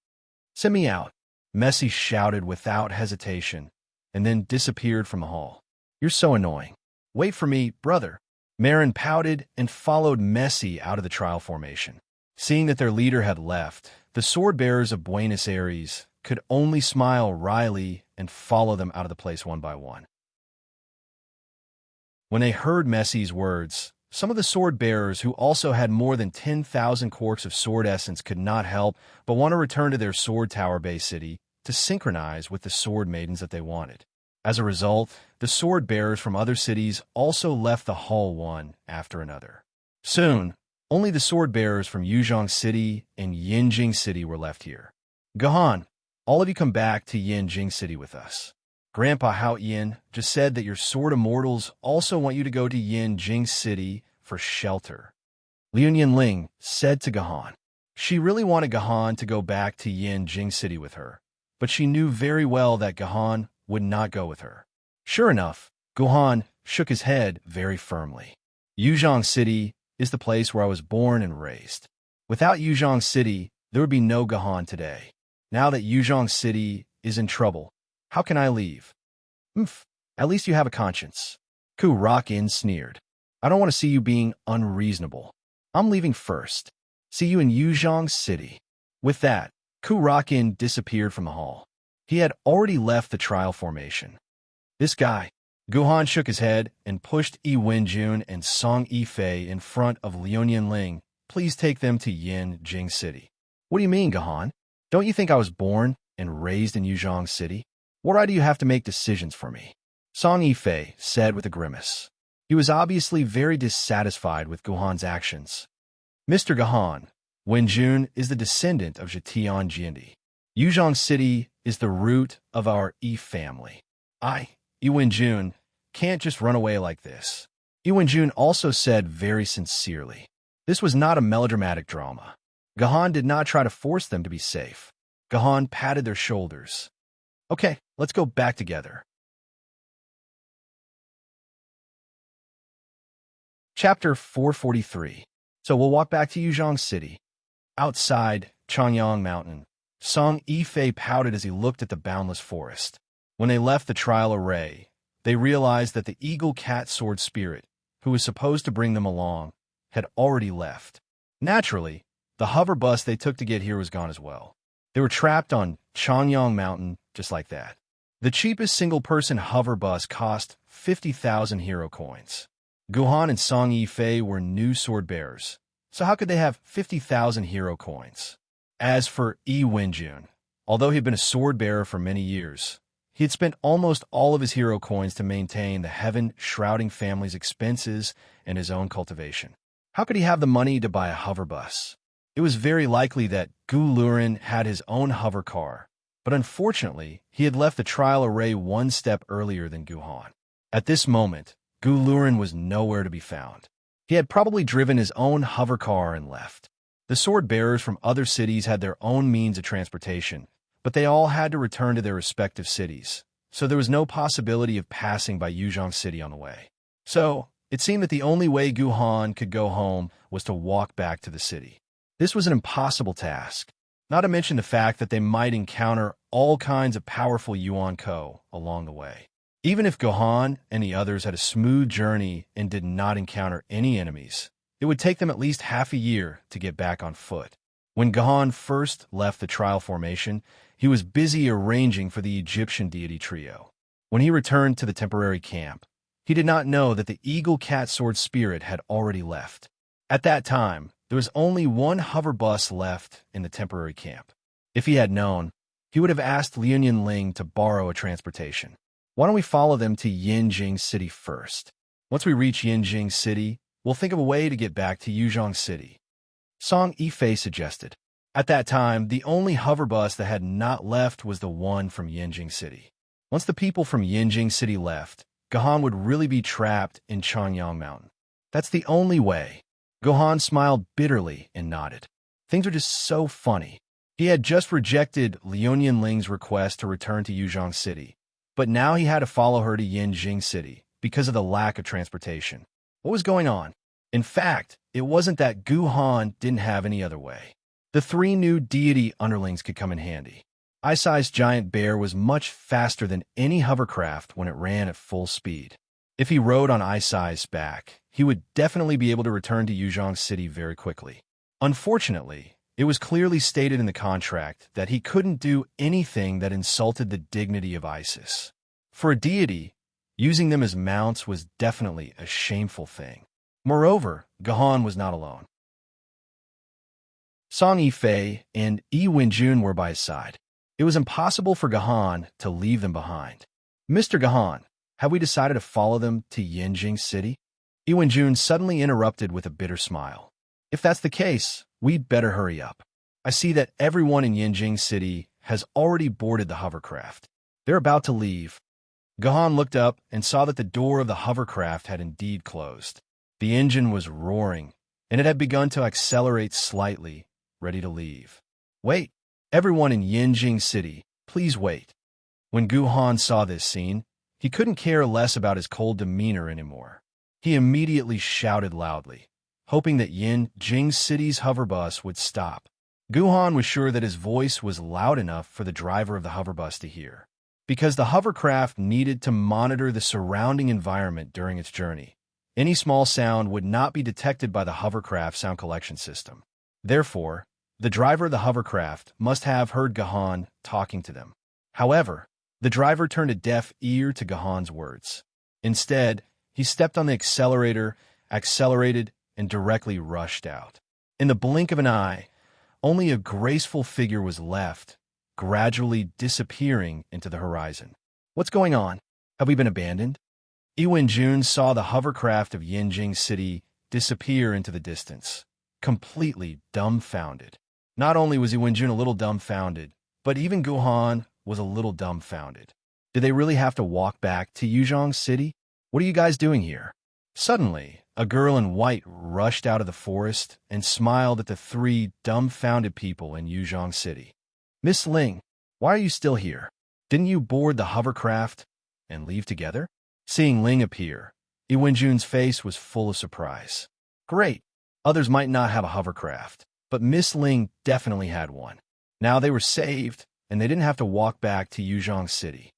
"Send me out," Messi shouted without hesitation, and then disappeared from the hall. You're so annoying. Wait for me, brother. Marin pouted and followed Messi out of the trial formation. Seeing that their leader had left, the sword-bearers of Buenos Aires could only smile wryly and follow them out of the place one by one. When they heard Messi's words, some of the sword-bearers who also had more than 10,000 corks of sword essence could not help but want to return to their sword tower-based city to synchronize with the sword maidens that they wanted. As a result, the sword-bearers from other cities also left the hall one after another. Soon, only the sword-bearers from Yuzhong City and Yinjing City were left here. Gahan, all of you come back to Yinjing City with us. Grandpa Hao Yin just said that your sword immortals also want you to go to Yinjing City for shelter. Liu Ling said to Gahan. She really wanted Gahan to go back to Yinjing City with her, but she knew very well that Gahan would not go with her. Sure enough, Gahan shook his head very firmly. Yuzhong City is the place where I was born and raised. Without Yuzhong City, there would be no Gahan today. Now that Yuzhong City is in trouble, how can I leave? At least you have a conscience. Ku Rock-in sneered. I don't want to see you being unreasonable. I'm leaving first. See you in Yuzhong City. With that, Ku Rock-in disappeared from the hall. He had already left the trial formation. This guy. Guhan shook his head and pushed Yi Wenjun and Song Yifei in front of Liu Ling. Please take them to Yinjing City. What do you mean, Gahan? Don't you think I was born and raised in Yuzhong City? Why do you have to make decisions for me? Song Yifei said with a grimace. He was obviously very dissatisfied with Guhan's actions. Mr. Gahan, Wenjun is the descendant of Zhetian Jindi. Yuzhong City is the root of our Yi family. Yi Wenjun, can't just run away like this. Yi Wenjun also said very sincerely. This was not a melodramatic drama. Gahan did not try to force them to be safe. Gahan patted their shoulders. Okay, let's go back together. Chapter 443. So we'll walk back to Yuzhong City. Outside Changyang Mountain, Song Yifei pouted as he looked at the boundless forest. When they left the trial array, they realized that the eagle cat sword spirit, who was supposed to bring them along, had already left. Naturally, the hover bus they took to get here was gone as well. They were trapped on Changyang Mountain just like that. The cheapest single-person hover bus cost 50,000 hero coins. Guhan and Song Yifei were new sword bearers, so how could they have 50,000 hero coins? As for Yi Wenjun, although he had been a sword bearer for many years, he had spent almost all of his hero coins to maintain the heaven-shrouding family's expenses and his own cultivation. How could he have the money to buy a hover bus? It was very likely that Gu Lurin had his own hover car, but unfortunately, he had left the trial array one step earlier than Guhan. At this moment, Gu Lurin was nowhere to be found. He had probably driven his own hover car and left. The sword bearers from other cities had their own means of transportation, but they all had to return to their respective cities, so there was no possibility of passing by Yuzhong City on the way. So, it seemed that the only way Guhan could go home was to walk back to the city. This was an impossible task, not to mention the fact that they might encounter all kinds of powerful Yuan Ko along the way. Even if Guhan and the others had a smooth journey and did not encounter any enemies, it would take them at least half a year to get back on foot. When Gahan first left the trial formation, he was busy arranging for the Egyptian deity trio. When he returned to the temporary camp, he did not know that the eagle cat sword spirit had already left. At that time, there was only one hover bus left in the temporary camp. If he had known, he would have asked Liu Ling to borrow a transportation. Why don't we follow them to Yinjing City first? Once we reach Yinjing City, we'll think of a way to get back to Yuzhong City. Song Yifei suggested. At that time, the only hover bus that had not left was the one from Yinjing City. Once the people from Yinjing City left, Gahan would really be trapped in Changyang Mountain. That's the only way. Gahan smiled bitterly and nodded. Things are just so funny. He had just rejected Liu Ling's request to return to Yuzhong City, but now he had to follow her to Yinjing City because of the lack of transportation. What was going on? In fact, it wasn't that Guhan didn't have any other way. The three new deity underlings could come in handy. Eye-sized giant bear was much faster than any hovercraft when it ran at full speed. If he rode on Eye-Size's back, he would definitely be able to return to Yuzhong City very quickly. Unfortunately, it was clearly stated in the contract that he couldn't do anything that insulted the dignity of Isis. For a deity, using them as mounts was definitely a shameful thing. Moreover, Gahan was not alone. Song Yifei and Yi Wenjun were by his side. It was impossible for Gahan to leave them behind. Mr. Gahan, have we decided to follow them to Yinjing City? Yi Wenjun suddenly interrupted with a bitter smile. If that's the case, we'd better hurry up. I see that everyone in Yinjing City has already boarded the hovercraft. They're about to leave. Gahan looked up and saw that the door of the hovercraft had indeed closed. The engine was roaring, and it had begun to accelerate slightly, ready to leave. Wait! Everyone in Yinjing City, please wait. When Gahan saw this scene, he couldn't care less about his cold demeanor anymore. He immediately shouted loudly, hoping that Yinjing City's hoverbus would stop. Gahan was sure that his voice was loud enough for the driver of the hoverbus to hear, because the hovercraft needed to monitor the surrounding environment during its journey. Any small sound would not be detected by the hovercraft sound collection system. Therefore, the driver of the hovercraft must have heard Gahan talking to them. However, the driver turned a deaf ear to Gahan's words. Instead, he stepped on the accelerator, accelerated, and directly rushed out. In the blink of an eye, only a graceful figure was left, gradually disappearing into the horizon. What's going on? Have we been abandoned? Yi Wenjun saw the hovercraft of Yinjing City disappear into the distance, completely dumbfounded. Not only was Yi Wenjun a little dumbfounded, but even Gahan was a little dumbfounded. Did they really have to walk back to Yuzhong City? What are you guys doing here? Suddenly, a girl in white rushed out of the forest and smiled at the three dumbfounded people in Yuzhong City. Miss Ling, why are you still here? Didn't you board the hovercraft and leave together? Seeing Ling appear, Yi Wenjun's face was full of surprise. Great! Others might not have a hovercraft, but Miss Ling definitely had one. Now they were saved, and they didn't have to walk back to Yuzhong City.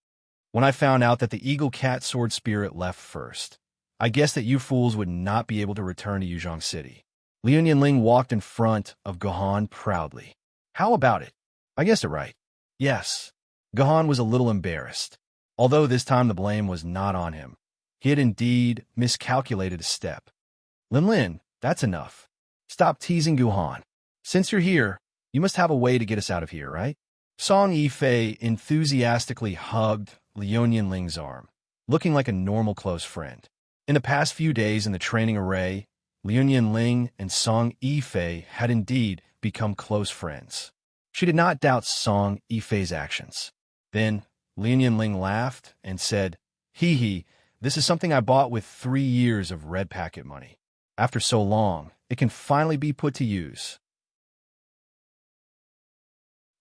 When I found out that the Eagle Cat Sword Spirit left first, I guessed that you fools would not be able to return to Yuzhong City. Liu Ling walked in front of Gahan proudly. How about it? I guessed it right. Yes. Gahan was a little embarrassed, although this time the blame was not on him. He had indeed miscalculated a step. Lin, that's enough. Stop teasing Gahan. Since you're here, you must have a way to get us out of here, right? Song Yifei enthusiastically hugged Liu Ling's arm, looking like a normal close friend. In the past few days in the training array, Liu Ling and Song Yifei had indeed become close friends. She did not doubt Song Yifei's actions. Then, Liu Ling laughed and said, Hee, this is something I bought with 3 years of red packet money. After so long, it can finally be put to use.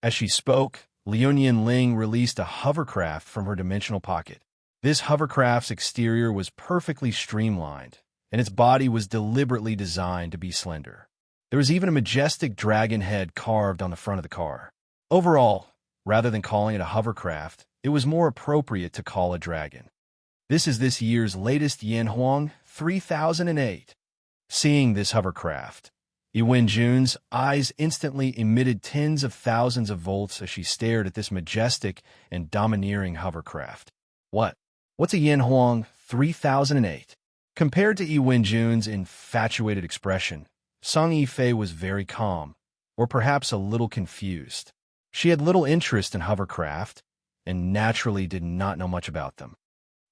As she spoke, Liu Ling released a hovercraft from her dimensional pocket. This hovercraft's exterior was perfectly streamlined, and its body was deliberately designed to be slender. There was even a majestic dragon head carved on the front of the car. Overall, rather than calling it a hovercraft, it was more appropriate to call a dragon. This is this year's latest Yanhuang 3008. Seeing this hovercraft, Yi Wenjun's eyes instantly emitted tens of thousands of volts as she stared at this majestic and domineering hovercraft. What's a Yanhuang 3008? Compared to Yi Wenjun's infatuated expression, Song Yifei was very calm, or perhaps a little confused. She had little interest in hovercraft, and naturally did not know much about them.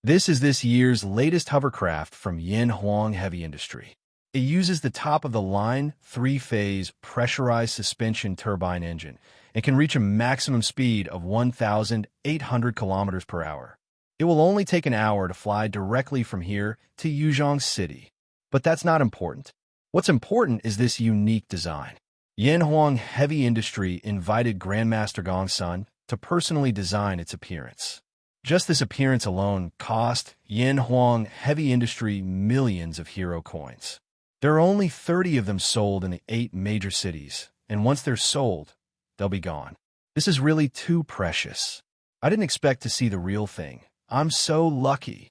This is this year's latest hovercraft from Yanhuang Heavy Industry. It uses the top-of-the-line 3-phase pressurized suspension turbine engine and can reach a maximum speed of 1,800 kilometers per hour. It will only take an hour to fly directly from here to Yuzhong City. But that's not important. What's important is this unique design. Yanhuang Heavy Industry invited Grandmaster Gongsun to personally design its appearance. Just this appearance alone cost Yanhuang Heavy Industry millions of hero coins. There are only 30 of them sold in the 8 major cities, and once they're sold, they'll be gone. This is really too precious. I didn't expect to see the real thing. I'm so lucky.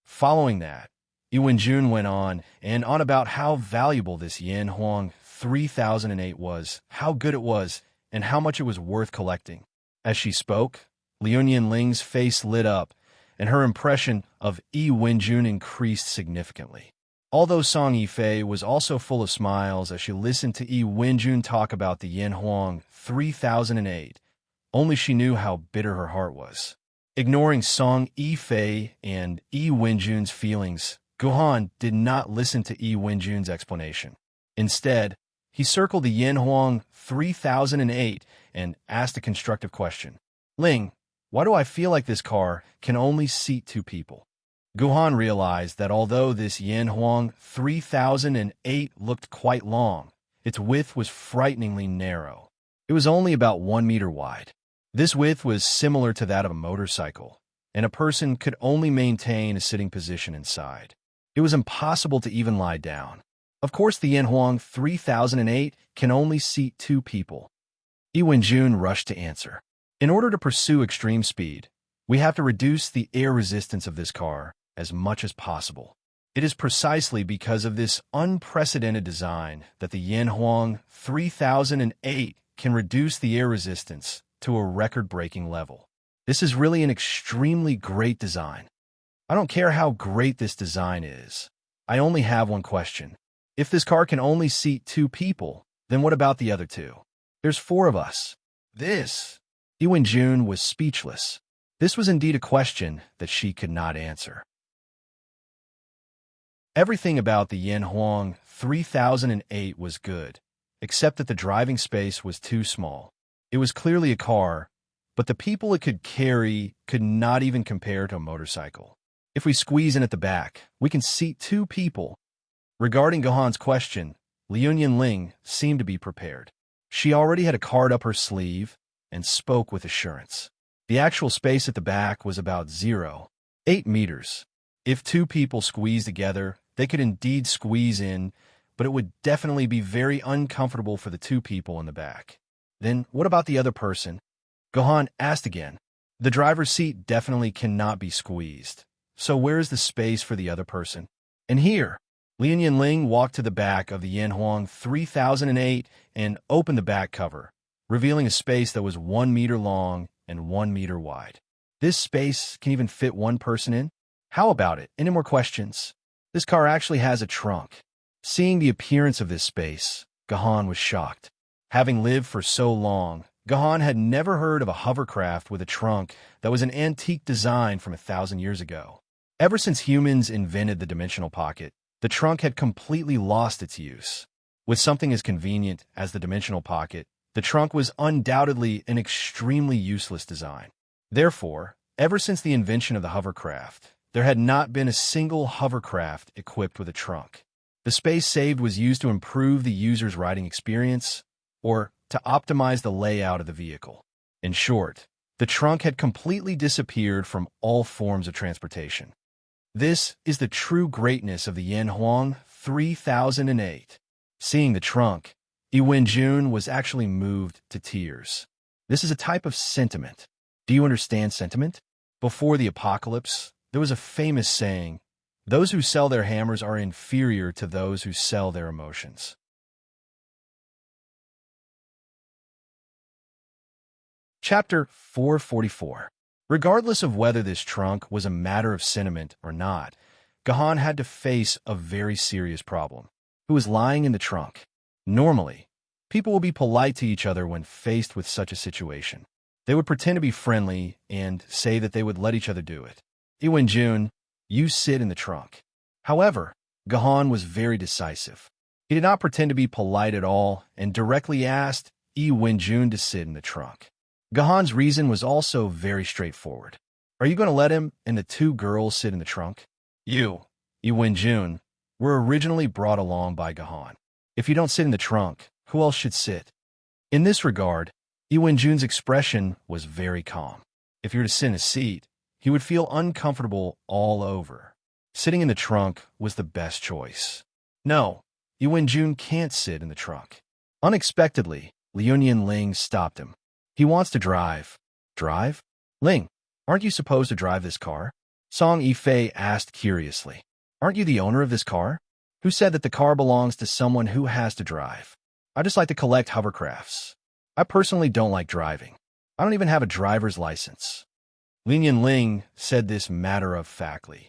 Following that, Jun went on and on about how valuable this Yan Huang 3008 was, how good it was, and how much it was worth collecting. As she spoke, Liu Ling's face lit up, and her impression of Jun increased significantly. Although Song Yifei was also full of smiles as she listened to Jun talk about the Yan Huang 3008, only she knew how bitter her heart was. Ignoring Song Yifei and Jun's feelings, Guhan did not listen to Jun's explanation. Instead, he circled the Yan Huang 3008 and asked a constructive question. Ling, why do I feel like this car can only seat 2 people? Guhan realized that although this Yan Huang 3008 looked quite long, its width was frighteningly narrow. It was only about 1 meter wide. This width was similar to that of a motorcycle, and a person could only maintain a sitting position inside. It was impossible to even lie down. Of course, the Yan Huang 3008 can only seat 2 people. Jun rushed to answer. In order to pursue extreme speed, we have to reduce the air resistance of this car as much as possible. It is precisely because of this unprecedented design that the Yan Huang 3008 can reduce the air resistance to a record-breaking level. This is really an extremely great design. I don't care how great this design is. I only have one question. If this car can only seat 2 people, then what about the other 2? There's 4 of us. Jun was speechless. This was indeed a question that she could not answer. Everything about the Yan Huang 3008 was good, except that the driving space was too small. It was clearly a car, but the people it could carry could not even compare to a motorcycle. If we squeeze in at the back, we can seat 2 people. Regarding Gohan's question, Liu Ling seemed to be prepared. She already had a card up her sleeve and spoke with assurance. The actual space at the back was about 0.8 meters. If 2 people squeezed together, they could indeed squeeze in, but it would definitely be very uncomfortable for the 2 people in the back. Then what about the other person? Gohan asked again. The driver's seat definitely cannot be squeezed. So where is the space for the other person? And here, Liu Ling walked to the back of the Yan Huang 3008 and opened the back cover, revealing a space that was 1 meter long and 1 meter wide. This space can even fit 1 person in? How about it? Any more questions? This car actually has a trunk. Seeing the appearance of this space, Gohan was shocked. Having lived for so long, Gohan had never heard of a hovercraft with a trunk that was an antique design from 1,000 years ago. Ever since humans invented the dimensional pocket, the trunk had completely lost its use. With something as convenient as the dimensional pocket, the trunk was undoubtedly an extremely useless design. Therefore, ever since the invention of the hovercraft, there had not been a single hovercraft equipped with a trunk. The space saved was used to improve the user's riding experience, or to optimize the layout of the vehicle. In short, the trunk had completely disappeared from all forms of transportation. This is the true greatness of the Yan Huang 3008. Seeing the trunk, Jun was actually moved to tears. This is a type of sentiment. Do you understand sentiment? Before the apocalypse, there was a famous saying, "Those who sell their hammers are inferior to those who sell their emotions." Chapter 444. Regardless of whether this trunk was a matter of sentiment or not, Gohan had to face a very serious problem. Who was lying in the trunk? Normally, people will be polite to each other when faced with such a situation. They would pretend to be friendly and say that they would let each other do it. Jun, you sit in the trunk. However, Gohan was very decisive. He did not pretend to be polite at all and directly asked Jun to sit in the trunk. Gohan's reason was also very straightforward. Are you going to let him and the 2 girls sit in the trunk? You, Jun, were originally brought along by Gohan. If you don't sit in the trunk, who else should sit? In this regard, Jun's expression was very calm. If you were to sit in a seat, he would feel uncomfortable all over. Sitting in the trunk was the best choice. No, Jun can't sit in the trunk. Unexpectedly, Liu Ling stopped him. He wants to drive. Drive? Ling, aren't you supposed to drive this car? Song Yifei asked curiously. Aren't you the owner of this car? Who said that the car belongs to someone who has to drive? I just like to collect hovercrafts. I personally don't like driving. I don't even have a driver's license. Lin Ling said this matter-of-factly.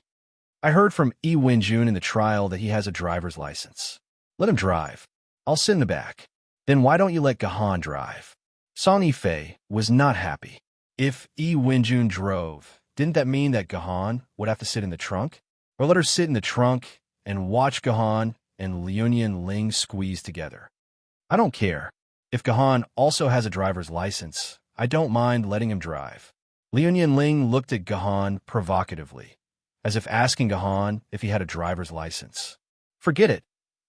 I heard from Yi Wenjun in the trial that he has a driver's license. Let him drive. I'll sit in the back. Then why don't you let Gahan drive? Song Yifei was not happy. If Yi Wenjun drove, didn't that mean that Gahan would have to sit in the trunk? Or let her sit in the trunk and watch Gahan and Liunian Ling squeeze together? I don't care. If Gahan also has a driver's license, I don't mind letting him drive. Liunian Ling looked at Gahan provocatively, as if asking Gahan if he had a driver's license. Forget it.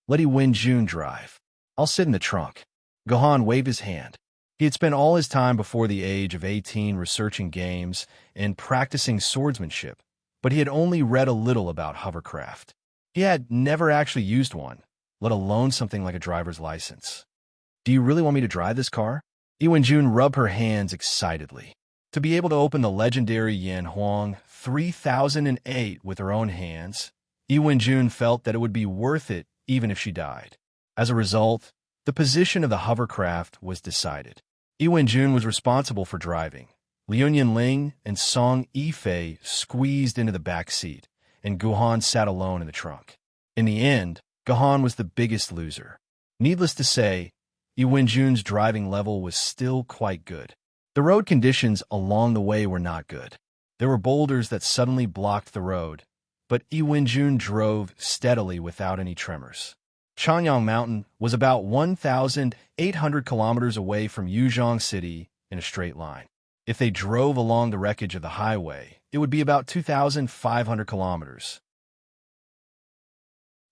Let Yi Wenjun drive. I'll sit in the trunk. Gahan waved his hand. He had spent all his time before the age of 18 researching games and practicing swordsmanship, but he had only read a little about hovercraft. He had never actually used one, let alone something like a driver's license. Do you really want me to drive this car? Yi Wenjun rubbed her hands excitedly. To be able to open the legendary Yanhuang 3008 with her own hands, Yi Wenjun felt that it would be worth it even if she died. As a result, the position of the hovercraft was decided. Yi Wenjun was responsible for driving. Liunian Ling and Song Yifei squeezed into the back seat, and Gahan sat alone in the trunk. In the end, Gahan was the biggest loser. Needless to say, Yi Wenjun's driving level was still quite good. The road conditions along the way were not good. There were boulders that suddenly blocked the road, but Yi Wenjun drove steadily without any tremors. Chanyang Mountain was about 1,800 kilometers away from Yuzhong City in a straight line. If they drove along the wreckage of the highway, it would be about 2,500 kilometers.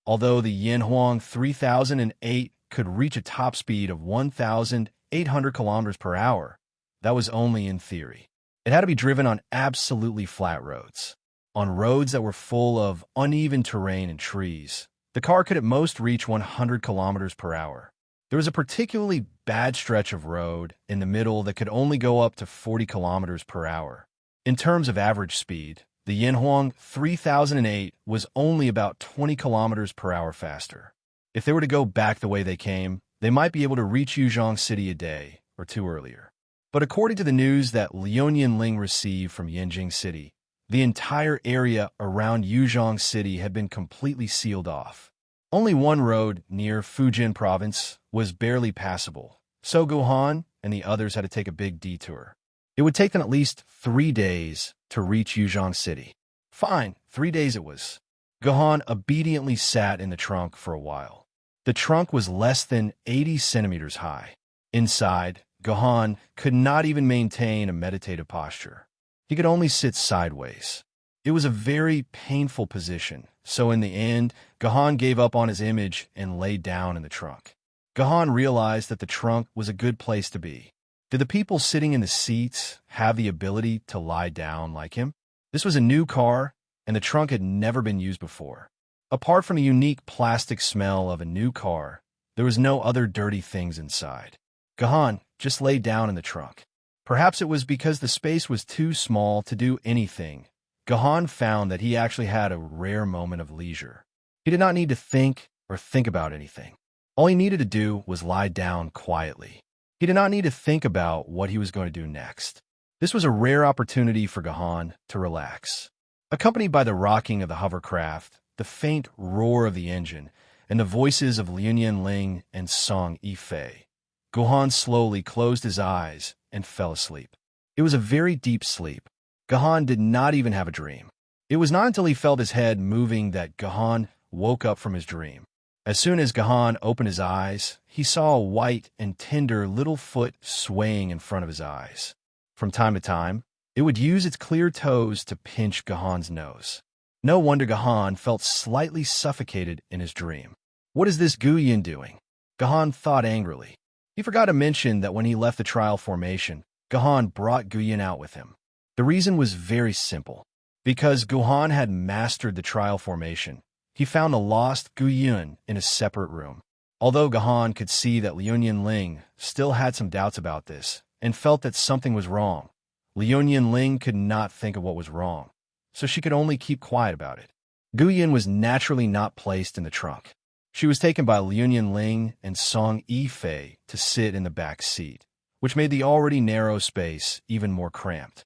Although the Yanhuang 3008 could reach a top speed of 1,800 kilometers per hour, that was only in theory. It had to be driven on absolutely flat roads. On roads that were full of uneven terrain and trees, the car could at most reach 100 kilometers per hour. There was a particularly bad stretch of road in the middle that could only go up to 40 kilometers per hour. In terms of average speed, the Yanhuang 3008 was only about 20 kilometers per hour faster. If they were to go back the way they came, they might be able to reach Yuzhong City a day or two earlier. But according to the news that Liunian Ling received from Yanjing City, the entire area around Yuzhong City had been completely sealed off. Only one road near Fujian province was barely passable, so Gahan and the others had to take a big detour. It would take them at least 3 days to reach Yuzhong City. Fine, 3 days it was. Gahan obediently sat in the trunk for a while. The trunk was less than 80 centimeters high. Inside, Gahan could not even maintain a meditative posture. He could only sit sideways. It was a very painful position, so in the end, Gahan gave up on his image and lay down in the trunk. Gahan realized that the trunk was a good place to be. Did the people sitting in the seats have the ability to lie down like him? This was a new car, and the trunk had never been used before. Apart from the unique plastic smell of a new car, there was no other dirty things inside. Gahan just lay down in the trunk. Perhaps it was because the space was too small to do anything. Gahan found that he actually had a rare moment of leisure. He did not need to think or think about anything. All he needed to do was lie down quietly. He did not need to think about what he was going to do next. This was a rare opportunity for Gahan to relax. Accompanied by the rocking of the hovercraft, the faint roar of the engine, and the voices of Liunian Ling and Song Yifei, Gahan slowly closed his eyes and fell asleep. It was a very deep sleep. Gahan did not even have a dream. It was not until he felt his head moving that Gahan woke up from his dream. As soon as Gahan opened his eyes, he saw a white and tender little foot swaying in front of his eyes. From time to time, it would use its clear toes to pinch Gahan's nose. No wonder Gahan felt slightly suffocated in his dream. What is this Guyan doing? Gahan thought angrily. He forgot to mention that when he left the trial formation, Gahan brought Guyan out with him. The reason was very simple. Because Gahan had mastered the trial formation, he found the lost Guyan in a separate room. Although Gahan could see that Liunian Ling still had some doubts about this, and felt that something was wrong. Liu Ling could not think of what was wrong, so she could only keep quiet about it. Gu Yun was naturally not placed in the trunk. She was taken by Liu Ling and Song Yifei to sit in the back seat, which made the already narrow space even more cramped.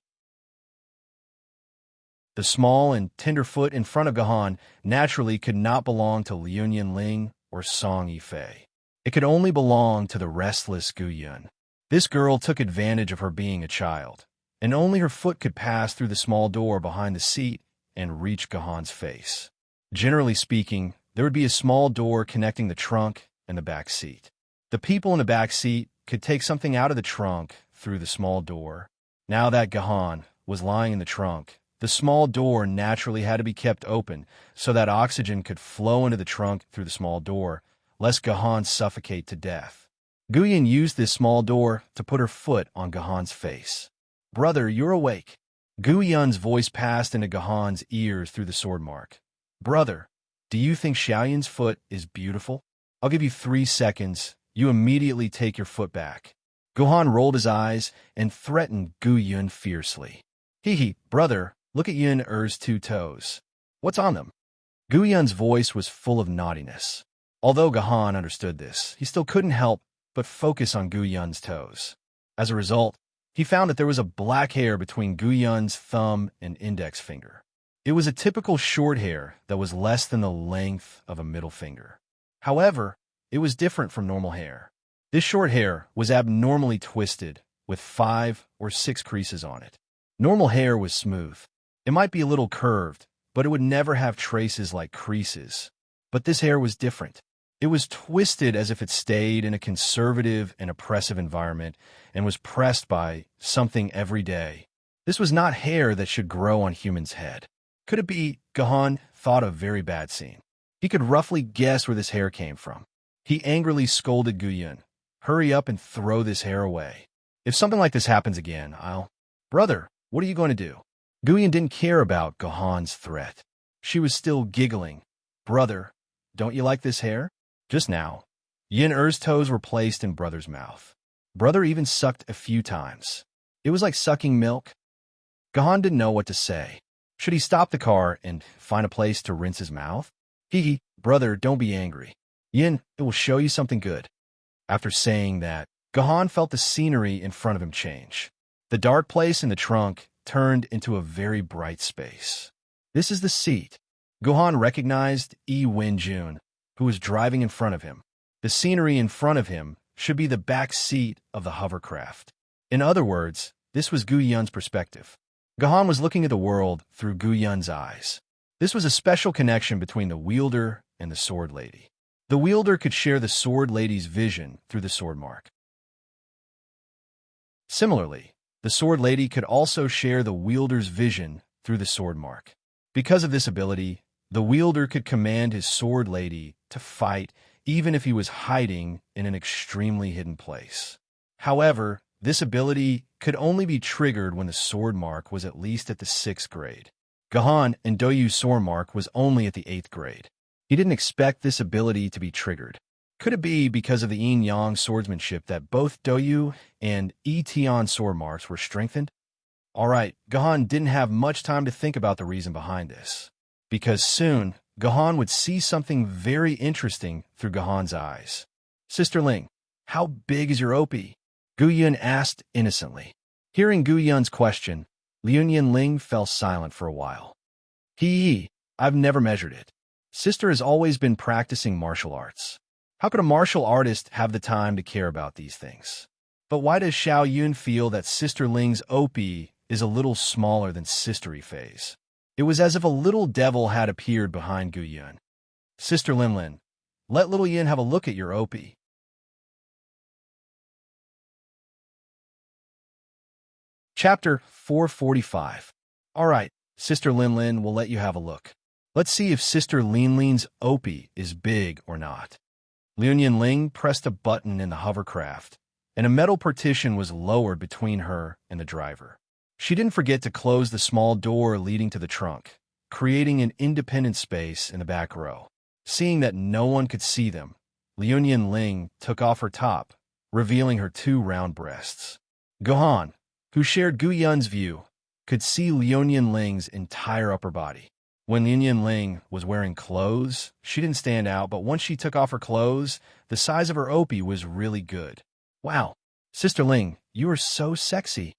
The small and tender foot in front of Gahan naturally could not belong to Liu Ling or Song Yifei. It could only belong to the restless Gu Yun. This girl took advantage of her being a child, and only her foot could pass through the small door behind the seat and reach Gahan's face. Generally speaking, there would be a small door connecting the trunk and the back seat. The people in the back seat could take something out of the trunk through the small door. Now that Gahan was lying in the trunk, the small door naturally had to be kept open so that oxygen could flow into the trunk through the small door, lest Gahan suffocate to death. Gu Yun used this small door to put her foot on Gahan's face. "Brother, you're awake." Gu Yun's voice passed into Gahan's ears through the sword mark. "Brother, do you think Xiaoyun's foot is beautiful? I'll give you 3 seconds. You immediately take your foot back." Gahan rolled his eyes and threatened Gu Yun fiercely. "Hee, brother, look at Yun Er's 2 toes. What's on them?" Gu Yun's voice was full of naughtiness. Although Gahan understood this, he still couldn't help but focus on Gu Yun's toes. As a result, he found that there was a black hair between Gu Yun's thumb and index finger. It was a typical short hair that was less than the length of a middle finger. However, it was different from normal hair. This short hair was abnormally twisted, with 5 or 6 creases on it. Normal hair was smooth. It might be a little curved, but it would never have traces like creases. But this hair was different. It was twisted as if it stayed in a conservative and oppressive environment and was pressed by something every day. This was not hair that should grow on humans' head. Could it be? Gahan thought a very bad scene. He could roughly guess where this hair came from. He angrily scolded Gu Yun. "Hurry up and throw this hair away. If something like this happens again, I'll—" "Brother, what are you going to do?" Gu Yun didn't care about Gahan's threat. She was still giggling. "Brother, don't you like this hair?" Just now, Yin Er's toes were placed in Brother's mouth. Brother even sucked a few times. It was like sucking milk. Gahan didn't know what to say. Should he stop the car and find a place to rinse his mouth? Brother, don't be angry. Yin, it will show you something good." After saying that, Gahan felt the scenery in front of him change. The dark place in the trunk turned into a very bright space. "This is the seat." Gahan recognized Yi Wen-jun, who was driving in front of him. The scenery in front of him should be the back seat of the hovercraft. In other words, this was Gu Yun's perspective. Gahan was looking at the world through Gu Yun's eyes. This was a special connection between the wielder and the sword lady. The wielder could share the sword lady's vision through the sword mark. Similarly, the sword lady could also share the wielder's vision through the sword mark. Because of this ability, the wielder could command his sword lady to fight even if he was hiding in an extremely hidden place. However, this ability could only be triggered when the sword mark was at least at the 6th grade. Gahan and Doyu's sword mark was only at the 8th grade. He didn't expect this ability to be triggered. Could it be because of the yin-yang swordsmanship that both Doyu and Tian sword marks were strengthened? Alright, Gahan didn't have much time to think about the reason behind this, because soon Gahan would see something very interesting through Gahan's eyes. "Sister Ling, how big is your OP?" Gu Yun asked innocently. Hearing Gu Yun's question, Liu Ling fell silent for a while. I've never measured it. Sister has always been practicing martial arts. How could a martial artist have the time to care about these things? But why does Xiao Yun feel that Sister Ling's OP is a little smaller than Sister Yifei's? It was as if a little devil had appeared behind Gu Yun. "Sister Lin, let little Yin have a look at your OP." Chapter 445. Alright, Sister Lin will let you have a look. Let's see if Sister Lin's OP is big or not. Liu Ling pressed a button in the hovercraft, and a metal partition was lowered between her and the driver. She didn't forget to close the small door leading to the trunk, creating an independent space in the back row. Seeing that no one could see them, Liu Ling took off her top, revealing her 2 round breasts. Gohan, who shared Gu Yun's view, could see Liu Ling's entire upper body. When Liu Ling was wearing clothes, she didn't stand out, but once she took off her clothes, the size of her opie was really good. Wow, Sister Ling, you are so sexy.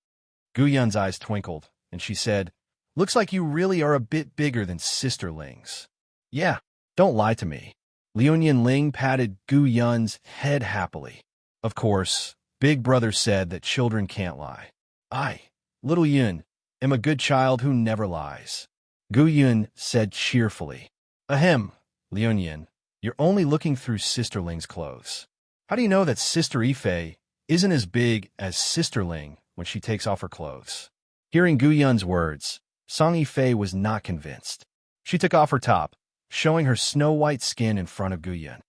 Gu Yun's eyes twinkled, and she said, looks like you really are a bit bigger than Sister Ling's. Yeah, don't lie to me. Liu Ling patted Gu Yun's head happily. Of course, Big Brother said that children can't lie. I, little Yun, am a good child who never lies. Gu Yun said cheerfully. Ahem, Liu Yin, you're only looking through Sister Ling's clothes. How do you know that Sister Ife isn't as big as Sister Ling when she takes off her clothes? Hearing Gu Yun's words, Song Ife was not convinced. She took off her top, showing her snow-white skin in front of Gu Yun.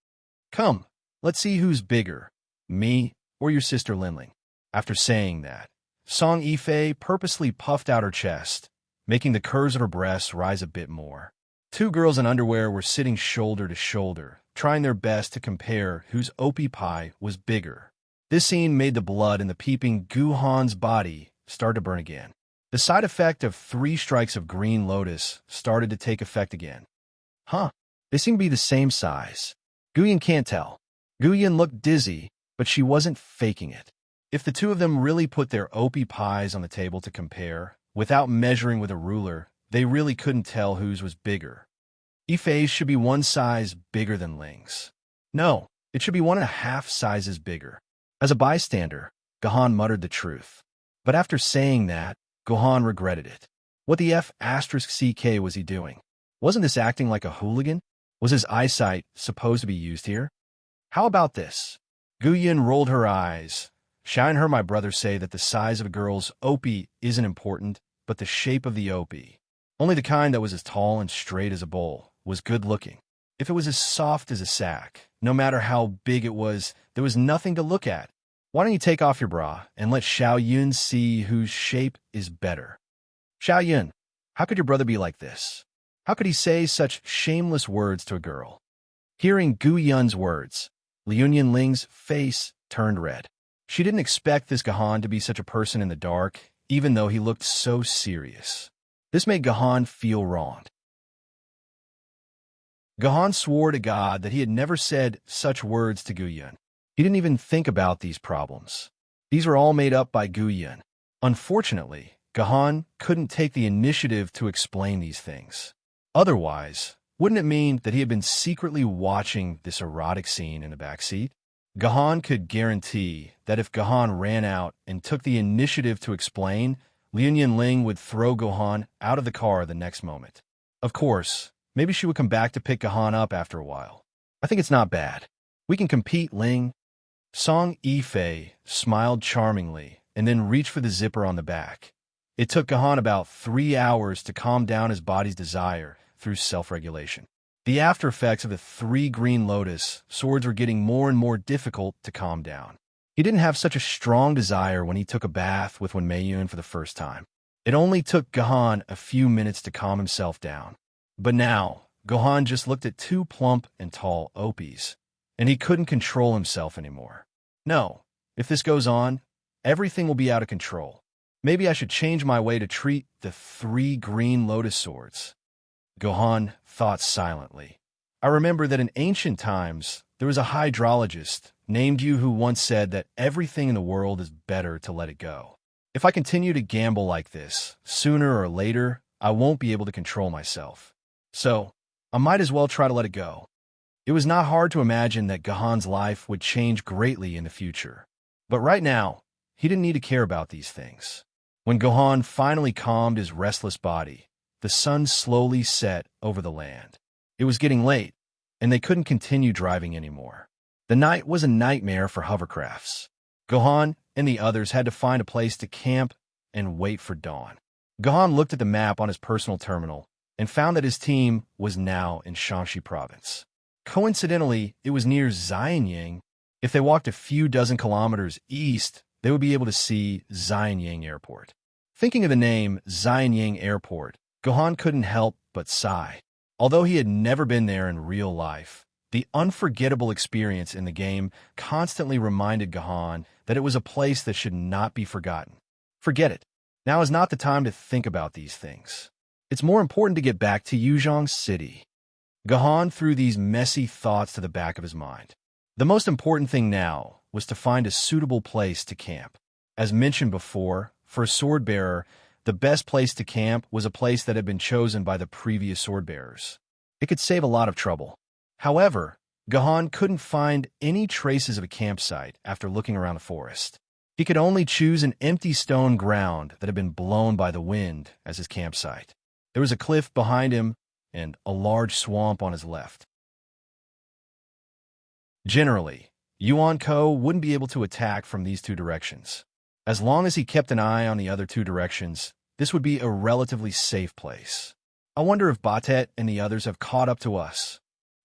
Come, let's see who's bigger, me or your sister Linling. After saying that, Song Ife purposely puffed out her chest, making the curves of her breasts rise a bit more. Two girls in underwear were sitting shoulder to shoulder, trying their best to compare whose opie pie was bigger. This scene made the blood in the peeping Gohan's body start to burn again. The side effect of 3 strikes of green lotus started to take effect again. Huh, they seem to be the same size. Guyan can't tell. Guyan looked dizzy, but she wasn't faking it. If the two of them really put their opie pies on the table to compare, without measuring with a ruler, they really couldn't tell whose was bigger. Ife's should be 1 size bigger than Ling's. No, it should be 1.5 sizes bigger. As a bystander, Gohan muttered the truth. But after saying that, Gohan regretted it. What the F***CK was he doing? Wasn't this acting like a hooligan? Was his eyesight supposed to be used here? How about this? Guyan rolled her eyes. Shine heard my brother say that the size of a girl's opie isn't important, but the shape of the opie. Only the kind that was as tall and straight as a bowl was good-looking. If it was as soft as a sack, no matter how big it was, there was nothing to look at. Why don't you take off your bra and let Xiao Yun see whose shape is better? Xiao Yun, how could your brother be like this? How could he say such shameless words to a girl? Hearing Gu Yun's words, Liu Ling's face turned red. She didn't expect this Gohan to be such a person in the dark, even though he looked so serious. This made Gohan feel wronged. Gohan swore to God that he had never said such words to Gu Yun. He didn't even think about these problems. These were all made up by Gu Yun. Unfortunately, Gohan couldn't take the initiative to explain these things. Otherwise, wouldn't it mean that he had been secretly watching this erotic scene in the backseat? Gohan could guarantee that if Gohan ran out and took the initiative to explain, Liu Ling would throw Gohan out of the car the next moment. Of course, maybe she would come back to pick Gohan up after a while. I think it's not bad. We can compete, Ling. Song Ife smiled charmingly and then reached for the zipper on the back. It took Gohan about 3 hours to calm down his body's desire through self-regulation. The after effects of the 3 green lotus swords were getting more and more difficult to calm down. He didn't have such a strong desire when he took a bath with Maiden for the first time. It only took Gohan a few minutes to calm himself down. But now, Gohan just looked at 2 plump and tall opies, and he couldn't control himself anymore. No, if this goes on, everything will be out of control. Maybe I should change my way to treat the 3 green lotus swords. Gohan thought silently. I remember that in ancient times, there was a hydrologist named you who once said that everything in the world is better to let it go. If I continue to gamble like this, sooner or later, I won't be able to control myself. So, I might as well try to let it go. It was not hard to imagine that Gohan's life would change greatly in the future. But right now, he didn't need to care about these things. When Gohan finally calmed his restless body, the sun slowly set over the land. It was getting late, and they couldn't continue driving anymore. The night was a nightmare for hovercrafts. Gohan and the others had to find a place to camp and wait for dawn. Gohan looked at the map on his personal terminal and found that his team was now in Shanxi province. Coincidentally, it was near Xianyang. If they walked a few dozen kilometers east, they would be able to see Xianyang Airport. Thinking of the name Xianyang Airport, Gohan couldn't help but sigh. Although he had never been there in real life, the unforgettable experience in the game constantly reminded Gohan that it was a place that should not be forgotten. Forget it. Now is not the time to think about these things. It's more important to get back to Yuzhong City. Gahan threw these messy thoughts to the back of his mind. The most important thing now was to find a suitable place to camp. As mentioned before, for a sword-bearer, the best place to camp was a place that had been chosen by the previous sword-bearers. It could save a lot of trouble. However, Gahan couldn't find any traces of a campsite after looking around the forest. He could only choose an empty stone ground that had been blown by the wind as his campsite. There was a cliff behind him and a large swamp on his left. Generally, Yuan Ko wouldn't be able to attack from these two directions. As long as he kept an eye on the other two directions, this would be a relatively safe place. I wonder if Batet and the others have caught up to us.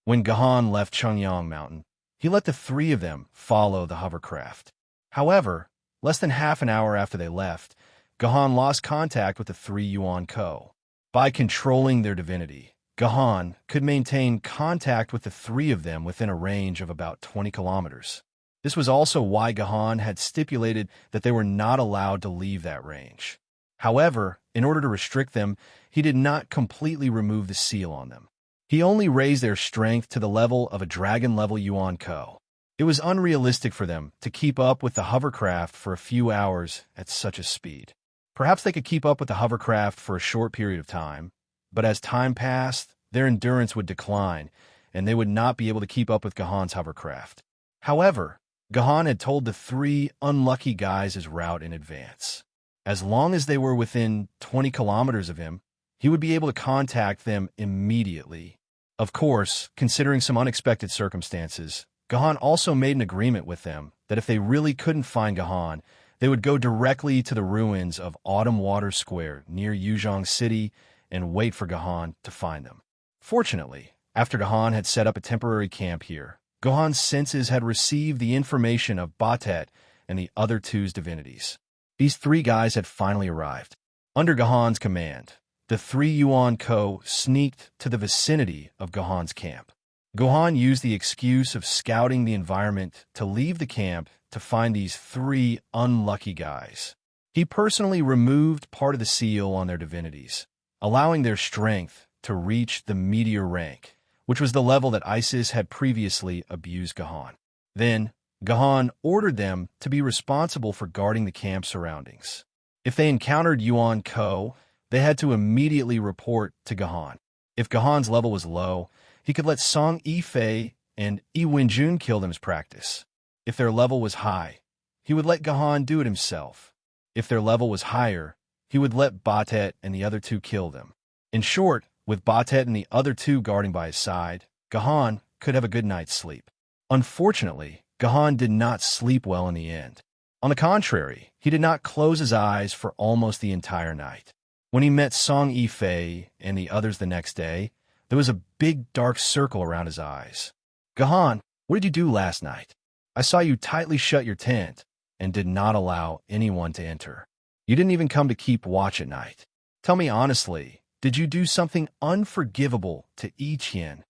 When Gahan left Chungyang Mountain, he let the three of them follow the hovercraft. However, less than half an hour after they left, Gahan lost contact with the three Yuan Ko. By controlling their divinity, Gahan could maintain contact with the three of them within a range of about 20 kilometers. This was also why Gahan had stipulated that they were not allowed to leave that range. However, in order to restrict them, he did not completely remove the seal on them. He only raised their strength to the level of a dragon-level Yuan Ko. It was unrealistic for them to keep up with the hovercraft for a few hours at such a speed. Perhaps they could keep up with the hovercraft for a short period of time, but as time passed, their endurance would decline, and they would not be able to keep up with Gahan's hovercraft. However, Gahan had told the three unlucky guys his route in advance. As long as they were within 20 kilometers of him, he would be able to contact them immediately. Of course, considering some unexpected circumstances, Gahan also made an agreement with them that if they really couldn't find Gahan, they would go directly to the ruins of Autumn Water Square near Yuzhong City and wait for Gahan to find them. Fortunately, after Gahan had set up a temporary camp here, Gahan's senses had received the information of Batet and the other two's divinities. These three guys had finally arrived. Under Gahan's command, the three Yuan Ko sneaked to the vicinity of Gahan's camp. Gahan used the excuse of scouting the environment to leave the camp to find these three unlucky guys. He personally removed part of the seal on their divinities, allowing their strength to reach the meteor rank, which was the level that Isis had previously abused Gahan. Then, Gahan ordered them to be responsible for guarding the camp surroundings. If they encountered Yuan Ko, they had to immediately report to Gahan. If Gahan's level was low, he could let Song Yifei and Yi Wenjun kill them as practice. If their level was high, he would let Gahan do it himself. If their level was higher, he would let Batet and the other two kill them. In short, with Batet and the other two guarding by his side, Gahan could have a good night's sleep. Unfortunately, Gahan did not sleep well in the end. On the contrary, he did not close his eyes for almost the entire night. When he met Song Yifei and the others the next day, there was a big dark circle around his eyes. Gahan, what did you do last night? I saw you tightly shut your tent and did not allow anyone to enter. You didn't even come to keep watch at night. Tell me honestly, did you do something unforgivable to Yi Qian?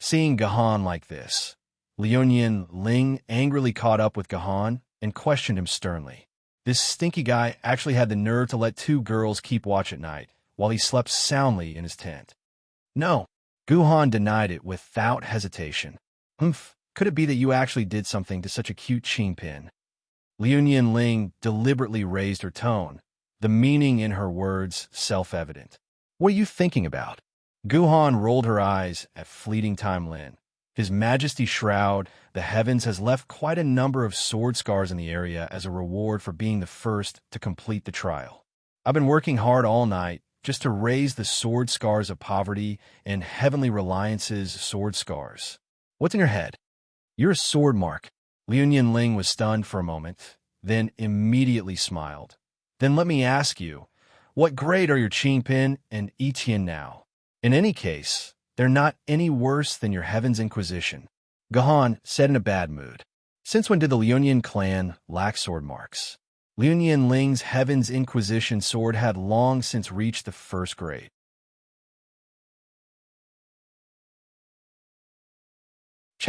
Seeing Gahan like this, Liuyan Ling angrily caught up with Gahan and questioned him sternly. This stinky guy actually had the nerve to let two girls keep watch at night while he slept soundly in his tent. No, Gahan denied it without hesitation. Could it be that you actually did something to such a cute Qingpin? Liuyan Ling deliberately raised her tone, the meaning in her words self-evident. What are you thinking about? Gahan rolled her eyes at fleeting Time Lin. His Majesty's shroud, the heavens, has left quite a number of sword scars in the area as a reward for being the first to complete the trial. I've been working hard all night just to raise the sword scars of poverty and Heavenly Reliance's sword scars. What's in your head? You're a sword mark. Liuyan Ling was stunned for a moment, then immediately smiled. Then let me ask you, what grade are your Qingpin and Yi Qian now? In any case, they're not any worse than your Heaven's Inquisition. Gahan said in a bad mood. Since when did the Liuyan clan lack sword marks? Liuyan Ling's Heaven's Inquisition sword had long since reached the first grade.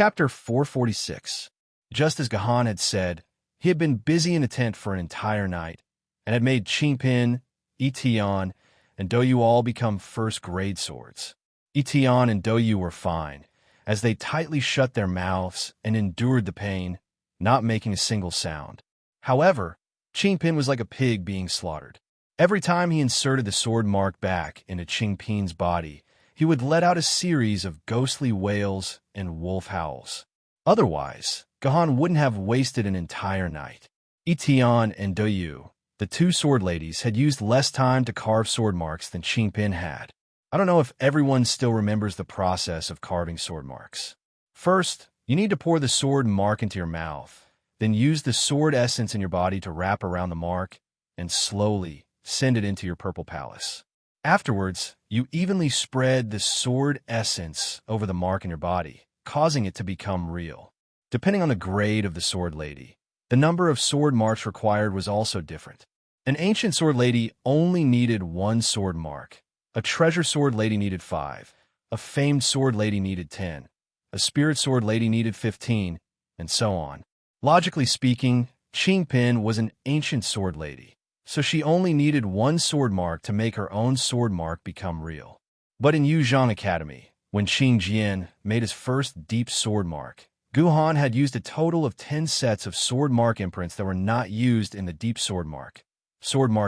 Chapter 446. Just as Gahan had said, he had been busy in a tent for an entire night, and had made Qingpin, Etion, and Douyu all become first-grade swords. Etion and Douyu were fine, as they tightly shut their mouths and endured the pain, not making a single sound. However, Qingpin was like a pig being slaughtered. Every time he inserted the sword mark back into Qingpin's body, he would let out a series of ghostly wails and wolf howls. Otherwise, Gahan wouldn't have wasted an entire night. Etion and Douyu, the two sword ladies, had used less time to carve sword marks than Qingpin had. I don't know if everyone still remembers the process of carving sword marks. First, you need to pour the sword mark into your mouth, then use the sword essence in your body to wrap around the mark and slowly send it into your purple palace. Afterwards, you evenly spread the sword essence over the mark in your body, causing it to become real. Depending on the grade of the sword lady, the number of sword marks required was also different. An ancient sword lady only needed 1 sword mark. A treasure sword lady needed 5. A famed sword lady needed 10. A spirit sword lady needed 15, and so on. Logically speaking, Qingpin was an ancient sword lady, so she only needed 1 sword mark to make her own sword mark become real. But in Yuzhang Academy, when Qingjian made his first deep sword mark, Guhan had used a total of 10 sets of sword mark imprints that were not used in the deep sword mark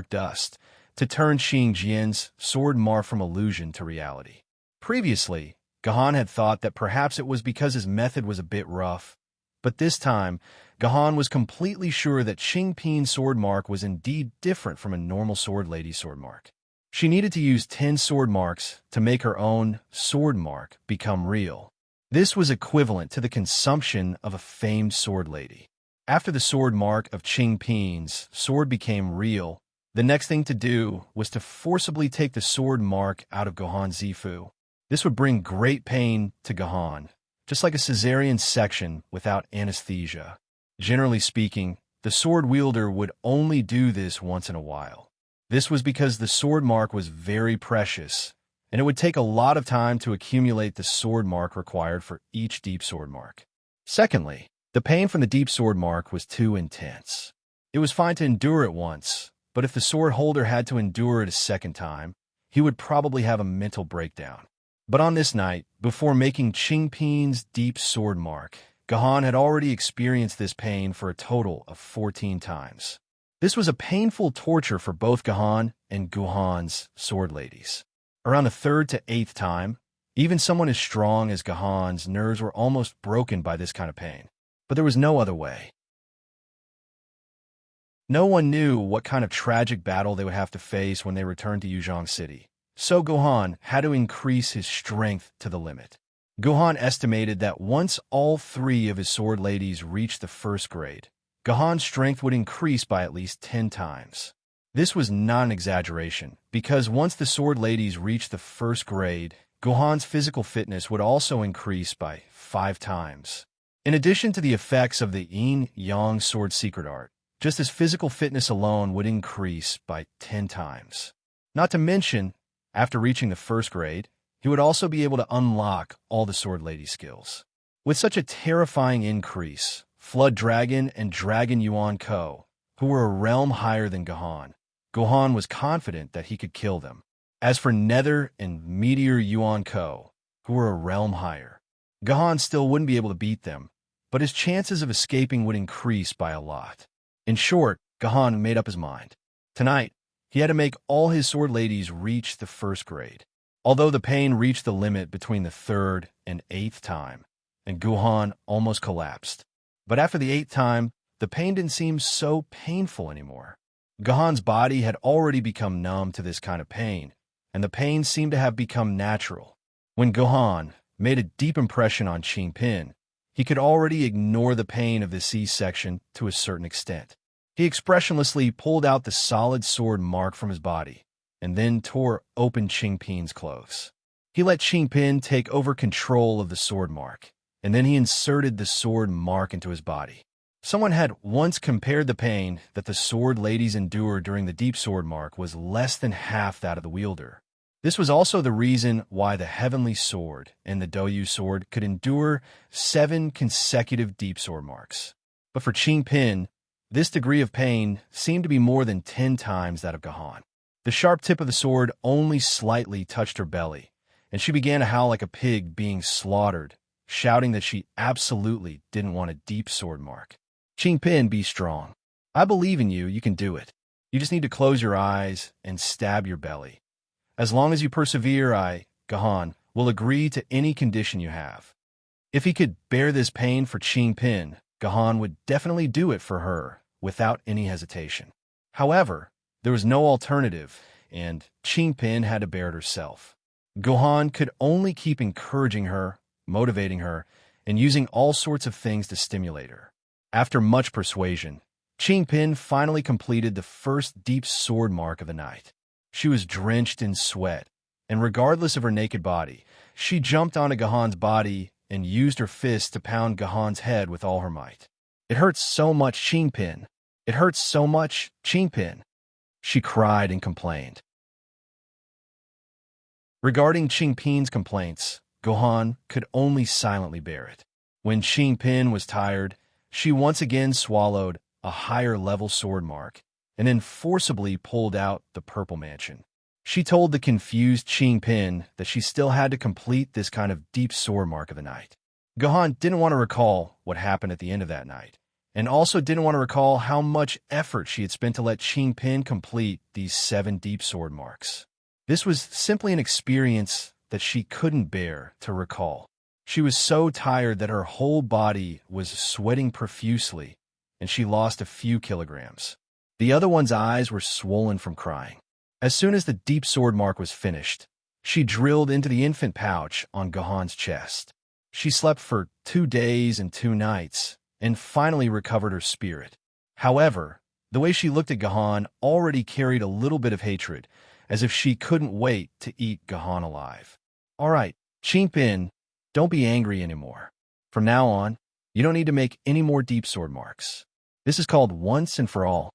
dust, to turn Qingjian's sword mark from illusion to reality. Previously, Gahan had thought that perhaps it was because his method was a bit rough, but this time, Gahan was completely sure that Qingpin's sword mark was indeed different from a normal sword lady's sword mark. She needed to use 10 sword marks to make her own sword mark become real. This was equivalent to the consumption of a famed sword lady. After the sword mark of Qingpin's sword became real, the next thing to do was to forcibly take the sword mark out of Gahan's Zifu. This would bring great pain to Gahan, just like a cesarean section without anesthesia. Generally speaking, the sword wielder would only do this once in a while. This was because the sword mark was very precious, and it would take a lot of time to accumulate the sword mark required for each deep sword mark. Secondly, the pain from the deep sword mark was too intense. It was fine to endure it once, but if the sword holder had to endure it a second time, he would probably have a mental breakdown. But on this night, before making Qingpin's deep sword mark, Gahan had already experienced this pain for a total of 14 times. This was a painful torture for both Gahan and Guhan's sword ladies. Around the 3rd to 8th time, even someone as strong as Gahan's nerves were almost broken by this kind of pain. But there was no other way. No one knew what kind of tragic battle they would have to face when they returned to Yuzhang City, so Gahan had to increase his strength to the limit. Gahan estimated that once all 3 of his sword ladies reached the 1st grade, Gahan's strength would increase by at least 10 times. This was not an exaggeration, because once the sword ladies reached the 1st grade, Gahan's physical fitness would also increase by 5 times. In addition to the effects of the yin-yang sword secret art, just his physical fitness alone would increase by 10 times. Not to mention, after reaching the 1st grade, he would also be able to unlock all the sword lady skills. With such a terrifying increase, Flood Dragon and Dragon Yuan Ko, who were a realm higher than Gahan, Gahan was confident that he could kill them. As for Nether and Meteor Yuan Ko, who were a realm higher, Gahan still wouldn't be able to beat them, but his chances of escaping would increase by a lot. In short, Gahan made up his mind. Tonight, he had to make all his sword ladies reach the 1st grade. Although the pain reached the limit between the 3rd and 8th time, and Gahan almost collapsed. But after the 8th time, the pain didn't seem so painful anymore. Gahan's body had already become numb to this kind of pain, and the pain seemed to have become natural. When Gahan made a deep impression on Qingpin, he could already ignore the pain of the C-section to a certain extent. He expressionlessly pulled out the solid sword mark from his body, and then tore open Qingpin's clothes. He let Qingpin take over control of the sword mark, and then he inserted the sword mark into his body. Someone had once compared the pain that the sword ladies endured during the deep sword mark was less than half that of the wielder. This was also the reason why the heavenly sword and the Douyu sword could endure 7 consecutive deep sword marks. But for Qingpin, this degree of pain seemed to be more than 10 times that of Gahan. The sharp tip of the sword only slightly touched her belly, and she began to howl like a pig being slaughtered, shouting that she absolutely didn't want a deep sword mark. Qingpin, be strong. I believe in you, you can do it. You just need to close your eyes and stab your belly. As long as you persevere, Gahan, will agree to any condition you have. If he could bear this pain for Qingpin, Gahan would definitely do it for her, without any hesitation. However, there was no alternative, and Qingpin had to bear it herself. Gahan could only keep encouraging her, motivating her, and using all sorts of things to stimulate her. After much persuasion, Qingpin finally completed the first deep sword mark of the night. She was drenched in sweat, and regardless of her naked body, she jumped onto Gahan's body and used her fist to pound Gahan's head with all her might. It hurts so much, Qingpin. It hurts so much, Qingpin. She cried and complained. Regarding Qingpin's complaints, Gahan could only silently bear it. When Qingpin was tired, she once again swallowed a higher-level sword mark, and then forcibly pulled out the purple mansion. She told the confused Qingpin that she still had to complete this kind of deep sword mark of the night. Gahan didn't want to recall what happened at the end of that night, and also didn't want to recall how much effort she had spent to let Qingpin complete these 7 deep sword marks. This was simply an experience that she couldn't bear to recall. She was so tired that her whole body was sweating profusely, and she lost a few kilograms. The other one's eyes were swollen from crying. As soon as the deep sword mark was finished, she drilled into the infant pouch on Gahan's chest. She slept for 2 days and 2 nights, and finally recovered her spirit. However, the way she looked at Gahan already carried a little bit of hatred, as if she couldn't wait to eat Gahan alive. All right, Qingpin, don't be angry anymore. From now on, you don't need to make any more deep sword marks. This is called once and for all.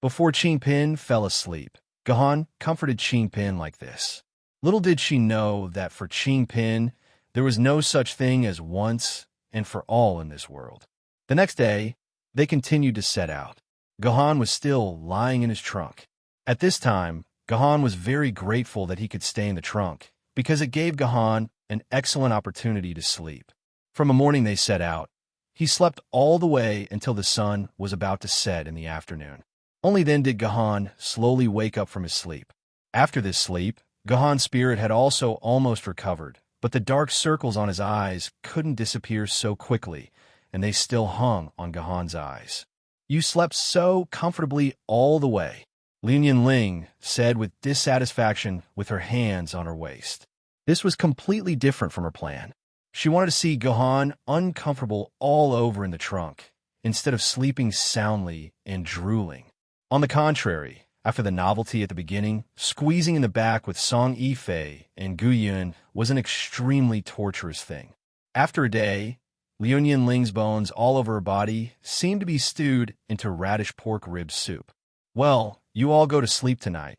Before Qingpin fell asleep, Gahan comforted Qingpin like this. Little did she know that for Qingpin, there was no such thing as once and for all in this world. The next day, they continued to set out. Gahan was still lying in his trunk. At this time, Gahan was very grateful that he could stay in the trunk, because it gave Gahan an excellent opportunity to sleep. From the morning they set out, he slept all the way until the sun was about to set in the afternoon. Only then did Gahan slowly wake up from his sleep. After this sleep, Gahan's spirit had also almost recovered, but the dark circles on his eyes couldn't disappear so quickly, and they still hung on Gahan's eyes. You slept so comfortably all the way, Lian Ling said with dissatisfaction with her hands on her waist. This was completely different from her plan. She wanted to see Gahan uncomfortable all over in the trunk, instead of sleeping soundly and drooling. On the contrary, after the novelty at the beginning, squeezing in the back with Song Yifei and Gu Yun was an extremely torturous thing. After a day, Lian Ling's bones all over her body seemed to be stewed into radish pork rib soup. Well, you all go to sleep tonight,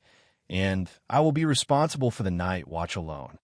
and I will be responsible for the night watch alone.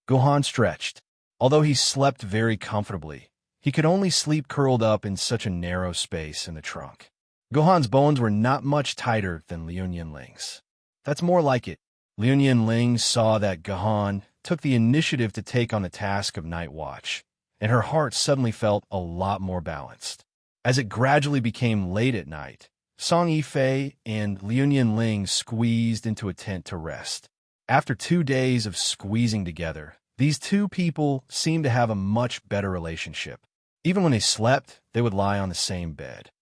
Gahan stretched. Although he slept very comfortably, he could only sleep curled up in such a narrow space in the trunk. Gahan's bones were not much tighter than Lian Ling's. That's more like it. Lian Ling saw that Gahan took the initiative to take on the task of night watch, and her heart suddenly felt a lot more balanced. As it gradually became late at night, Song Yifei and Lian Ling squeezed into a tent to rest. After 2 days of squeezing together, these two people seemed to have a much better relationship. Even when they slept, they would lie on the same bed.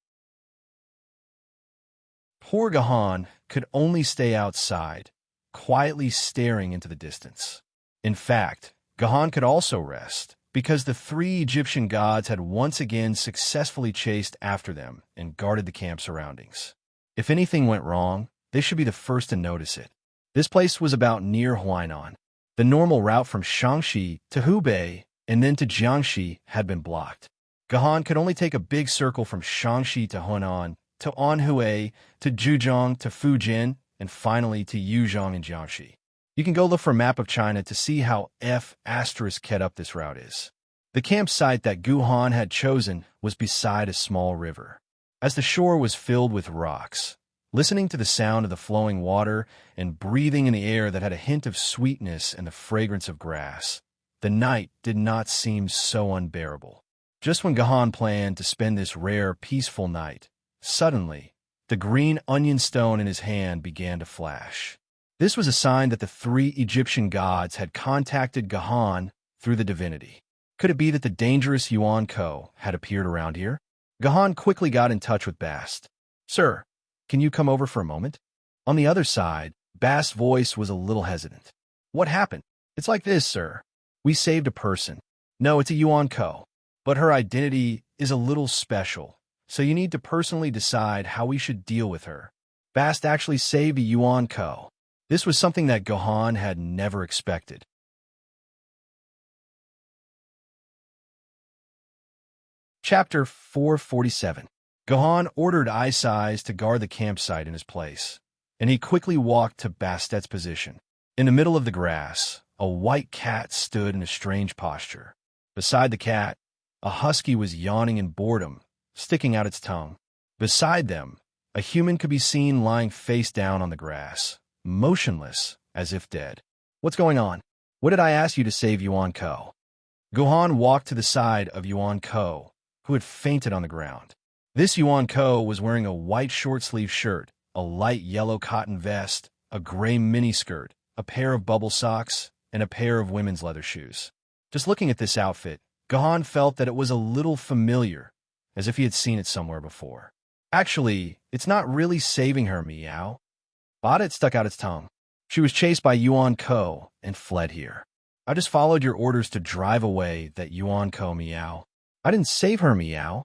Poor Gahan could only stay outside, quietly staring into the distance. In fact, Gahan could also rest, because the 3 Egyptian gods had once again successfully chased after them and guarded the camp surroundings. If anything went wrong, they should be the first to notice it. This place was about near Huainan. The normal route from Shaanxi to Hubei and then to Jiangxi had been blocked. Gahan could only take a big circle from Shaanxi to Hunan, to Anhui, to Zhejiang, to Fujian, and finally to Yuzhong and Jiangxi. You can go look for a map of China to see how F***ed up this route is. The campsite that Guhan had chosen was beside a small river. As the shore was filled with rocks, listening to the sound of the flowing water and breathing in the air that had a hint of sweetness and the fragrance of grass, the night did not seem so unbearable. Just when Gahan planned to spend this rare, peaceful night, suddenly, the green onion stone in his hand began to flash. This was a sign that the three Egyptian gods had contacted Gahan through the divinity. Could it be that the dangerous Yuan Ko had appeared around here? Gahan quickly got in touch with Bast. "Sir, can you come over for a moment?" On the other side, Bast's voice was a little hesitant. "What happened?" "It's like this, sir. We saved a person. No, it's a Yuan Ko. But her identity is a little special, so you need to personally decide how we should deal with her." Bast actually saved a Yuan Ko. This was something that Gahan had never expected. Chapter 447. Gahan ordered Ice Eyes to guard the campsite in his place, and he quickly walked to Bastet's position. In the middle of the grass, a white cat stood in a strange posture. Beside the cat, a husky was yawning in boredom, sticking out its tongue. Beside them, a human could be seen lying face down on the grass, motionless, as if dead. "What's going on? What did I ask you to save Yuan Ko?" Gahan walked to the side of Yuan Ko, who had fainted on the ground. This Yuan Ko was wearing a white short-sleeved shirt, a light yellow cotton vest, a gray miniskirt, a pair of bubble socks, and a pair of women's leather shoes. Just looking at this outfit, Gahan felt that it was a little familiar, as if he had seen it somewhere before. "Actually, it's not really saving her, Meow." Badet stuck out its tongue. "She was chased by Yuan Ko and fled here. I just followed your orders to drive away that Yuan Ko, Meow. I didn't save her, Meow.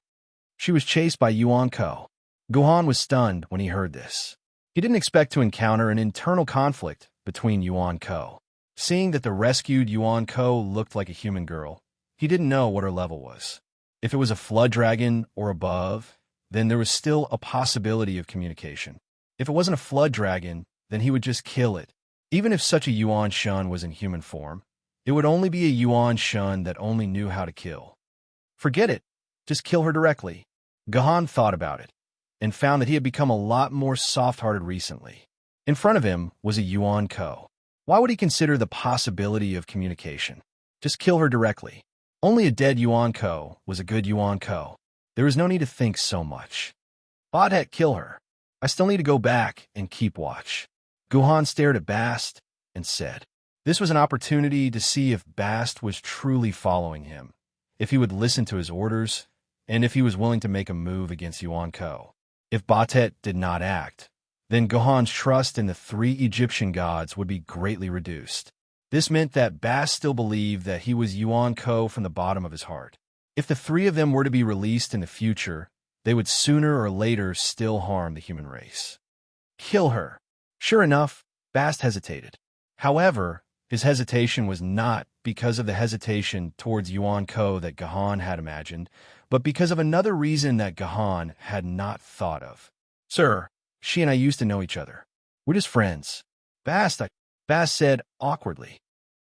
She was chased by Yuan Ko." Gahan was stunned when he heard this. He didn't expect to encounter an internal conflict between Yuan Ko. Seeing that the rescued Yuan Ko looked like a human girl, he didn't know what her level was. If it was a flood dragon or above, then there was still a possibility of communication. If it wasn't a flood dragon, then he would just kill it. Even if such a Yuan Shun was in human form, it would only be a Yuan Shun that only knew how to kill. Forget it. Just kill her directly. Gahan thought about it, and found that he had become a lot more soft-hearted recently. In front of him was a Yuan Ko. Why would he consider the possibility of communication? Just kill her directly. Only a dead Yuan Ko was a good Yuan Ko. There was no need to think so much. Badet, kill her. I still need to go back and keep watch. Gahan stared at Bast and said. This was an opportunity to see if Bast was truly following him, if he would listen to his orders, and if he was willing to make a move against Yuan Ko. If Batet did not act, then Gahan's trust in the three Egyptian gods would be greatly reduced. This meant that Bast still believed that he was Yuan Ko from the bottom of his heart. If the three of them were to be released in the future, they would sooner or later still harm the human race. Kill her. Sure enough, Bast hesitated. However, his hesitation was not because of the hesitation towards Yuan Ko that Gahan had imagined, but because of another reason that Gahan had not thought of. Sir, she and I used to know each other. We're just friends. Bast said awkwardly.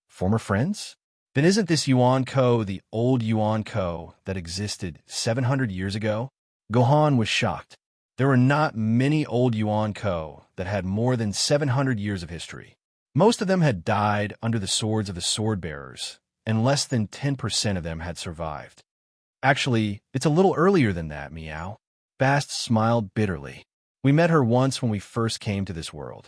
Former friends? Then isn't this Yuan Ko the old Yuan Ko that existed 700 years ago? Gahan was shocked. There were not many old Yuan Ko that had more than 700 years of history. Most of them had died under the swords of the sword-bearers, and less than 10% of them had survived. Actually, it's a little earlier than that, Meow. Bast smiled bitterly. We met her once when we first came to this world.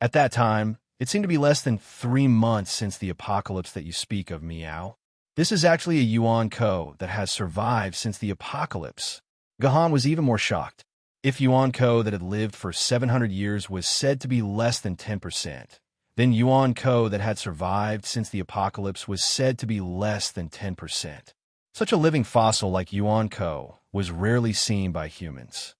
At that time, it seemed to be less than 3 months since the apocalypse that you speak of, Meow. This is actually a Yuan Ko that has survived since the apocalypse. Gahan was even more shocked. If Yuan Ko that had lived for 700 years was said to be less than 10%, then Yuan Ko that had survived since the apocalypse was said to be less than 10%. Such a living fossil like Yuan Ko was rarely seen by humans.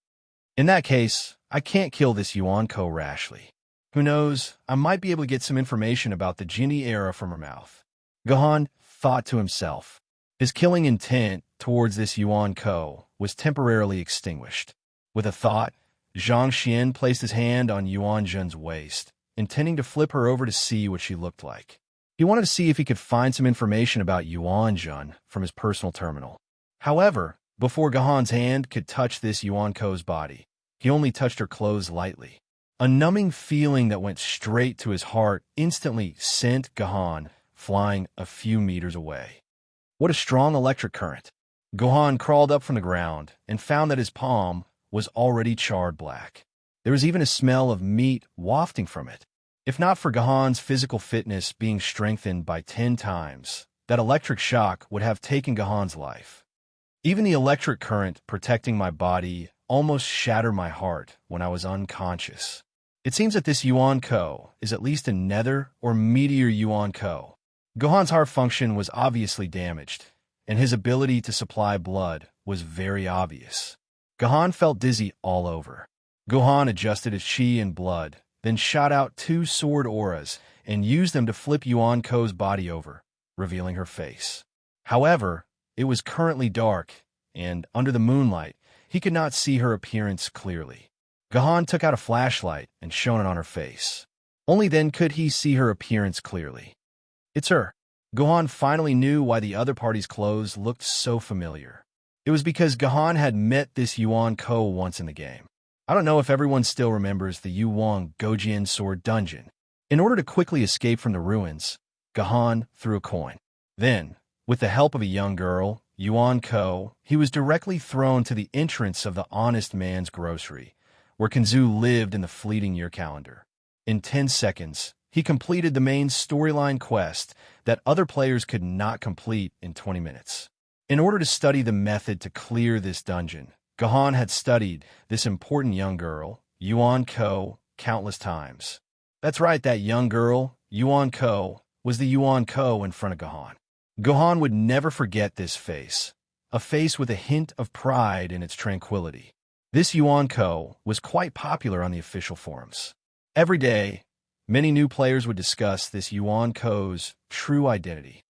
In that case, I can't kill this Yuan Ko rashly. Who knows, I might be able to get some information about the Jinni era from her mouth. Gahan thought to himself. His killing intent towards this Yuan Ko was temporarily extinguished. With a thought, Zhang Xian placed his hand on Yuan Zhen's waist intending to flip her over to see what she looked like. He wanted to see if he could find some information about Yuan Jun from his personal terminal. However, before Gahan's hand could touch this Yuan Ko's body, he only touched her clothes lightly. A numbing feeling that went straight to his heart instantly sent Gahan flying a few meters away. What a strong electric current! Gahan crawled up from the ground and found that his palm was already charred black. There was even a smell of meat wafting from it. If not for Gahan's physical fitness being strengthened by 10 times, that electric shock would have taken Gahan's life. Even the electric current protecting my body almost shattered my heart when I was unconscious. It seems that this Yuan Ko is at least a nether or meteor Yuan Ko. Gahan's heart function was obviously damaged, and his ability to supply blood was very obvious. Gahan felt dizzy all over. Gahan adjusted his chi and blood, then shot out 2 sword auras and used them to flip Yuan Ko's body over, revealing her face. However, it was currently dark, and under the moonlight, he could not see her appearance clearly. Gahan took out a flashlight and shone it on her face. Only then could he see her appearance clearly. It's her. Gahan finally knew why the other party's clothes looked so familiar. It was because Gahan had met this Yuan Ko once in the game. I don't know if everyone still remembers the Yuan Gojian sword dungeon. In order to quickly escape from the ruins, Gahan threw a coin. Then, with the help of a young girl, Yuan Ko, he was directly thrown to the entrance of the honest man's grocery, where Kenzu lived in the fleeting year calendar. In 10 seconds, he completed the main storyline quest that other players could not complete in 20 minutes. In order to study the method to clear this dungeon, Gahan had studied this important young girl, Yuan Ko, countless times. That's right, that young girl, Yuan Ko, was the Yuan Ko in front of Gahan. Gahan would never forget this face, a face with a hint of pride in its tranquility. This Yuan Ko was quite popular on the official forums. Every day, many new players would discuss this Yuan Ko's true identity.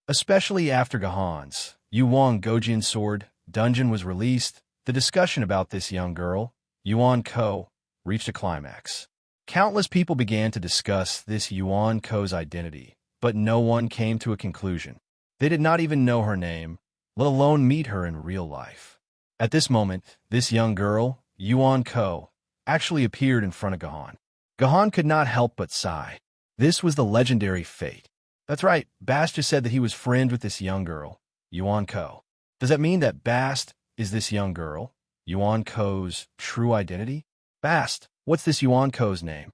Especially after Gahan's Yuan Gojian sword dungeon was released, the discussion about this young girl, Yuan Ko, reached a climax. Countless people began to discuss this Yuan Ko's identity, but no one came to a conclusion. They did not even know her name, let alone meet her in real life. At this moment, this young girl, Yuan Ko, actually appeared in front of Gahan. Gahan could not help but sigh. This was the legendary fate. That's right, Bast just said that he was friends with this young girl, Yuan Ko. Does that mean that Bast is this young girl, Yuan Ko's true identity? Bast, what's this Yuan Ko's name?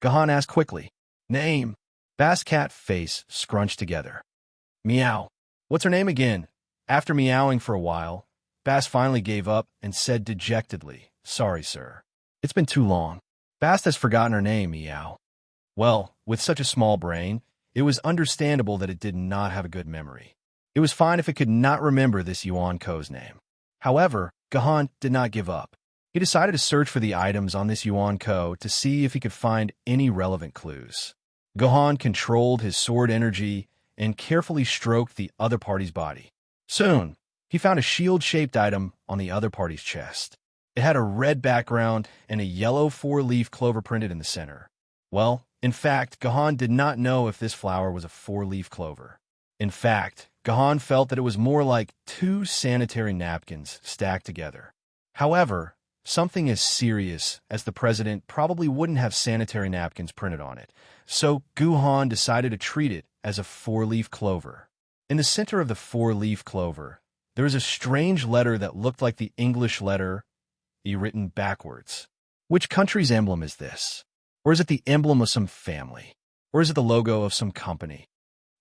Gahan asked quickly. Name. Bast's cat face scrunched together. Meow. What's her name again? After meowing for a while, Bast finally gave up and said dejectedly, Sorry, sir. It's been too long. Bast has forgotten her name, Meow. Well, with such a small brain, it was understandable that it did not have a good memory. It was fine if it could not remember this Yuan Ko's name. However, Gahan did not give up. He decided to search for the items on this Yuan Ko to see if he could find any relevant clues. Gahan controlled his sword energy and carefully stroked the other party's body. Soon, he found a shield-shaped item on the other party's chest. It had a red background and a yellow 4-leaf clover printed in the center. Well, in fact, Gahan did not know if this flower was a 4-leaf clover. In fact, Gahan felt that it was more like 2 sanitary napkins stacked together. However, something as serious as the president probably wouldn't have sanitary napkins printed on it, so Gahan decided to treat it as a 4-leaf clover. In the center of the 4-leaf clover, there was a strange letter that looked like the English letter E written backwards. Which country's emblem is this? Or is it the emblem of some family? Or is it the logo of some company?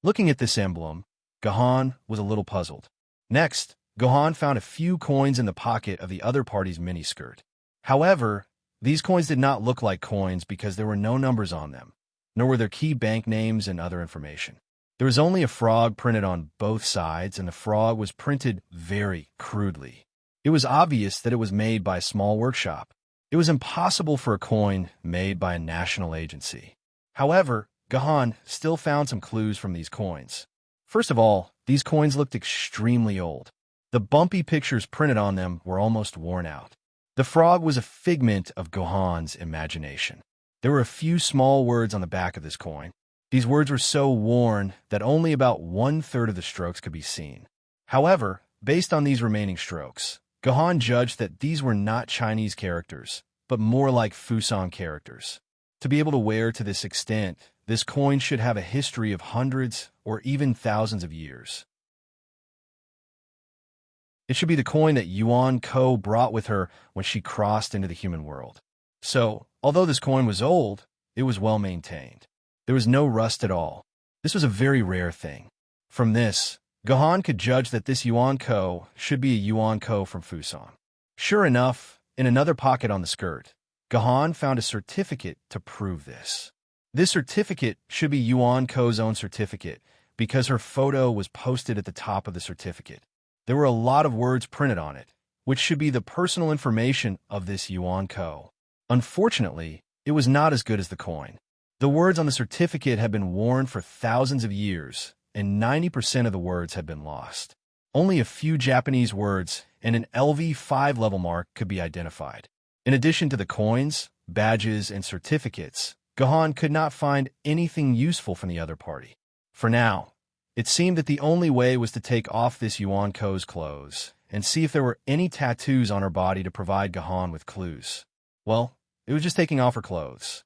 Looking at this emblem, Gahan was a little puzzled. Next, Gahan found a few coins in the pocket of the other party's miniskirt. However, these coins did not look like coins because there were no numbers on them, nor were there key bank names and other information. There was only a frog printed on both sides, and the frog was printed very crudely. It was obvious that it was made by a small workshop. It was impossible for a coin made by a national agency. However, Gahan still found some clues from these coins. First of all, these coins looked extremely old. The bumpy pictures printed on them were almost worn out. The frog was a figment of Gohan's imagination. There were a few small words on the back of this coin. These words were so worn that only about 1/3 of the strokes could be seen. However, based on these remaining strokes, Gohan judged that these were not Chinese characters, but more like Fusang characters. To be able to wear to this extent, this coin should have a history of hundreds or even thousands of years. It should be the coin that Yuan Ko brought with her when she crossed into the human world. So, although this coin was old, it was well maintained. There was no rust at all. This was a very rare thing. From this, Gohan could judge that this Yuan Ko should be a Yuan Ko from Fusang. Sure enough, in another pocket on the skirt, Gohan found a certificate to prove this. This certificate should be Yuan Ko's own certificate because her photo was posted at the top of the certificate. There were a lot of words printed on it, which should be the personal information of this Yuan Ko. Unfortunately, it was not as good as the coin. The words on the certificate had been worn for thousands of years, and 90% of the words had been lost. Only a few Japanese words and an LV5 level mark could be identified. In addition to the coins, badges, and certificates, Gohan could not find anything useful from the other party. For now, it seemed that the only way was to take off this Yuan Ko's clothes and see if there were any tattoos on her body to provide Gohan with clues. Well, it was just taking off her clothes.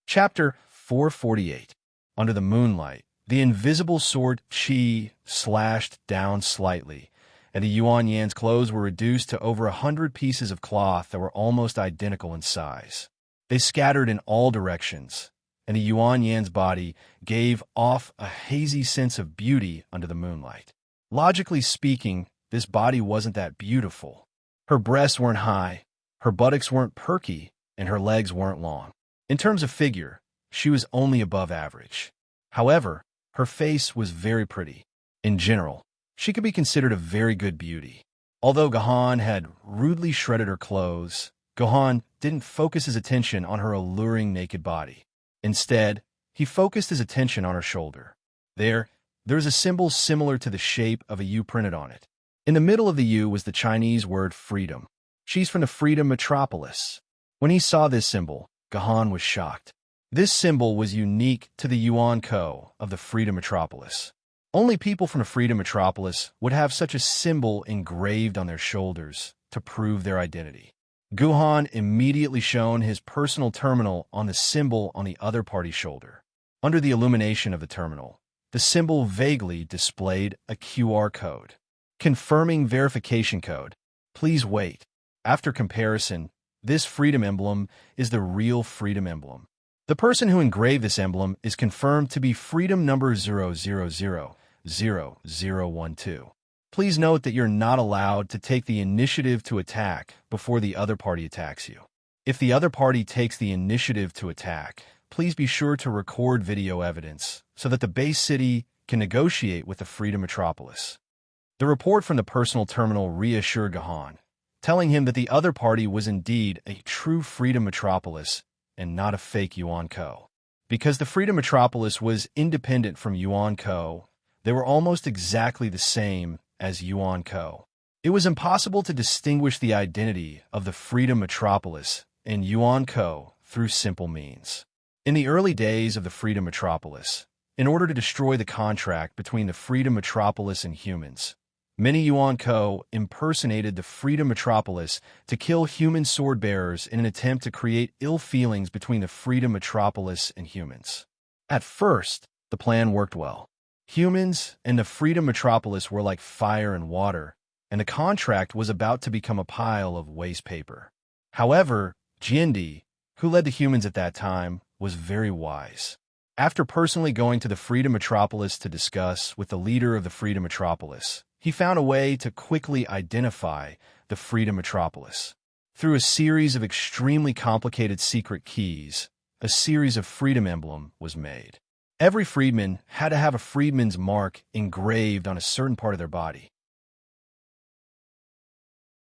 Chapter 448. Under the moonlight, the invisible sword Qi slashed down slightly, and the Yuan Yan's clothes were reduced to over 100 pieces of cloth that were almost identical in size. They scattered in all directions, and the Yuan Yan's body gave off a hazy sense of beauty under the moonlight. Logically speaking, this body wasn't that beautiful. Her breasts weren't high, her buttocks weren't perky, and her legs weren't long. In terms of figure, she was only above average. However, her face was very pretty. In general, she could be considered a very good beauty. Although Gohan had rudely shredded her clothes, Gohan didn't focus his attention on her alluring naked body. Instead, he focused his attention on her shoulder. There is a symbol similar to the shape of a U printed on it. In the middle of the U was the Chinese word freedom. She's from the Freedom Metropolis. When he saw this symbol, Gohan was shocked. This symbol was unique to the Yuan Ko of the Freedom Metropolis. Only people from the Freedom Metropolis would have such a symbol engraved on their shoulders to prove their identity. Gohan immediately shone his personal terminal on the symbol on the other party's shoulder. Under the illumination of the terminal, the symbol vaguely displayed a QR code. Confirming verification code. Please wait. After comparison, this freedom emblem is the real freedom emblem. The person who engraved this emblem is confirmed to be freedom number 0000012. Please note that you're not allowed to take the initiative to attack before the other party attacks you. If the other party takes the initiative to attack, please be sure to record video evidence so that the base city can negotiate with the Freedom Metropolis. The report from the personal terminal reassured Gohan, telling him that the other party was indeed a true Freedom Metropolis and not a fake Yuan Ko. Because the Freedom Metropolis was independent from Yuan Ko, they were almost exactly the same as Yuan Ko. It was impossible to distinguish the identity of the Freedom Metropolis and Yuan Ko through simple means. In the early days of the Freedom Metropolis, in order to destroy the contract between the Freedom Metropolis and humans, many Yuan Ko impersonated the Freedom Metropolis to kill human sword-bearers in an attempt to create ill feelings between the Freedom Metropolis and humans. At first, the plan worked well. Humans and the Freedom Metropolis were like fire and water, and the contract was about to become a pile of waste paper. However, Jindi, who led the humans at that time, was very wise. After personally going to the Freedom Metropolis to discuss with the leader of the Freedom Metropolis, he found a way to quickly identify the Freedom Metropolis. Through a series of extremely complicated secret keys, a series of freedom emblem was made. Every freedman had to have a freedman's mark engraved on a certain part of their body.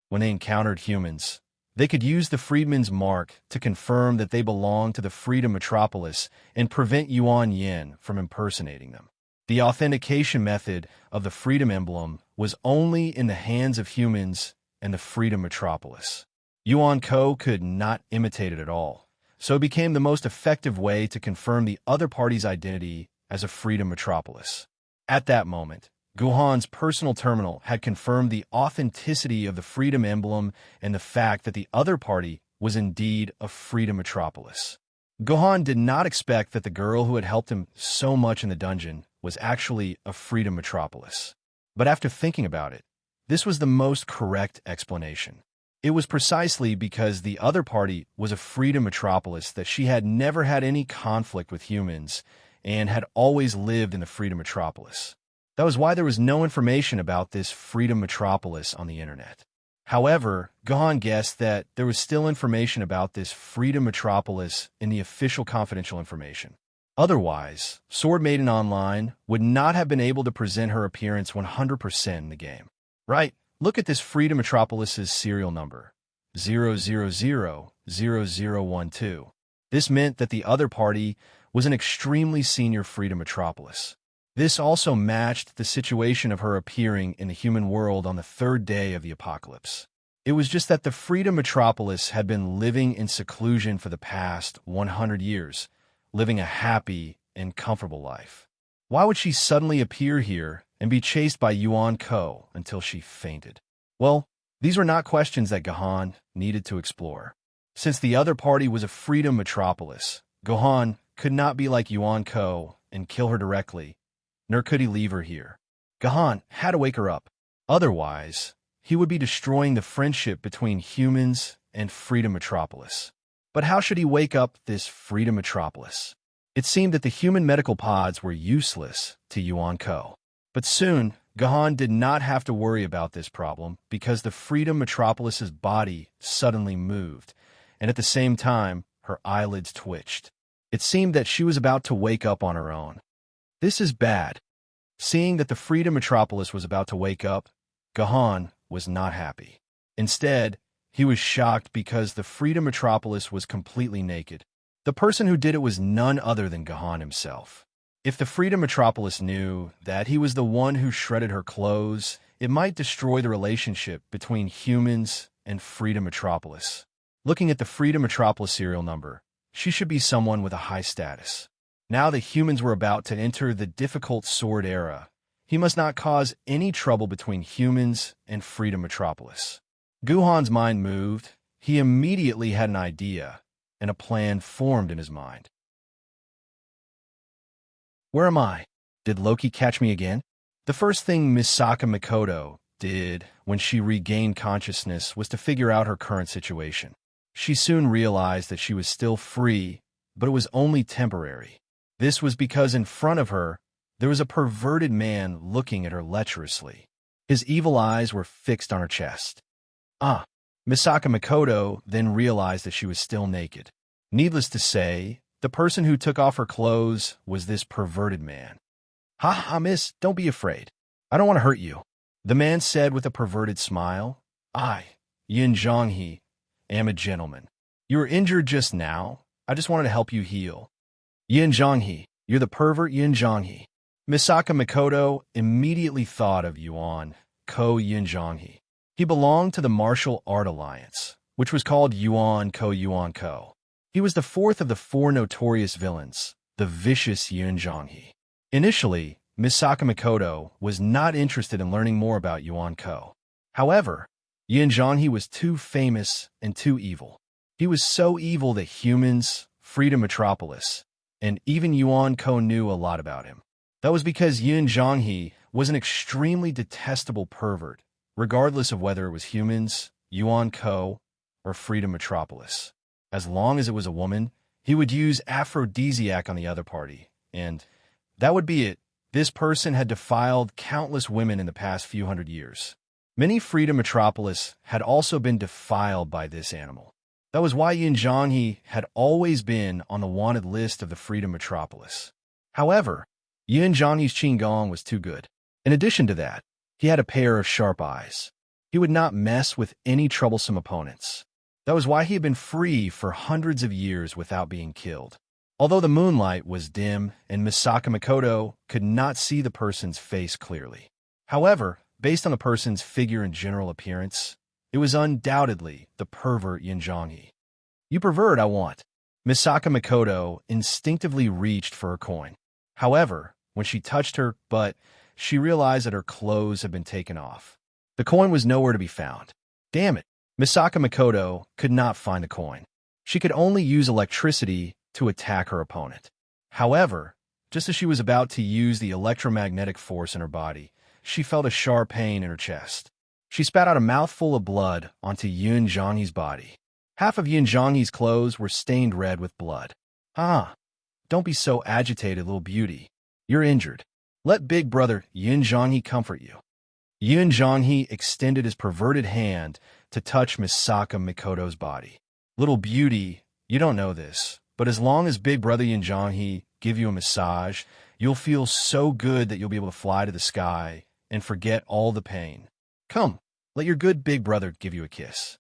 When they encountered humans, they could use the freedman's mark to confirm that they belonged to the Freedom Metropolis and prevent Yuan Yin from impersonating them. The authentication method of the freedom emblem was only in the hands of humans and the Freedom Metropolis. Yuan Ko could not imitate it at all, so it became the most effective way to confirm the other party's identity as a Freedom Metropolis. At that moment, Guhan's personal terminal had confirmed the authenticity of the Freedom emblem and the fact that the other party was indeed a Freedom Metropolis. Guhan did not expect that the girl who had helped him so much in the dungeon was actually a Freedom Metropolis. But after thinking about it, this was the most correct explanation. It was precisely because the other party was a Freedom Metropolis that she had never had any conflict with humans and had always lived in the Freedom Metropolis. That was why there was no information about this Freedom Metropolis on the internet. However, Guhan guessed that there was still information about this Freedom Metropolis in the official confidential information. Otherwise, Sword Maiden Online would not have been able to present her appearance 100% in the game. Right? Look at this Freedom Metropolis's serial number, 0000012. This meant that the other party was an extremely senior Freedom Metropolis. This also matched the situation of her appearing in the human world on the third day of the apocalypse. It was just that the Freedom Metropolis had been living in seclusion for the past 100 years, living a happy and comfortable life. Why would she suddenly appear here and be chased by Yuan Ko until she fainted? Well, these were not questions that Guhan needed to explore. Since the other party was a Freedom Metropolis, Guhan could not be like Yuan Ko and kill her directly, nor could he leave her here. Guhan had to wake her up. Otherwise, he would be destroying the friendship between humans and Freedom Metropolis. But how should he wake up this Freedom Metropolis? It seemed that the human medical pods were useless to Yuan Ko. But soon, Guhan did not have to worry about this problem because the Freedom Metropolis's body suddenly moved, and at the same time, her eyelids twitched. It seemed that she was about to wake up on her own. This is bad. Seeing that the Freedom Metropolis was about to wake up, Guhan was not happy. Instead, he was shocked because the Freedom Metropolis was completely naked. The person who did it was none other than Guhan himself. If the Freedom Metropolis knew that he was the one who shredded her clothes, it might destroy the relationship between humans and Freedom Metropolis. Looking at the Freedom Metropolis serial number, she should be someone with a high status. Now that humans were about to enter the difficult sword era, he must not cause any trouble between humans and Freedom Metropolis. Guhan's mind moved. He immediately had an idea, and a plan formed in his mind. Where am I? Did Loki catch me again? The first thing Misaka Mikoto did when she regained consciousness was to figure out her current situation. She soon realized that she was still free, but it was only temporary. This was because in front of her, there was a perverted man looking at her lecherously. His evil eyes were fixed on her chest. Misaka Mikoto then realized that she was still naked. Needless to say, the person who took off her clothes was this perverted man. Ha, miss, don't be afraid. I don't want to hurt you, the man said with a perverted smile. I, Yin Zhonghe, am a gentleman. You were injured just now. I just wanted to help you heal. Yin Zhonghe, you're the pervert Yin Zhonghe. Misaka Mikoto immediately thought of Yuan Ko Yin Zhonghe. He belonged to the Martial Art Alliance, which was called Yuan Ko. He was the fourth of the four notorious villains, the vicious Yin Zhonghe. Initially, Misaka Mikoto was not interested in learning more about Yuan Ko. However, Yin Zhonghe was too famous and too evil. He was so evil that humans, Freedom Metropolis, and even Yuan Ko knew a lot about him. That was because Yin Zhonghe was an extremely detestable pervert, regardless of whether it was humans, Yuan Ko, or Freedom Metropolis. As long as it was a woman, he would use aphrodisiac on the other party, and that would be it. This person had defiled countless women in the past few hundred years. Many Freedom Metropolis had also been defiled by this animal. That was why Yin Zhonghe had always been on the wanted list of the Freedom Metropolis. However, Yin Zhonghe's Qinggong was too good. In addition to that, he had a pair of sharp eyes. He would not mess with any troublesome opponents. That was why he had been free for hundreds of years without being killed. Although the moonlight was dim and Misaka Mikoto could not see the person's face clearly. However, Based on the person's figure and general appearance, it was undoubtedly the pervert Yin Zhonghe. You pervert, I want. Misaka Makoto instinctively reached for her coin. However, when she touched her butt, she realized that her clothes had been taken off. The coin was nowhere to be found. Damn it. Misaka Makoto could not find the coin. She could only use electricity to attack her opponent. However, just as she was about to use the electromagnetic force in her body, she felt a sharp pain in her chest. She spat out a mouthful of blood onto Yin Zhonghe's body. Half of Yin Zhonghe's clothes were stained red with blood. Ah, don't be so agitated, little beauty. You're injured. Let big brother Yin Zhonghe comfort you. Yin Zhonghe extended his perverted hand to touch Misaka Makoto's body. Little beauty, you don't know this, but as long as big brother Yin Zhonghe give you a massage, you'll feel so good that you'll be able to fly to the sky and forget all the pain. Come, let your good big brother give you a kiss.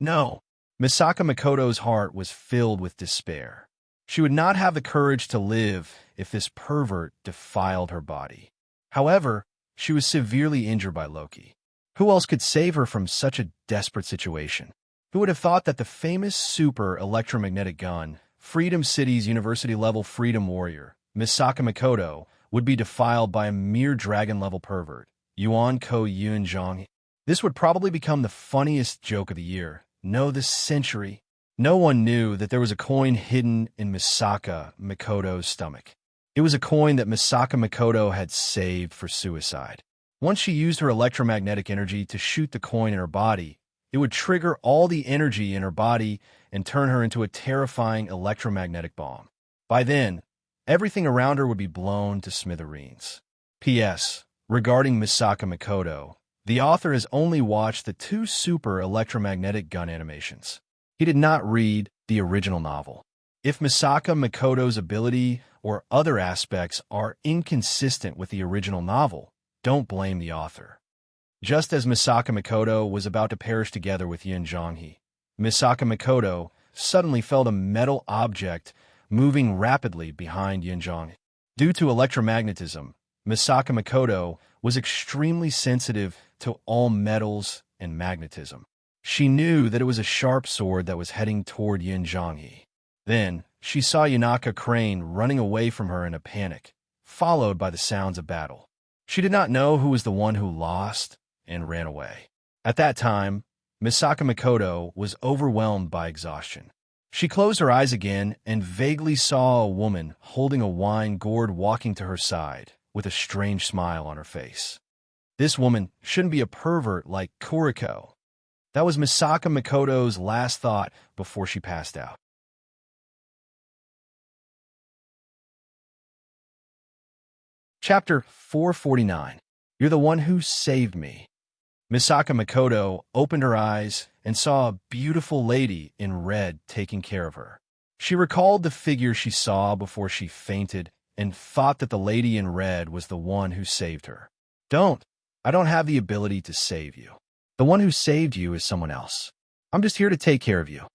No. Misaka Makoto's heart was filled with despair. She would not have the courage to live if this pervert defiled her body. However, she was severely injured by Loki. Who else could save her from such a desperate situation? Who would have thought that the famous super electromagnetic gun, Freedom City's university-level freedom warrior, Misaka Makoto, would be defiled by a mere dragon-level pervert, Yuan-ko Yin Zhonghe? This would probably become the funniest joke of the year. No, this century. No one knew that there was a coin hidden in Misaka Makoto's stomach. It was a coin that Misaka Makoto had saved for suicide. Once she used her electromagnetic energy to shoot the coin in her body, it would trigger all the energy in her body and turn her into a terrifying electromagnetic bomb. By then, everything around her would be blown to smithereens. P.S. Regarding Misaka Makoto, the author has only watched the 2 super electromagnetic gun animations. He did not read the original novel. If Misaka Makoto's ability or other aspects are inconsistent with the original novel, don't blame the author. Just as Misaka Makoto was about to perish together with Yin Zhonghe, Misaka Makoto suddenly felt a metal object moving rapidly behind Yin Zhonghe. Due to electromagnetism, Misaka Makoto was extremely sensitive to all metals and magnetism. She knew that it was a sharp sword that was heading toward Yin Zhonghe. Then, she saw Yanaka Crane running away from her in a panic, followed by the sounds of battle. She did not know who was the one who lost and ran away. At that time, Misaka Makoto was overwhelmed by exhaustion. She closed her eyes again and vaguely saw a woman holding a wine gourd walking to her side with a strange smile on her face. This woman shouldn't be a pervert like Kuriko. That was Misaka Makoto's last thought before she passed out. Chapter 449. You're the one who saved me. Misaka Makoto opened her eyes and saw a beautiful lady in red taking care of her. She recalled the figure she saw before she fainted and thought that the lady in red was the one who saved her. I don't have the ability to save you. The one who saved you is someone else. I'm just here to take care of you.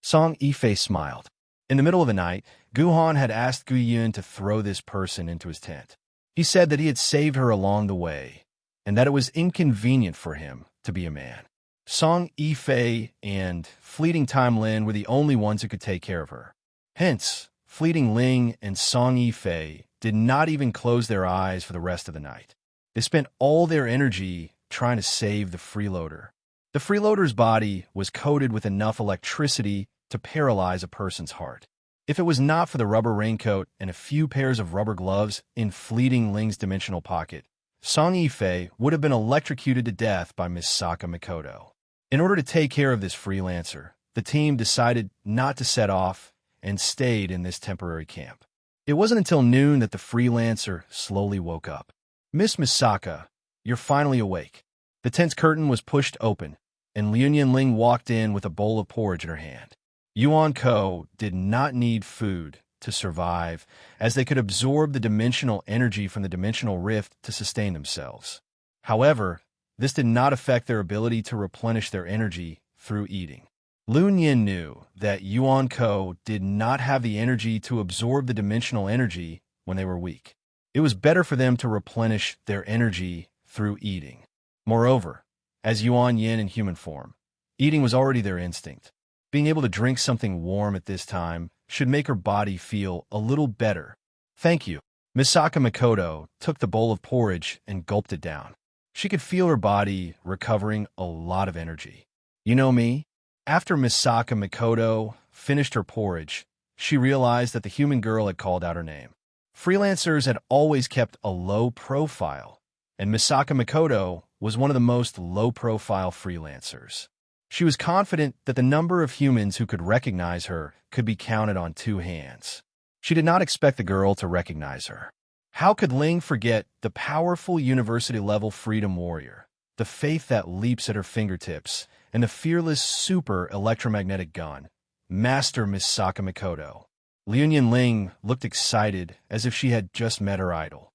Song Ife smiled. In the middle of the night, Guhan had asked Guyun to throw this person into his tent. He said that he had saved her along the way, and that it was inconvenient for him to be a man. Song Ife and Fleeting Time Lin were the only ones who could take care of her. Hence, Fleeting Ling and Song Ife did not even close their eyes for the rest of the night. They spent all their energy trying to save the freeloader. The freeloader's body was coated with enough electricity to paralyze a person's heart. If it was not for the rubber raincoat and a few pairs of rubber gloves in Fleeting Ling's dimensional pocket, Song Ife would have been electrocuted to death by Misaka Makoto. In order to take care of this freelancer, the team decided not to set off and stayed in this temporary camp. It wasn't until noon that the freelancer slowly woke up. Miss Misaka, you're finally awake. The tent's curtain was pushed open, and Liu Ling walked in with a bowl of porridge in her hand. Yuan Ko did not need food to survive, as they could absorb the dimensional energy from the dimensional rift to sustain themselves. However, this did not affect their ability to replenish their energy through eating. Lu Yin knew that Yuan Ko did not have the energy to absorb the dimensional energy when they were weak. It was better for them to replenish their energy through eating. Moreover, as Yuan Yin in human form, eating was already their instinct. Being able to drink something warm at this time should make her body feel a little better. Thank you. Misaka Makoto took the bowl of porridge and gulped it down. She could feel her body recovering a lot of energy. You know me? After Misaka Makoto finished her porridge, she realized that the human girl had called out her name. Freelancers had always kept a low profile, and Misaka Makoto was one of the most low-profile freelancers. She was confident that the number of humans who could recognize her could be counted on two hands. She did not expect the girl to recognize her. How could Ling forget the powerful university-level freedom warrior, the faith that leaps at her fingertips, and the fearless super electromagnetic gun, Master Misaka Makoto? Liunyun Ling looked excited as if she had just met her idol.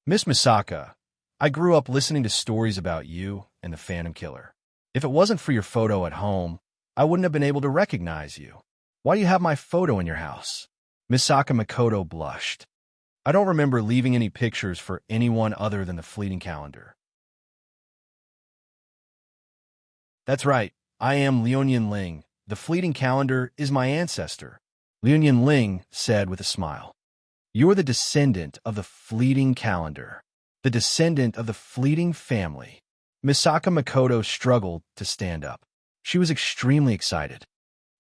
Miss Misaka, I grew up listening to stories about you and the Phantom Killer. If it wasn't for your photo at home, I wouldn't have been able to recognize you. Why do you have my photo in your house? Misaka Makoto blushed. I don't remember leaving any pictures for anyone other than the fleeting calendar. That's right, I am Liunyun Ling. The fleeting calendar is my ancestor. Liunyun Ling said with a smile. You are the descendant of the fleeting calendar, the descendant of the fleeting family. Misaka Makoto struggled to stand up. She was extremely excited.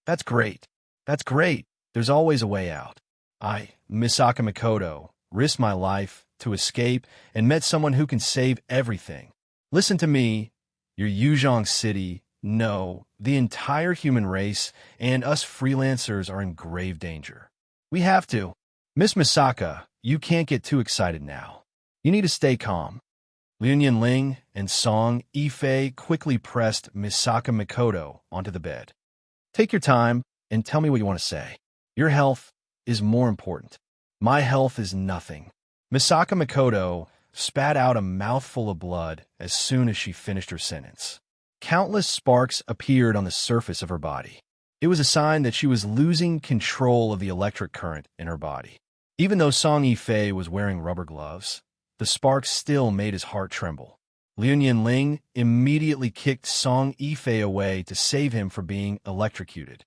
That's great. That's great. There's always a way out. I, Misaka Makoto, risked my life to escape and met someone who can save everything. Listen to me. Your Yuzhong City, no, the entire human race and us freelancers are in grave danger. We have to. Miss Misaka, you can't get too excited now. You need to stay calm. Liunyun Ling and Song Yifei quickly pressed Misaka Makoto onto the bed. Take your time and tell me what you want to say. Your health is more important. My health is nothing. Misaka Makoto spat out a mouthful of blood as soon as she finished her sentence. Countless sparks appeared on the surface of her body. It was a sign that she was losing control of the electric current in her body. Even though Song Yifei was wearing rubber gloves, the sparks still made his heart tremble. Liunyun Ling immediately kicked Song Yifei away to save him from being electrocuted.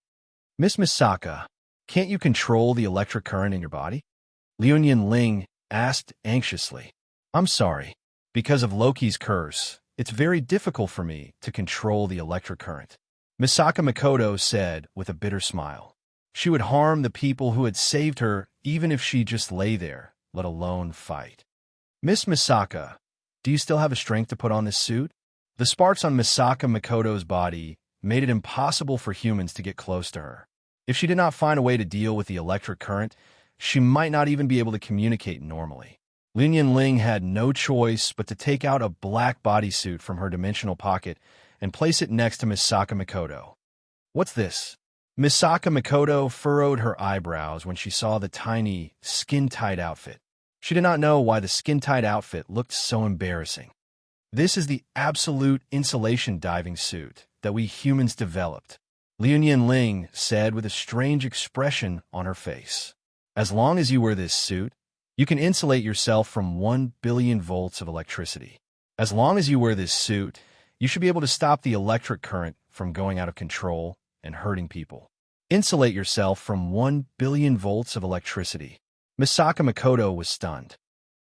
Miss Misaka, can't you control the electric current in your body? Liunyun Ling asked anxiously. I'm sorry. Because of Loki's curse, it's very difficult for me to control the electric current. Misaka Makoto said with a bitter smile. She would harm the people who had saved her even if she just lay there, let alone fight. Miss Misaka, do you still have the strength to put on this suit? The sparks on Misaka Makoto's body made it impossible for humans to get close to her. If she did not find a way to deal with the electric current, she might not even be able to communicate normally. Liunyun Ling had no choice but to take out a black bodysuit from her dimensional pocket and place it next to Misaka Makoto. What's this? Misaka Makoto furrowed her eyebrows when she saw the tiny, skin-tight outfit. She did not know why the skin-tight outfit looked so embarrassing. This is the absolute insulation diving suit that we humans developed, Liunyun Ling said with a strange expression on her face. As long as you wear this suit, you can insulate yourself from 1 billion volts of electricity. As long as you wear this suit, you should be able to stop the electric current from going out of control and hurting people. Insulate yourself from 1 billion volts of electricity. Misaka Makoto was stunned.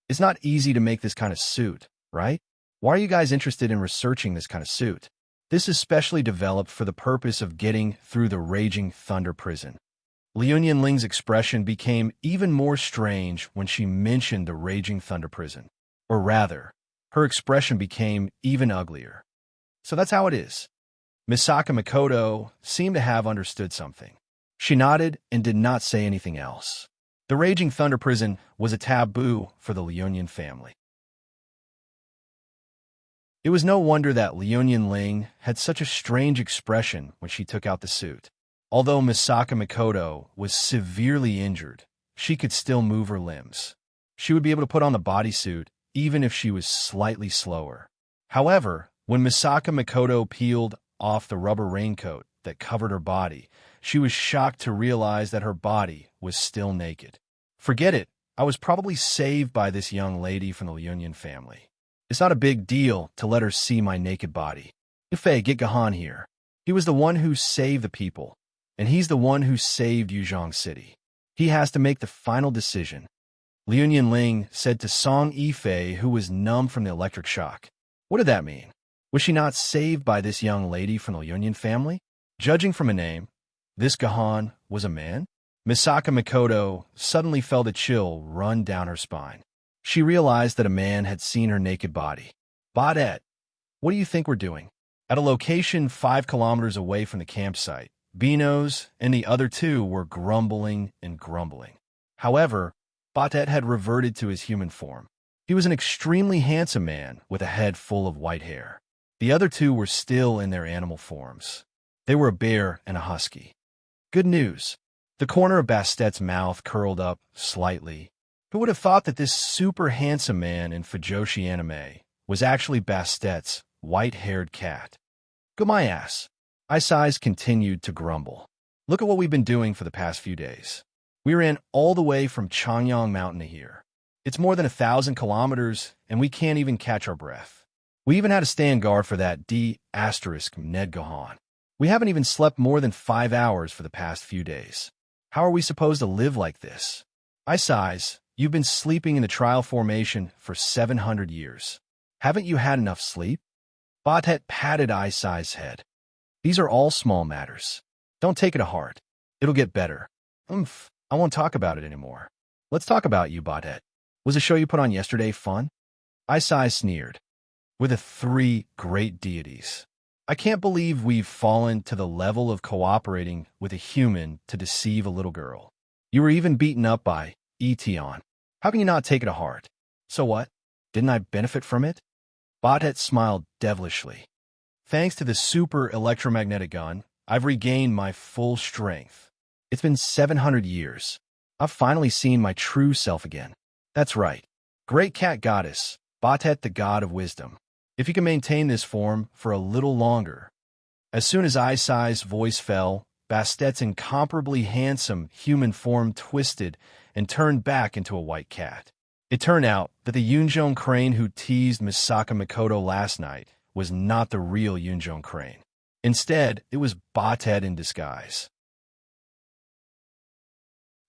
It's not easy to make this kind of suit, right? Why are you guys interested in researching this kind of suit? This is specially developed for the purpose of getting through the Raging Thunder prison. Liunyun Ling's expression became even more strange when she mentioned the Raging Thunder prison. Or rather, her expression became even uglier. So that's how it is. Misaka Makoto seemed to have understood something. She nodded and did not say anything else. The Raging Thunder prison was a taboo for the Liunyun family. It was no wonder that Liunyun Ling had such a strange expression when she took out the suit. Although Misaka Makoto was severely injured, she could still move her limbs. She would be able to put on the bodysuit even if she was slightly slower. However, when Misaka Makoto peeled off the rubber raincoat that covered her body, she was shocked to realize that her body was still naked. Forget it, I was probably saved by this young lady from the Liunion family. It's not a big deal to let her see my naked body. Yufei, get Gahan here. He was the one who saved the people, and he's the one who saved Yuzhong City. He has to make the final decision. Liu Ling said to Song Yifei, who was numb from the electric shock. What did that mean? Was she not saved by this young lady from the Liunion family? Judging from a name, this Gahan was a man? Misaka Mikoto suddenly felt a chill run down her spine. She realized that a man had seen her naked body. Baudet, what do you think we're doing? At a location 5 kilometers away from the campsite, Benos and the other two were grumbling and grumbling. However, Baudet had reverted to his human form. He was an extremely handsome man with a head full of white hair. The other two were still in their animal forms. They were a bear and a husky. Good news. The corner of Bastet's mouth curled up slightly. Who would have thought that this super handsome man in Fujoshi anime was actually Bastet's white-haired cat? Go my ass. Isai's continued to grumble. Look at what we've been doing for the past few days. We ran all the way from Changyang Mountain to here. It's more than 1,000 kilometers, and we can't even catch our breath. We even had to stand guard for that Ned Gahan. We haven't even slept more than 5 hours for the past few days. How are we supposed to live like this? Isais, you've been sleeping in the trial formation for 700 years. Haven't you had enough sleep? Baudet patted Isai's head. These are all small matters. Don't take it to heart. It'll get better. I won't talk about it anymore. Let's talk about you, Baudet. Was the show you put on yesterday fun? Isai sneered. We're the 3 great deities. I can't believe we've fallen to the level of cooperating with a human to deceive a little girl. You were even beaten up by Etion. How can you not take it to heart? So what? Didn't I benefit from it? Baudet smiled devilishly. Thanks to the super electromagnetic gun, I've regained my full strength. It's been 700 years. I've finally seen my true self again. That's right. Great cat goddess, Baudet the god of wisdom. If you can maintain this form for a little longer. As soon as Isai's voice fell, Bastet's incomparably handsome human form twisted and turned back into a white cat. It turned out that the Yunjong crane who teased Misaka Mikoto last night was not the real Yunjong crane. Instead, it was Baudet in disguise.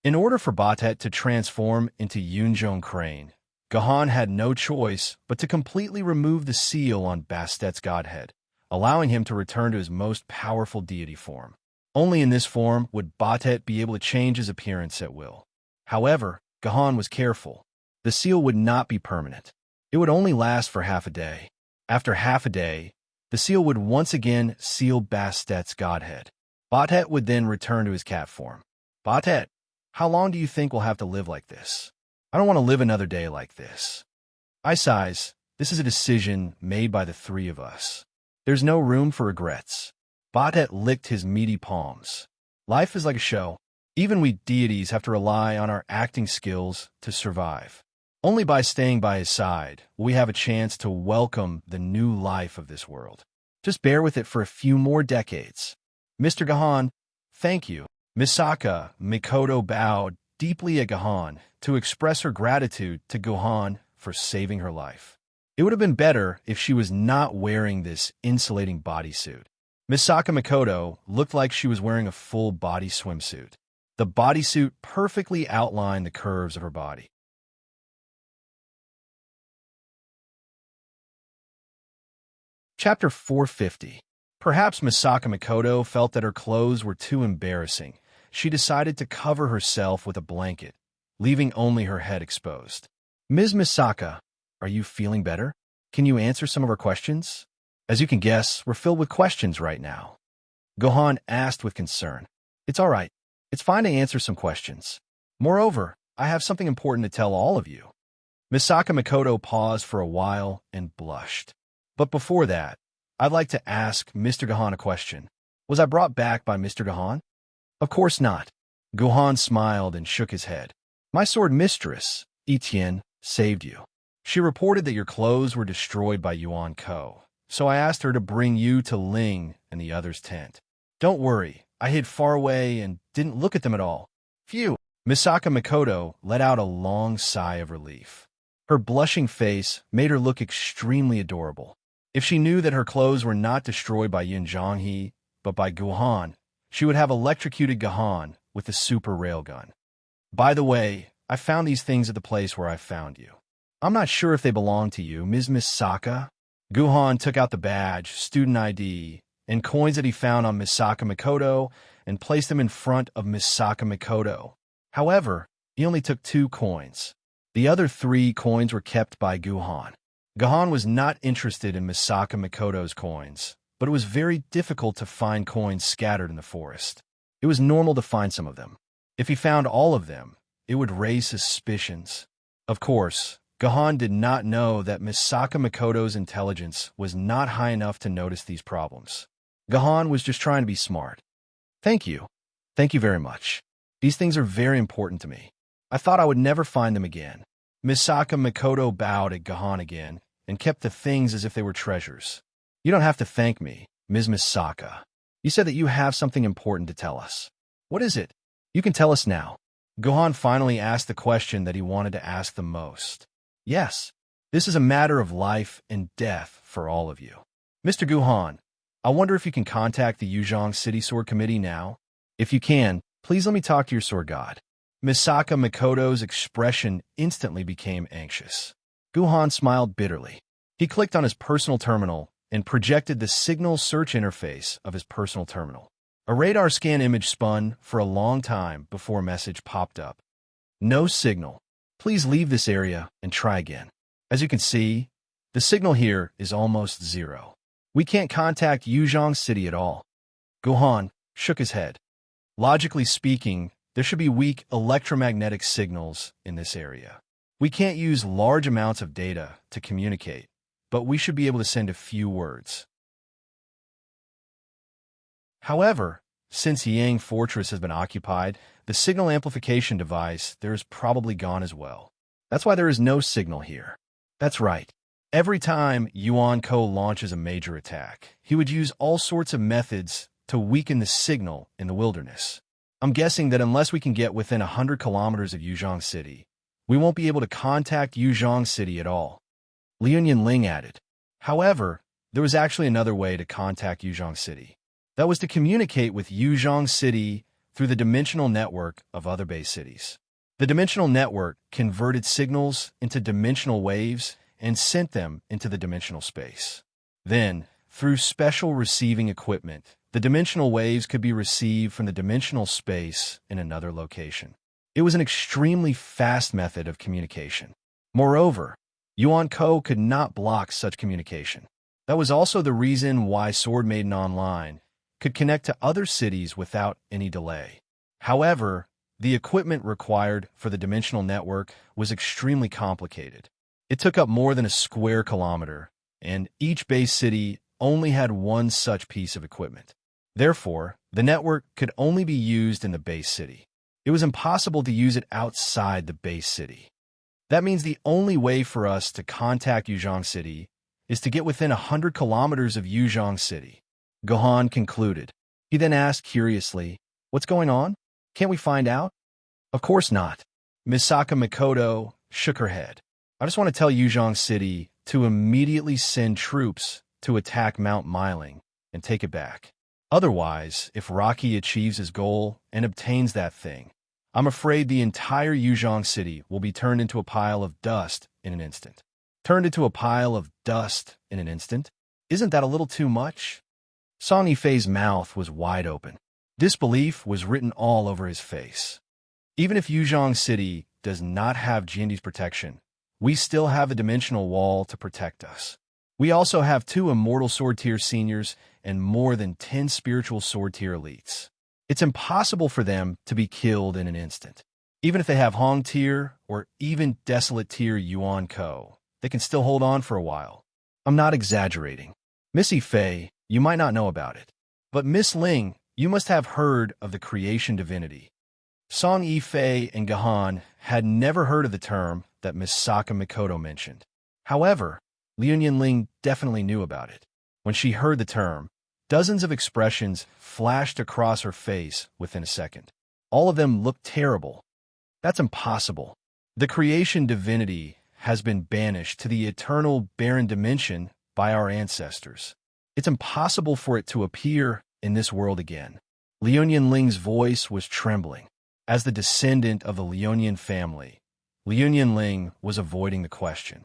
In order for Baudet to transform into Yunjong crane, Gahan had no choice but to completely remove the seal on Bastet's godhead, allowing him to return to his most powerful deity form. Only in this form would Baudet be able to change his appearance at will. However, Gahan was careful. The seal would not be permanent. It would only last for half a day. After half a day, the seal would once again seal Bastet's godhead. Baudet would then return to his cat form. Baudet, how long do you think we'll have to live like this? I don't want to live another day like this. Isais, this is a decision made by the 3 of us. There's no room for regrets. Baudet licked his meaty palms. Life is like a show. Even we deities have to rely on our acting skills to survive. Only by staying by his side will we have a chance to welcome the new life of this world. Just bear with it for a few more decades. Mr. Gahan, thank you. Misaka Mikoto bowed deeply at Gahan to express her gratitude to Gahan for saving her life. It would have been better if she was not wearing this insulating bodysuit. Misaka Mikoto looked like she was wearing a full body swimsuit. The bodysuit perfectly outlined the curves of her body. Chapter 450. Perhaps Misaka Mikoto felt that her clothes were too embarrassing. She decided to cover herself with a blanket, leaving only her head exposed. Ms. Misaka, are you feeling better? Can you answer some of our questions? As you can guess, we're filled with questions right now. Gohan asked with concern. It's all right. It's fine to answer some questions. Moreover, I have something important to tell all of you. Misaka Mikoto paused for a while and blushed. But before that, I'd like to ask Mr. Gahan a question. Was I brought back by Mr. Gahan? Of course not. Gohan smiled and shook his head. My sword mistress, Etienne, saved you. She reported that your clothes were destroyed by Yuan Ko, so I asked her to bring you to Ling and the others' tent. Don't worry, I hid far away and didn't look at them at all. Phew, Misaka Makoto let out a long sigh of relief. Her blushing face made her look extremely adorable. If she knew that her clothes were not destroyed by Yin Zhonghe, but by Guhan, she would have electrocuted Guhan with the super railgun. By the way, I found these things at the place where I found you. I'm not sure if they belong to you, Ms. Misaka. Guhan took out the badge, student ID, and coins that he found on Misaka Makoto and placed them in front of Misaka Makoto. However, he only took 2 coins. The other 3 coins were kept by Guhan. Guhan was not interested in Misaka Makoto's coins, but it was very difficult to find coins scattered in the forest. It was normal to find some of them. If he found all of them, it would raise suspicions. Of course, Guhan did not know that Misaka Makoto's intelligence was not high enough to notice these problems. Guhan was just trying to be smart. Thank you. Thank you very much. These things are very important to me. I thought I would never find them again. Misaka Makoto bowed at Guhan again and kept the things as if they were treasures. You don't have to thank me, Ms. Misaka. You said that you have something important to tell us. What is it? You can tell us now. Guhan finally asked the question that he wanted to ask the most. Yes, this is a matter of life and death for all of you. Mr. Guhan, I wonder if you can contact the Yuzhong City Sword Committee now? If you can, please let me talk to your sword god. Misaka Makoto's expression instantly became anxious. Guhan smiled bitterly. He clicked on his personal terminal and projected the signal search interface of his personal terminal. A radar scan image spun for a long time before a message popped up. No signal. Please leave this area and try again. As you can see, the signal here is almost 0. We can't contact Yuzhong City at all. Guhan shook his head. Logically speaking, there should be weak electromagnetic signals in this area. We can't use large amounts of data to communicate, but we should be able to send a few words. However, since Yang Fortress has been occupied, the signal amplification device there is probably gone as well. That's why there is no signal here. That's right. Every time Yuan Ko launches a major attack, he would use all sorts of methods to weaken the signal in the wilderness. I'm guessing that unless we can get within 100 kilometers of Yuzhong City, we won't be able to contact Yuzhong City at all. Liu Yinling added. However, there was actually another way to contact Yuzhong City. That was to communicate with Yuzhong City through the dimensional network of other base cities. The dimensional network converted signals into dimensional waves and sent them into the dimensional space. Then, through special receiving equipment, the dimensional waves could be received from the dimensional space in another location. It was an extremely fast method of communication. Moreover, Yuan Ko could not block such communication. That was also the reason why Sword Maiden Online could connect to other cities without any delay. However, the equipment required for the dimensional network was extremely complicated. It took up more than a square kilometer, and each base city only had one such piece of equipment. Therefore, the network could only be used in the base city. It was impossible to use it outside the base city. That means the only way for us to contact Yuzhong City is to get within 100 kilometers of Yuzhong City. Guhan concluded. He then asked curiously, "What's going on? Can't we find out?" Of course not. Misaka Makoto shook her head. I just want to tell Yuzhong City to immediately send troops to attack Mount Miling and take it back. Otherwise, if Rocky achieves his goal and obtains that thing, I'm afraid the entire Yuzhong City will be turned into a pile of dust in an instant. Turned into a pile of dust in an instant? Isn't that a little too much? Song Yifei's mouth was wide open. Disbelief was written all over his face. Even if Yuzhong City does not have Jindi's protection, we still have a dimensional wall to protect us. We also have 2 immortal sword tier seniors and more than 10 spiritual sword tier elites. It's impossible for them to be killed in an instant. Even if they have Hong tier or even desolate tier Yuan Ko, they can still hold on for a while. I'm not exaggerating. Miss Yifei, you might not know about it, but Miss Ling, you must have heard of the creation divinity. Song Yifei and Guhan had never heard of the term that Misaka Makoto mentioned. However, Liu Yinling definitely knew about it. When she heard the term, dozens of expressions flashed across her face within a second. All of them looked terrible. That's impossible. The creation divinity has been banished to the eternal barren dimension by our ancestors. It's impossible for it to appear in this world again. Liunian Ling's voice was trembling. As the descendant of the Liunian family, Liunian Ling was avoiding the question.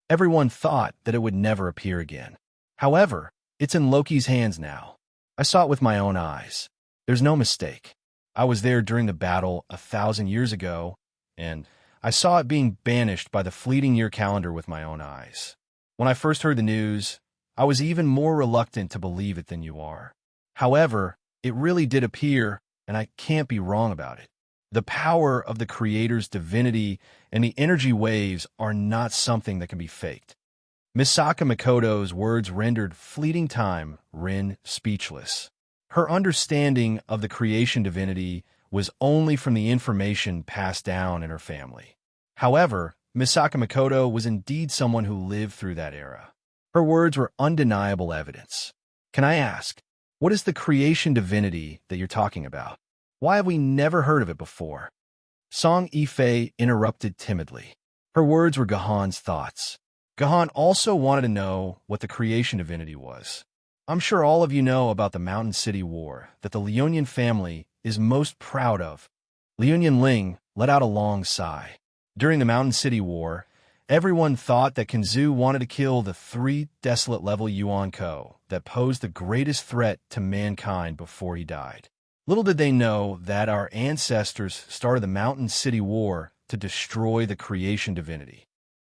Everyone thought that it would never appear again. However, it's in Loki's hands now. I saw it with my own eyes. There's no mistake. I was there during the battle 1,000 years ago, and I saw it being banished by the fleeting year calendar with my own eyes. When I first heard the news, I was even more reluctant to believe it than you are. However, it really did appear, and I can't be wrong about it. The power of the Creator's divinity and the energy waves are not something that can be faked. Misaka Makoto's words rendered fleeting time Rin speechless. Her understanding of the creation divinity was only from the information passed down in her family. However, Misaka Makoto was indeed someone who lived through that era. Her words were undeniable evidence. Can I ask, what is the creation divinity that you're talking about? Why have we never heard of it before? Song Yifei interrupted timidly. Her words were Gahan's thoughts. Gahan also wanted to know what the creation divinity was. I'm sure all of you know about the Mountain City War that the Liunian family is most proud of. Liunian Ling let out a long sigh. During the Mountain City War, everyone thought that Kinzu wanted to kill the 3 desolate level Yuan Ko that posed the greatest threat to mankind before he died. Little did they know that our ancestors started the Mountain City War to destroy the creation divinity.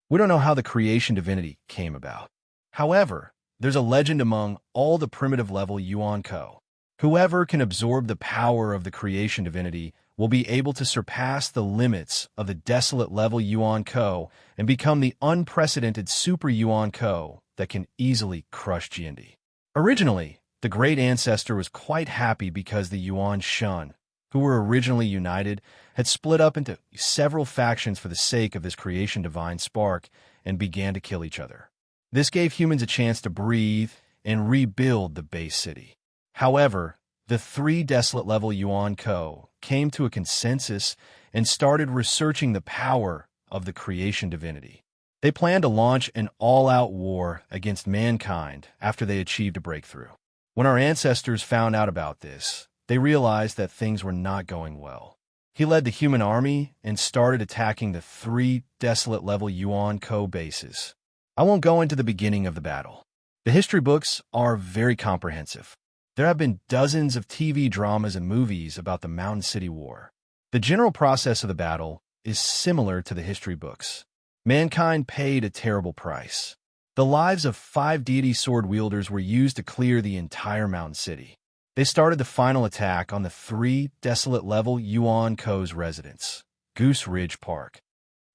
We don't know how the creation divinity came about. However, there's a legend among all the primitive level Yuan Ko. Whoever can absorb the power of the creation divinity will be able to surpass the limits of the desolate level Yuan Ko and become the unprecedented super Yuan Ko that can easily crush Jiandi. Originally, the great ancestor was quite happy because the Yuan Shun, who were originally united, had split up into several factions for the sake of this creation divine spark and began to kill each other. This gave humans a chance to breathe and rebuild the base city. However, the 3 desolate level Yuan Ko came to a consensus and started researching the power of the creation divinity. They planned to launch an all-out war against mankind after they achieved a breakthrough. When our ancestors found out about this, they realized that things were not going well. He led the human army and started attacking the 3 desolate level Yuan Ko bases. I won't go into the beginning of the battle. The history books are very comprehensive. There have been dozens of TV dramas and movies about the Mountain City War. The general process of the battle is similar to the history books. Mankind paid a terrible price. The lives of 5 deity sword wielders were used to clear the entire mountain city. They started the final attack on the 3 desolate level Yuan Ko's residence, Goose Ridge Park.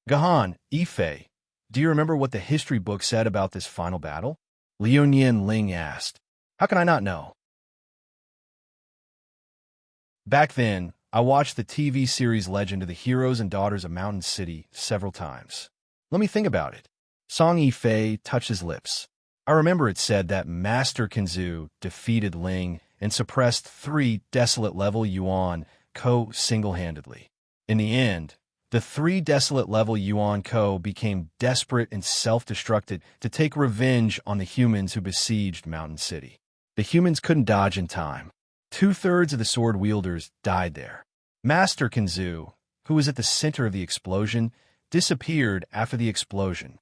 Gahan, Yifei, do you remember what the history book said about this final battle? Liunian Ling asked. How can I not know? Back then, I watched the TV series Legend of the Heroes and Daughters of Mountain City several times. Let me think about it. Song Yifei touched his lips. I remember it said that Master Kinzu defeated Ling and suppressed 3 desolate level Yuan Ko single-handedly. In the end, the 3 desolate level Yuan Ko became desperate and self-destructed to take revenge on the humans who besieged Mountain City. The humans couldn't dodge in time. 2/3 of the sword wielders died there. Master Kinzu, who was at the center of the explosion, disappeared after the explosion.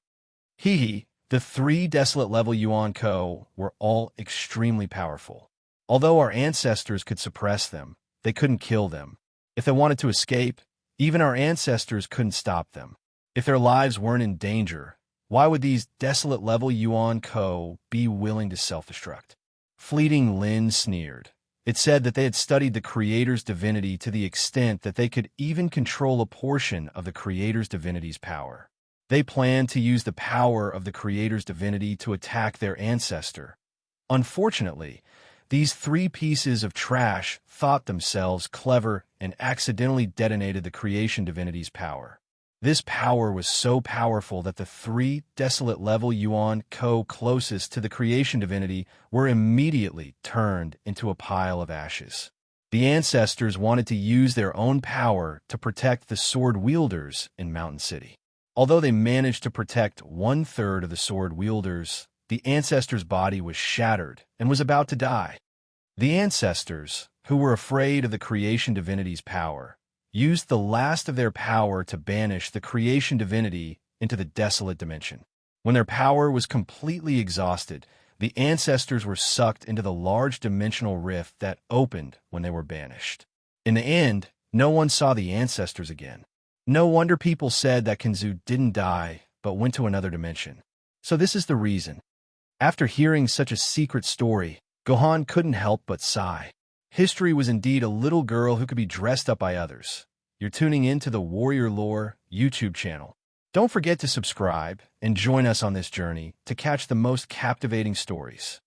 The 3 desolate level Yuan Ko were all extremely powerful. Although our ancestors could suppress them, they couldn't kill them. If they wanted to escape, even our ancestors couldn't stop them. If their lives weren't in danger, why would these desolate level Yuan Ko be willing to self-destruct? Fleeting Lin sneered. It said that they had studied the Creator's divinity to the extent that they could even control a portion of the Creator's divinity's power. They planned to use the power of the Creator's divinity to attack their ancestor. Unfortunately, these 3 pieces of trash thought themselves clever and accidentally detonated the creation divinity's power. This power was so powerful that the 3 desolate level Yuan Ko closest to the creation divinity were immediately turned into a pile of ashes. The ancestors wanted to use their own power to protect the sword wielders in Mountain City. Although they managed to protect 1/3 of the sword wielders, the ancestors' body was shattered and was about to die. The ancestors, who were afraid of the creation divinity's power, used the last of their power to banish the creation divinity into the desolate dimension. When their power was completely exhausted, the ancestors were sucked into the large dimensional rift that opened when they were banished. In the end, no one saw the ancestors again. No wonder people said that Kinzu didn't die, but went to another dimension. So this is the reason. After hearing such a secret story, Gohan couldn't help but sigh. History was indeed a little girl who could be dressed up by others. You're tuning in to the Warrior Lore YouTube channel. Don't forget to subscribe and join us on this journey to catch the most captivating stories.